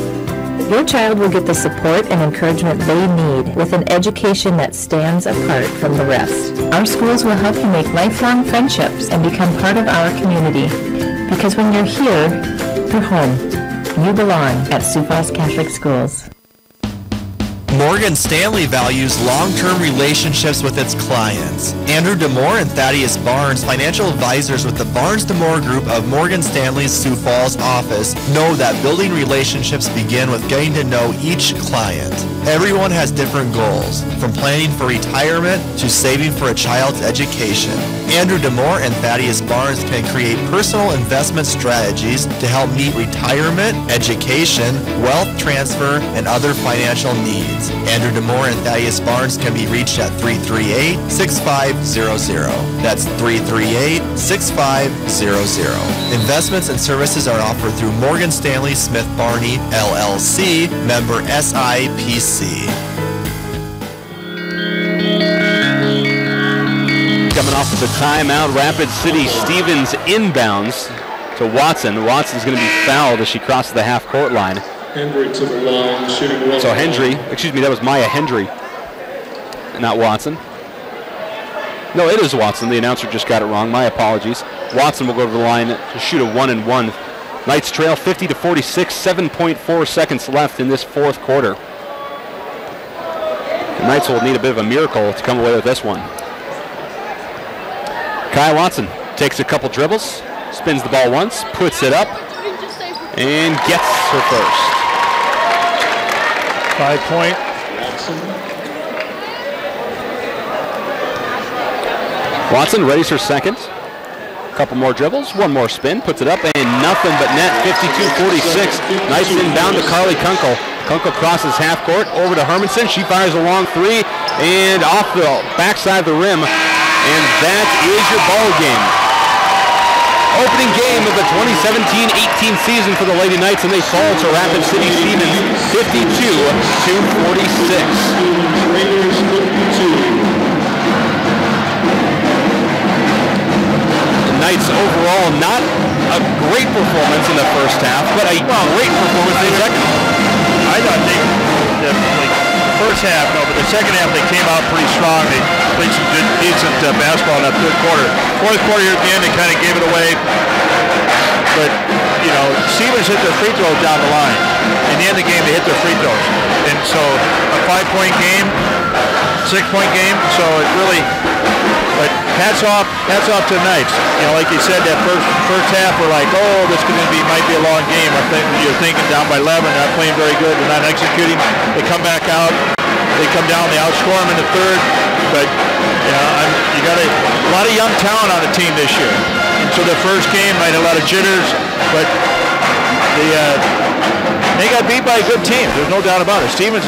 Your child will get the support and encouragement they need with an education that stands apart from the rest. Our schools will help you make lifelong friendships and become part of our community. Because when you're here, you're home. You belong at Sioux Falls Catholic Schools. Morgan Stanley values long-term relationships with its clients. Andrew DeMore and Thaddeus Barnes, financial advisors with the Barnes DeMore Group of Morgan Stanley's Sioux Falls office, know that building relationships begin with getting to know each client. Everyone has different goals, from planning for retirement to saving for a child's education. Andrew DeMore and Thaddeus Barnes can create personal investment strategies to help meet retirement, education, wealth transfer, and other financial needs. Andrew DeMore and Thaddeus Barnes can be reached at 338-6500. That's 338-6500. Investments and services are offered through Morgan Stanley Smith Barney, LLC, member SIPC. Coming off of the timeout, Rapid City Stevens inbounds to Watson. Watson's going to be fouled as she crosses the half-court line. Hendry to the line, shooting well. So that was Maya Hendry, not Watson. No, it is Watson. The announcer just got it wrong. My apologies. Watson will go to the line to shoot a 1-and-1. Knights trail 50-46, 7.4 seconds left in this fourth quarter. The Knights will need a bit of a miracle to come away with this one. Kaya Watson takes a couple dribbles, spins the ball once, puts it up, and gets her first. 5-point. Watson readies her second. Couple more dribbles, one more spin, puts it up, and nothing but net, 52-46. Nice inbound to Carly Kunkel. Kunkel crosses half court, over to Hermanson. She fires a long three, and off the backside of the rim, and that is your ball game. opening game of the 2017-18 season for the Lady Knights, and they fall to Rapid City Stevens 52-46. The Knights overall not a great performance in the first half, but a great performance in the second. I thought the first half, no, but the second half they came out pretty strong. They played some good, decent basketball in that third quarter. Fourth quarter here at the end, they kind of gave it away. But, you know, Stevens hit their free throws down the line. In the end of the game, they hit their free throws. And so a 5-point game, 6-point game, so it really, but hats off to the Knights. You know, like you said, that first half, we're like, oh, this might be a long game. You're thinking down by 11, not playing very good, they're not executing. They come back out, they come down, they outscore them in the third. But you know, you got a lot of young talent on the team this year. And so the first game might have a lot of jitters, but they got beat by a good team. There's no doubt about it. Stevens,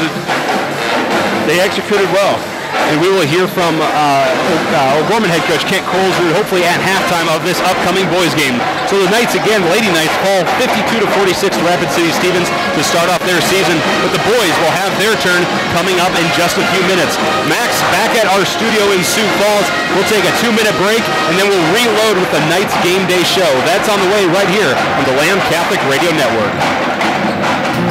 they executed well. And we will hear from O'Gorman head coach Kent Colescott hopefully at halftime of this upcoming boys game. So the Knights again, Lady Knights, fall 52-46 to Rapid City Stevens to start off their season. But the boys will have their turn coming up in just a few minutes. Max, back at our studio in Sioux Falls. We'll take a 2-minute break and then we'll reload with the Knights Game Day Show. That's on the way right here on the Lamb Catholic Radio Network.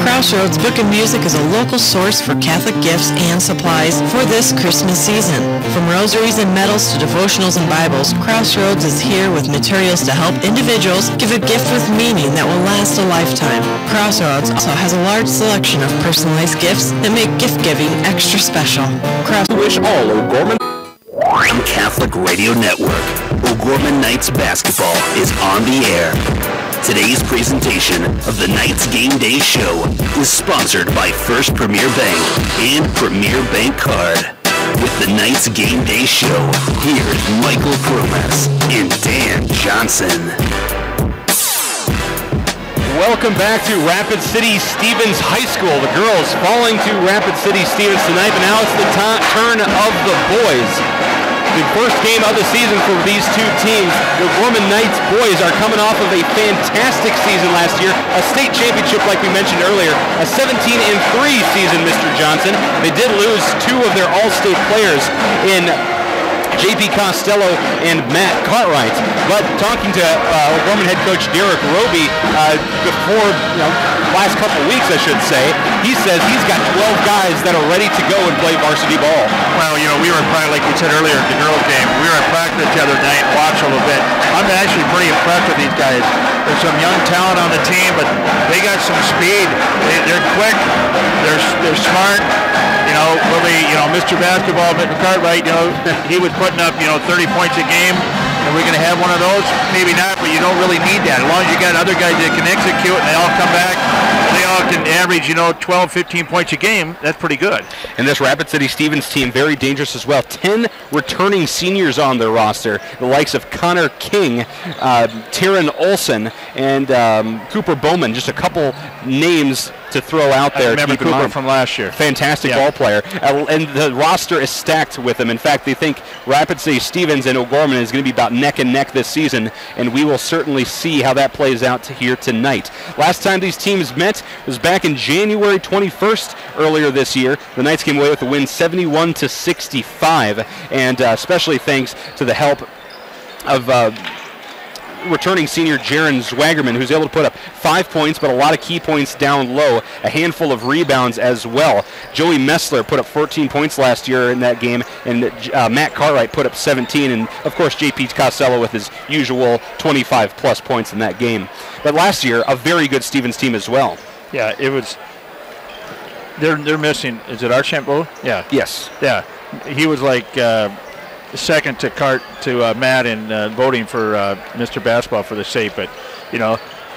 Crossroads Book and Music is a local source for Catholic gifts and supplies for this Christmas season. From rosaries and medals to devotionals and Bibles, Crossroads is here with materials to help individuals give a gift with meaning that will last a lifetime. Crossroads also has a large selection of personalized gifts that make gift giving extra special. Wish all O'Gorman Catholic Radio Network. O'Gorman Knights basketball is on the air. Today's presentation of the Knights Game Day Show is sponsored by First Premier Bank and Premier Bank Card. With the Knights Game Day Show, here's Michael Promas and Dan Johnson. Welcome back to Rapid City Stevens High School. The girls falling to Rapid City Stevens tonight, but now it's the turn of the boys. The first game of the season for these two teams. The O'Gorman Knights boys are coming off of a fantastic season last year, a state championship like we mentioned earlier, a 17-3 season, Mr. Johnson. They did lose two of their all-state players in J.P. Costello and Matt Cartwright. But talking to O'Gorman head coach Derek Roby before, last couple weeks, I should say, he says he's got 12 guys that are ready to go and play varsity ball. Well, we were probably, like we said earlier, the girls game, we were at practice the other night and watched a little bit. I'm actually pretty impressed with these guys. There's some young talent on the team, but they got some speed. They're quick. They're smart. Mr. Basketball, Mr. Cartwright, he was putting up, 30 points a game. Are we going to have one of those? Maybe not, but you don't really need that. As long as you got other guys that can execute and they all come back, they all can average, 12, 15 points a game. That's pretty good. And this Rapid City Stevens team, very dangerous as well. 10 returning seniors on their roster. The likes of Connor King, Taryn Olson, and Cooper Bowman. Just a couple names to throw out there. I remember Cooper from last year. Fantastic ball player. And the roster is stacked with them. In fact, they think Rapid City Stevens and O'Gorman is going to be about neck and neck this season, and we will certainly see how that plays out here tonight. Last time these teams met was back in January 21st earlier this year. The Knights came away with a win 71-65, and especially thanks to the help of returning senior Jaron Zwagerman, who's able to put up 5 points, but a lot of key points down low, a handful of rebounds as well. Joey Messler put up 14 points last year in that game, and Matt Cartwright put up 17, and of course J.P. Costello with his usual 25-plus points in that game. But last year, a very good Stevens team as well. Yeah, it was. They're missing. Is it Archambault? Yeah. Yes. Yeah. He was like second to Matt in voting for Mr. Basketball for the state, but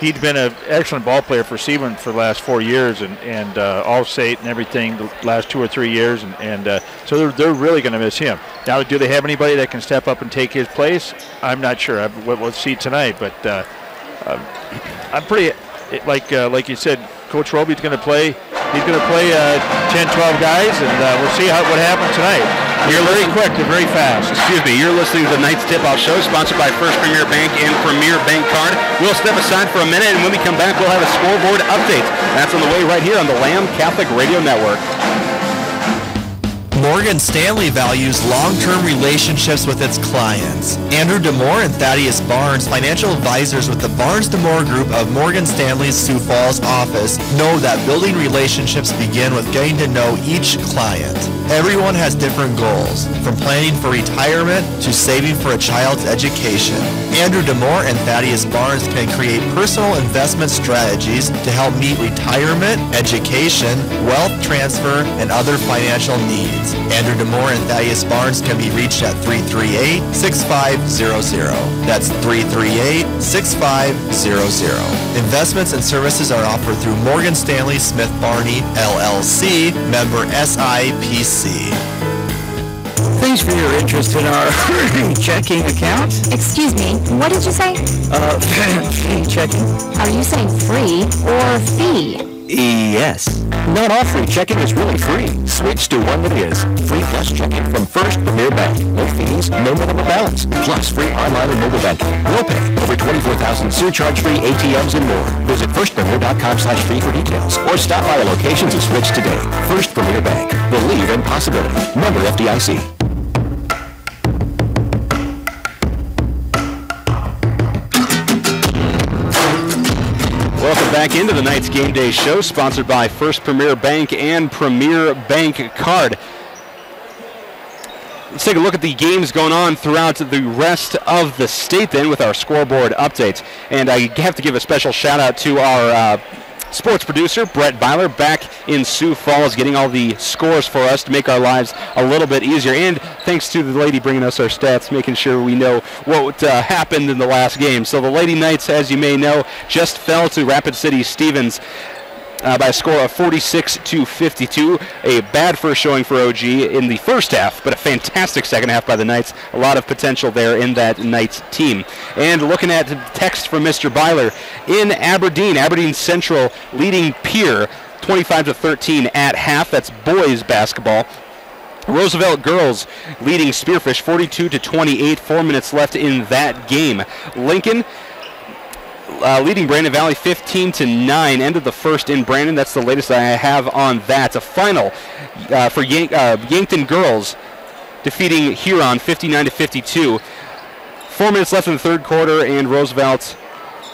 he'd been an excellent ball player for Stevens for the last 4 years and all state and everything the last 2 or 3 years, and so they're really going to miss him. Now, do they have anybody that can step up and take his place? I'm not sure. We'll see tonight, but I'm pretty like you said. Coach Roby's going to play. He's going to play 10, 12 guys, and we'll see what happens tonight. You're very quick. They're very fast. Excuse me. You're listening to the Knights Tip-Off Show, sponsored by First Premier Bank and Premier Bank Card. We'll step aside for a minute, and when we come back, we'll have a scoreboard update. That's on the way right here on the Lamb Catholic Radio Network. Morgan Stanley values long-term relationships with its clients. Andrew DeMore and Thaddeus Barnes, financial advisors with the Barnes DeMore Group of Morgan Stanley's Sioux Falls office, know that building relationships begin with getting to know each client. Everyone has different goals, from planning for retirement to saving for a child's education. Andrew DeMore and Thaddeus Barnes can create personal investment strategies to help meet retirement, education, wealth transfer, and other financial needs. Andrew DeMore and Thaddeus Barnes can be reached at 338-6500. That's 338-6500. Investments and services are offered through Morgan Stanley Smith Barney, LLC, member SIPC. Thanks for your interest in our checking account. Excuse me, what did you say? Free checking. Are you saying free or fee? Yes. Not all free checking is really free. Switch to one that is. Free plus checking from First Premier Bank. No fees, no minimum balance. Plus free online and mobile banking. No pay. Over 24,000 surcharge-free ATMs and more. Visit firstpremier.com/free for details. Or stop by a location to switch today. First Premier Bank. Believe in possibility. Member FDIC. Welcome back into the Knights Game Day Show, sponsored by First Premier Bank and Premier Bank Card. Let's take a look at the games going on throughout the rest of the state then with our scoreboard updates. And I have to give a special shout out to our sports producer, Brett Byler, back in Sioux Falls, getting all the scores for us to make our lives a little bit easier. And thanks to the lady bringing us our stats, making sure we know what happened in the last game. So the Lady Knights, as you may know, just fell to Rapid City Stevens by a score of 46-52. A bad first showing for OG in the first half, but a fantastic second half by the Knights. A lot of potential there in that Knights team. And looking at text from Mr. Byler, in Aberdeen Central leading Pierre 25-13 at half. That's boys basketball. Roosevelt girls leading Spearfish 42-28. 4 minutes left in that game. Lincoln leading Brandon Valley 15-9. End of the first in Brandon. That's the latest I have on that. A final for Yankton girls defeating Huron 59-52. 4 minutes left in the third quarter, and Roosevelt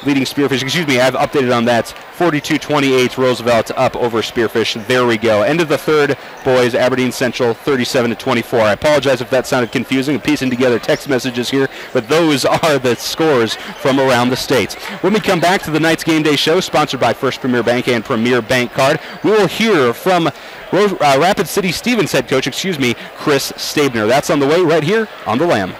leading Spearfish. Excuse me, I've updated on that. 42-28, Roosevelt up over Spearfish. There we go. End of the third, boys, Aberdeen Central 37-24. I apologize if that sounded confusing. I'm piecing together text messages here, but those are the scores from around the state. When we come back to the Knights Game Day Show, sponsored by First Premier Bank and Premier Bank Card, we will hear from Rapid City Stevens head coach, Chris Stabner. That's on the way right here on the Lamb.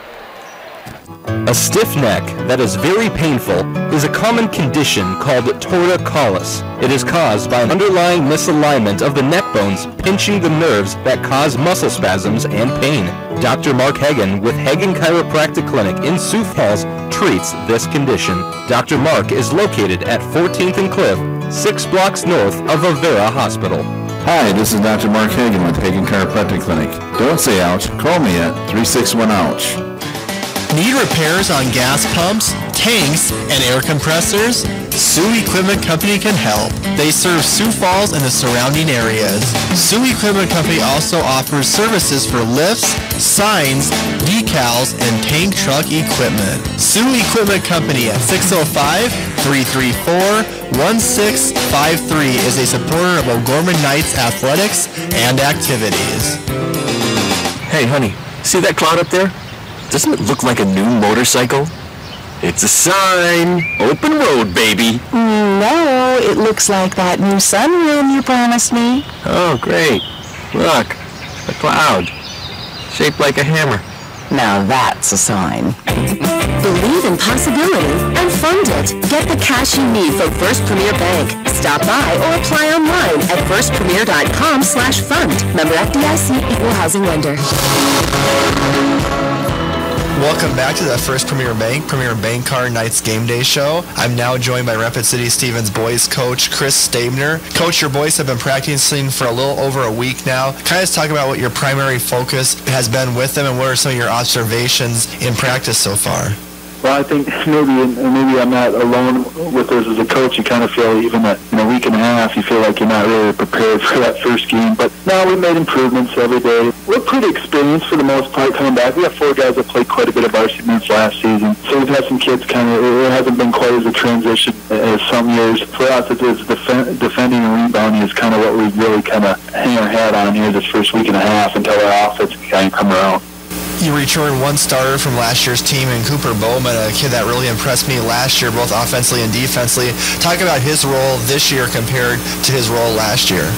A stiff neck that is very painful is a common condition called torticollis. It is caused by an underlying misalignment of the neck bones pinching the nerves that cause muscle spasms and pain. Dr. Mark Hagen with Hagen Chiropractic Clinic in Sioux Falls treats this condition. Dr. Mark is located at 14th and Cliff, 6 blocks north of Avera Hospital. Hi, this is Dr. Mark Hagen with Hagen Chiropractic Clinic. Don't say ouch, call me at 361-OUCH. Need repairs on gas pumps, tanks, and air compressors? Sioux Equipment Company can help. They serve Sioux Falls and the surrounding areas. Sioux Equipment Company also offers services for lifts, signs, decals, and tank truck equipment. Sioux Equipment Company at 605-334-1653 is a supporter of O'Gorman Knights athletics and activities. Hey, honey, see that cloud up there? Doesn't it look like a new motorcycle? It's a sign. Open road, baby. No, it looks like that new sunroom you promised me. Oh, great. Look, a cloud. Shaped like a hammer. Now that's a sign. Believe in possibility and fund it. Get the cash you need from First Premier Bank. Stop by or apply online at firstpremier.com/fund. Member FDIC, equal housing lender. Welcome back to the First Premier Bank Card Knights Game Day Show. I'm now joined by Rapid City Stevens boys coach Chris Stabner. Coach, your boys have been practicing for a little over a week now. Kind of talk about what your primary focus has been with them and what are some of your observations in practice so far. Well, I think maybe I'm not alone with this as a coach. You kind of feel even in a week and a half, you feel like you're not really prepared for that first game. But now we've made improvements every day. We're pretty experienced for the most part coming back. We have 4 guys that played quite a bit of varsity minutes last season. So we've had some kids it hasn't been quite as a transition as some years. For us, it's defending and rebounding is kind of what we really kind of hang our hat on here this first week and a half until our offense can come around. You returned one starter from last year's team in Cooper Bowman, a kid that really impressed me last year, both offensively and defensively. Talk about his role this year compared to his role last year.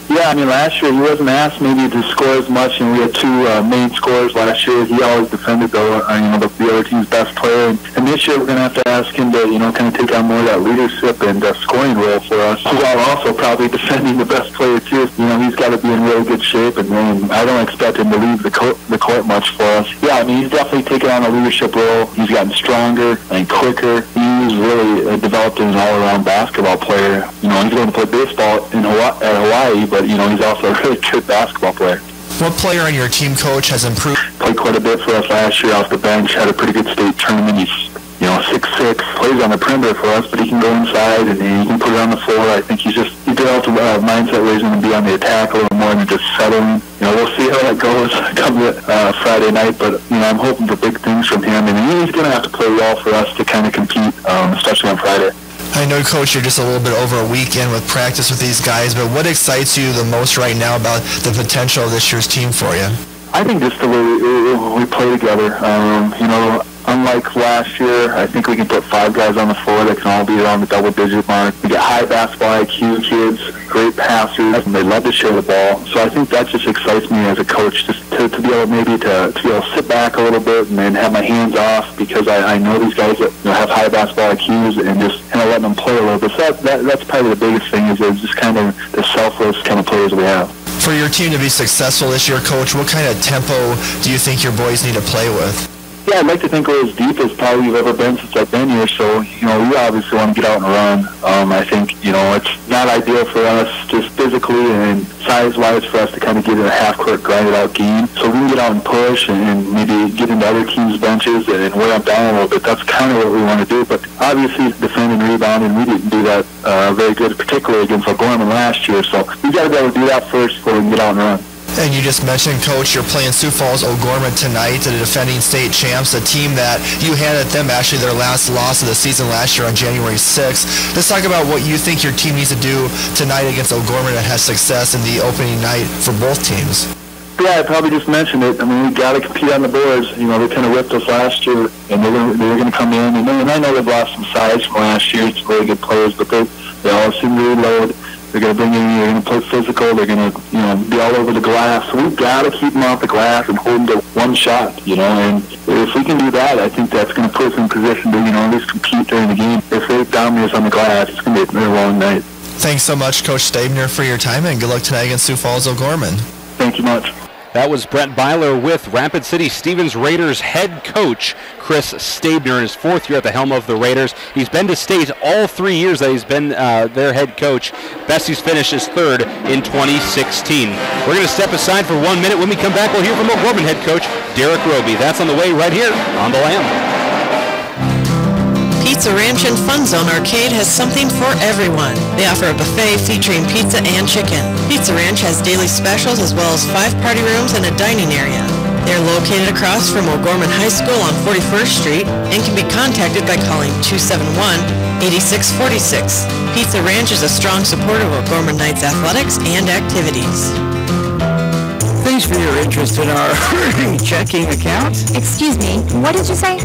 Yeah, I mean, last year he wasn't asked maybe to score as much, and we had 2 main scorers last year. He always defended the other team's best player. And this year we're going to have to ask him to, kind of take on more of that leadership and scoring role for us. While also probably defending the best player too. He's got to be in really good shape, and I don't expect him to leave the court much for us. Yeah, I mean, he's definitely taken on a leadership role. He's gotten stronger and quicker. He's really developed as an all-around basketball player. He's going to play baseball at Hawaii, but he's also a really good basketball player. What player on your team, Coach, has improved? Played quite a bit for us last year off the bench, had a pretty good state tournament. He's 6'6", plays on the perimeter for us, but he can go inside and he can put it on the floor. I think he developed a mindset where he's going to be on the attack a little more than just settling. We'll see how that goes come Friday night, but I'm hoping for big things from him, and he's going to have to play well for us to kind of compete, especially on Friday. I know, Coach, you're just a little bit over a week in with practice with these guys, but what excites you the most right now about the potential of this year's team for you? I think just the way we play together. Unlike last year, I think we can put 5 guys on the floor that can all be around the double-digit mark. We get high basketball IQ kids, great passers, and they love to share the ball. So I think that just excites me as a coach, just to be able to sit back a little bit and then have my hands off, because I know these guys that have high basketball IQs and just kind of letting them play a little bit. So that's probably the biggest thing is just kind of the selfless kind of players we have. For your team to be successful this year, Coach, what kind of tempo do you think your boys need to play with? Yeah, I'd like to think we're as deep as probably we've ever been since I've been here. So, we obviously want to get out and run. I think, it's not ideal for us just physically and size-wise for us to kind of get in a half-court, grinded-out game. So we can get out and push and maybe get into other teams' benches and wear them down a little bit. That's kind of what we want to do. But obviously, defend and rebound, and we didn't do that very good, particularly against O'Gorman last year. So we've got to be able to do that first before we can get out and run. And you just mentioned, Coach, you're playing Sioux Falls O'Gorman tonight, the defending state champs, a team that you handed them actually their last loss of the season last year on January 6th. Let's talk about what you think your team needs to do tonight against O'Gorman that has success in the opening night for both teams. Yeah, I probably just mentioned it. I mean, we got to compete on the boards. They kind of whipped us last year, and they were going to come in. And I know they've lost some size from last year. It's really good players, but they all seem to reload. They're going to bring in, they're going to play physical, they're going to, be all over the glass. So we've got to keep them off the glass and hold them to one shot, and if we can do that, I think that's going to put us in position to, at least compete during the game. If they dominate us on the glass, it's going to be a very long night. Thanks so much, Coach Stabner, for your time, and good luck tonight against Sioux Falls O'Gorman. Thank you much. That was Brent Byler with Rapid City Stevens Raiders head coach Chris Stabner in his 4th year at the helm of the Raiders. He's been to state all 3 years that he's been their head coach. Best he's finished his 3rd in 2016. We're going to step aside for 1 minute. When we come back, we'll hear from O'Gorman head coach Derek Roby. That's on the way right here on The Lamb. Pizza Ranch and Fun Zone Arcade has something for everyone. They offer a buffet featuring pizza and chicken. Pizza Ranch has daily specials as well as 5 party rooms and a dining area. They're located across from O'Gorman High School on 41st Street and can be contacted by calling 271-8646. Pizza Ranch is a strong supporter of O'Gorman Knights athletics and activities. Thanks for your interest in our checking account. Excuse me, what did you say?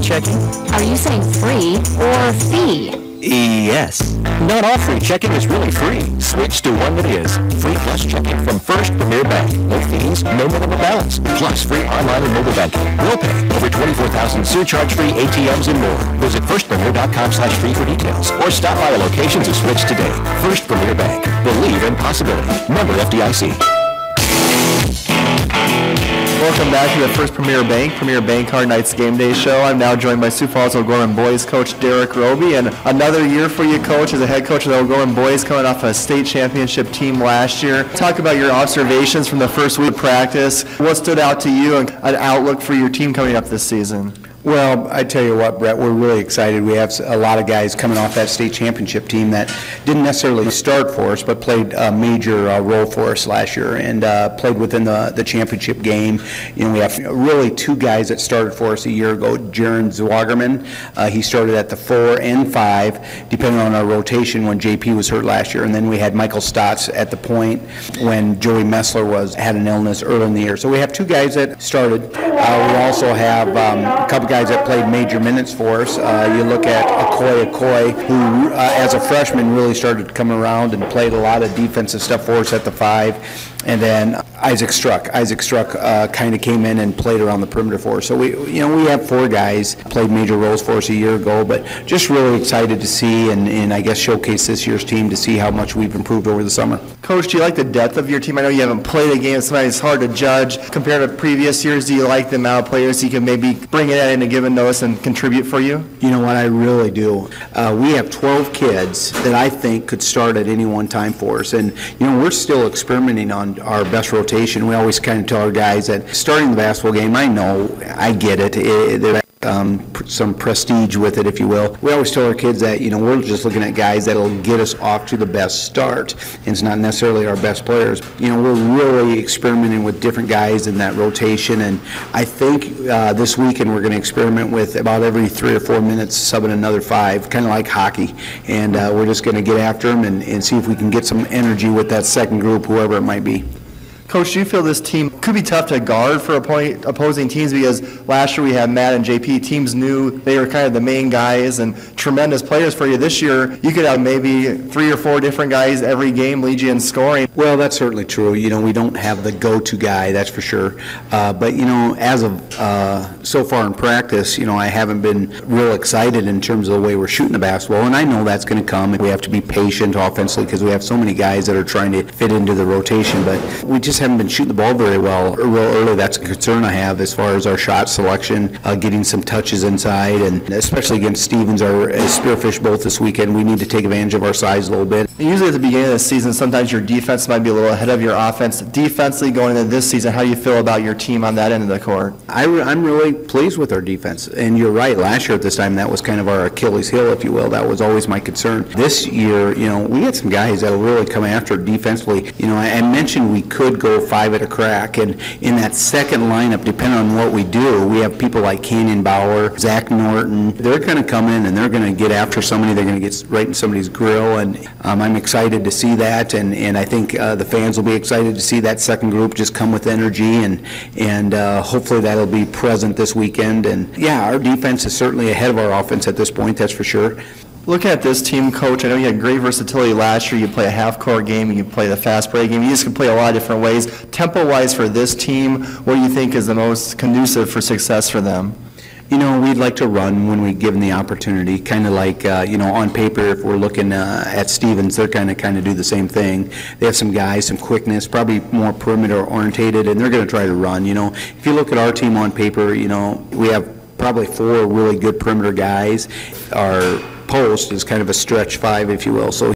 Checking. Are you saying free or fee? Yes. Not all free checking is really free. Switch to one that is. Free plus checking from First Premier Bank. No fees, no minimum balance. Plus free online and mobile banking. Will pay. Over 24,000 surcharge-free ATMs and more. Visit firstpremier.com/free for details. Or stop by a location to switch today. First Premier Bank. Believe in possibility. Member FDIC. Welcome back to the First Premier Bank Card Nights Game Day Show. I'm now joined by Sioux Falls O'Gorman boys coach Derek Roby, and another year for you, coach, as a head coach of the O'Gorman boys, coming off a state championship team last year. Talk about your observations from the first week of practice. What stood out to you, and an outlook for your team coming up this season? Well, I tell you what, Brett, we're really excited. We have a lot of guys coming off that state championship team that didn't necessarily start for us, but played a major role for us last year and played within the championship game. You know, we have really two guys that started for us a year ago. Jaron Zwagerman, he started at the 4 and 5, depending on our rotation when JP was hurt last year. And then we had Michael Stotts at the point when Joey Messler had an illness early in the year. So we have two guys that started. We also have a couple guys that played major minutes for us. You look at Okoye, who as a freshman really started to come around and played a lot of defensive stuff for us at the 5. And then Isaac Struck kind of came in and played around the perimeter for us. So we have 4 guys played major roles for us a year ago, but just really excited to see and I guess showcase this year's team to see how much we've improved over the summer. Coach, do you like the depth of your team? I know you haven't played a game, so it's hard to judge. Compared to previous years, do you like the amount of players you can maybe bring in at a given notice and contribute for you? You know what, I really do. We have 12 kids that I think could start at any one time for us, and we're still experimenting on our best rotation. We always kind of tell our guys that starting the basketball game, I get it. There's some prestige with it, if you will. We always tell our kids that we're just looking at guys that'll get us off to the best start, and it's not necessarily our best players. We're really experimenting with different guys in that rotation, and I think this weekend we're going to experiment with about every 3 or 4 minutes subbing another 5, kind of like hockey, and we're just going to get after them and see if we can get some energy with that second group, whoever it might be. Coach, do you feel this team could be tough to guard for opposing teams? Because last year we had Matt and JP. Teams knew they were kind of the main guys and tremendous players for you. This year, you could have maybe 3 or 4 different guys every game lead you in scoring. Well, that's certainly true. We don't have the go-to guy, that's for sure. But, as of so far in practice, I haven't been real excited in terms of the way we're shooting the basketball. And I know that's going to come. We have to be patient offensively because we have so many guys that are trying to fit into the rotation. But we just haven't been shooting the ball very well real early. That's a concern I have as far as our shot selection, getting some touches inside, and especially against Stevens, our Spearfish both this weekend, we need to take advantage of our size a little bit. Usually at the beginning of the season, sometimes your defense might be a little ahead of your offense. Defensively going into this season, how do you feel about your team on that end of the court? I'm really pleased with our defense, and you're right, last year at this time that was kind of our Achilles heel, if you will. That was always my concern. This year, we had some guys that will really come after defensively. I mentioned we could go 5 at a crack, and in that second lineup, depending on what we do, we have people like Canyon Bauer, Zach Norton. They're going to come in and they're going to get after somebody. They're going to get right in somebody's grill, and I'm excited to see that, and I think the fans will be excited to see that second group just come with energy, and hopefully that'll be present this weekend. And yeah, our defense is certainly ahead of our offense at this point, that's for sure. Looking at this team, Coach, I know you had great versatility last year. You play a half-court game, and you play the fast break game. You just can play a lot of different ways. Tempo-wise for this team, what do you think is the most conducive for success for them? We'd like to run when we give them the opportunity, kind of like, on paper, if we're looking at Stevens, they're kind of do the same thing. They have some guys, some quickness, probably more perimeter orientated, and they're going to try to run. If you look at our team on paper, we have probably 4 really good perimeter guys. Our post is kind of a stretch 5, if you will. So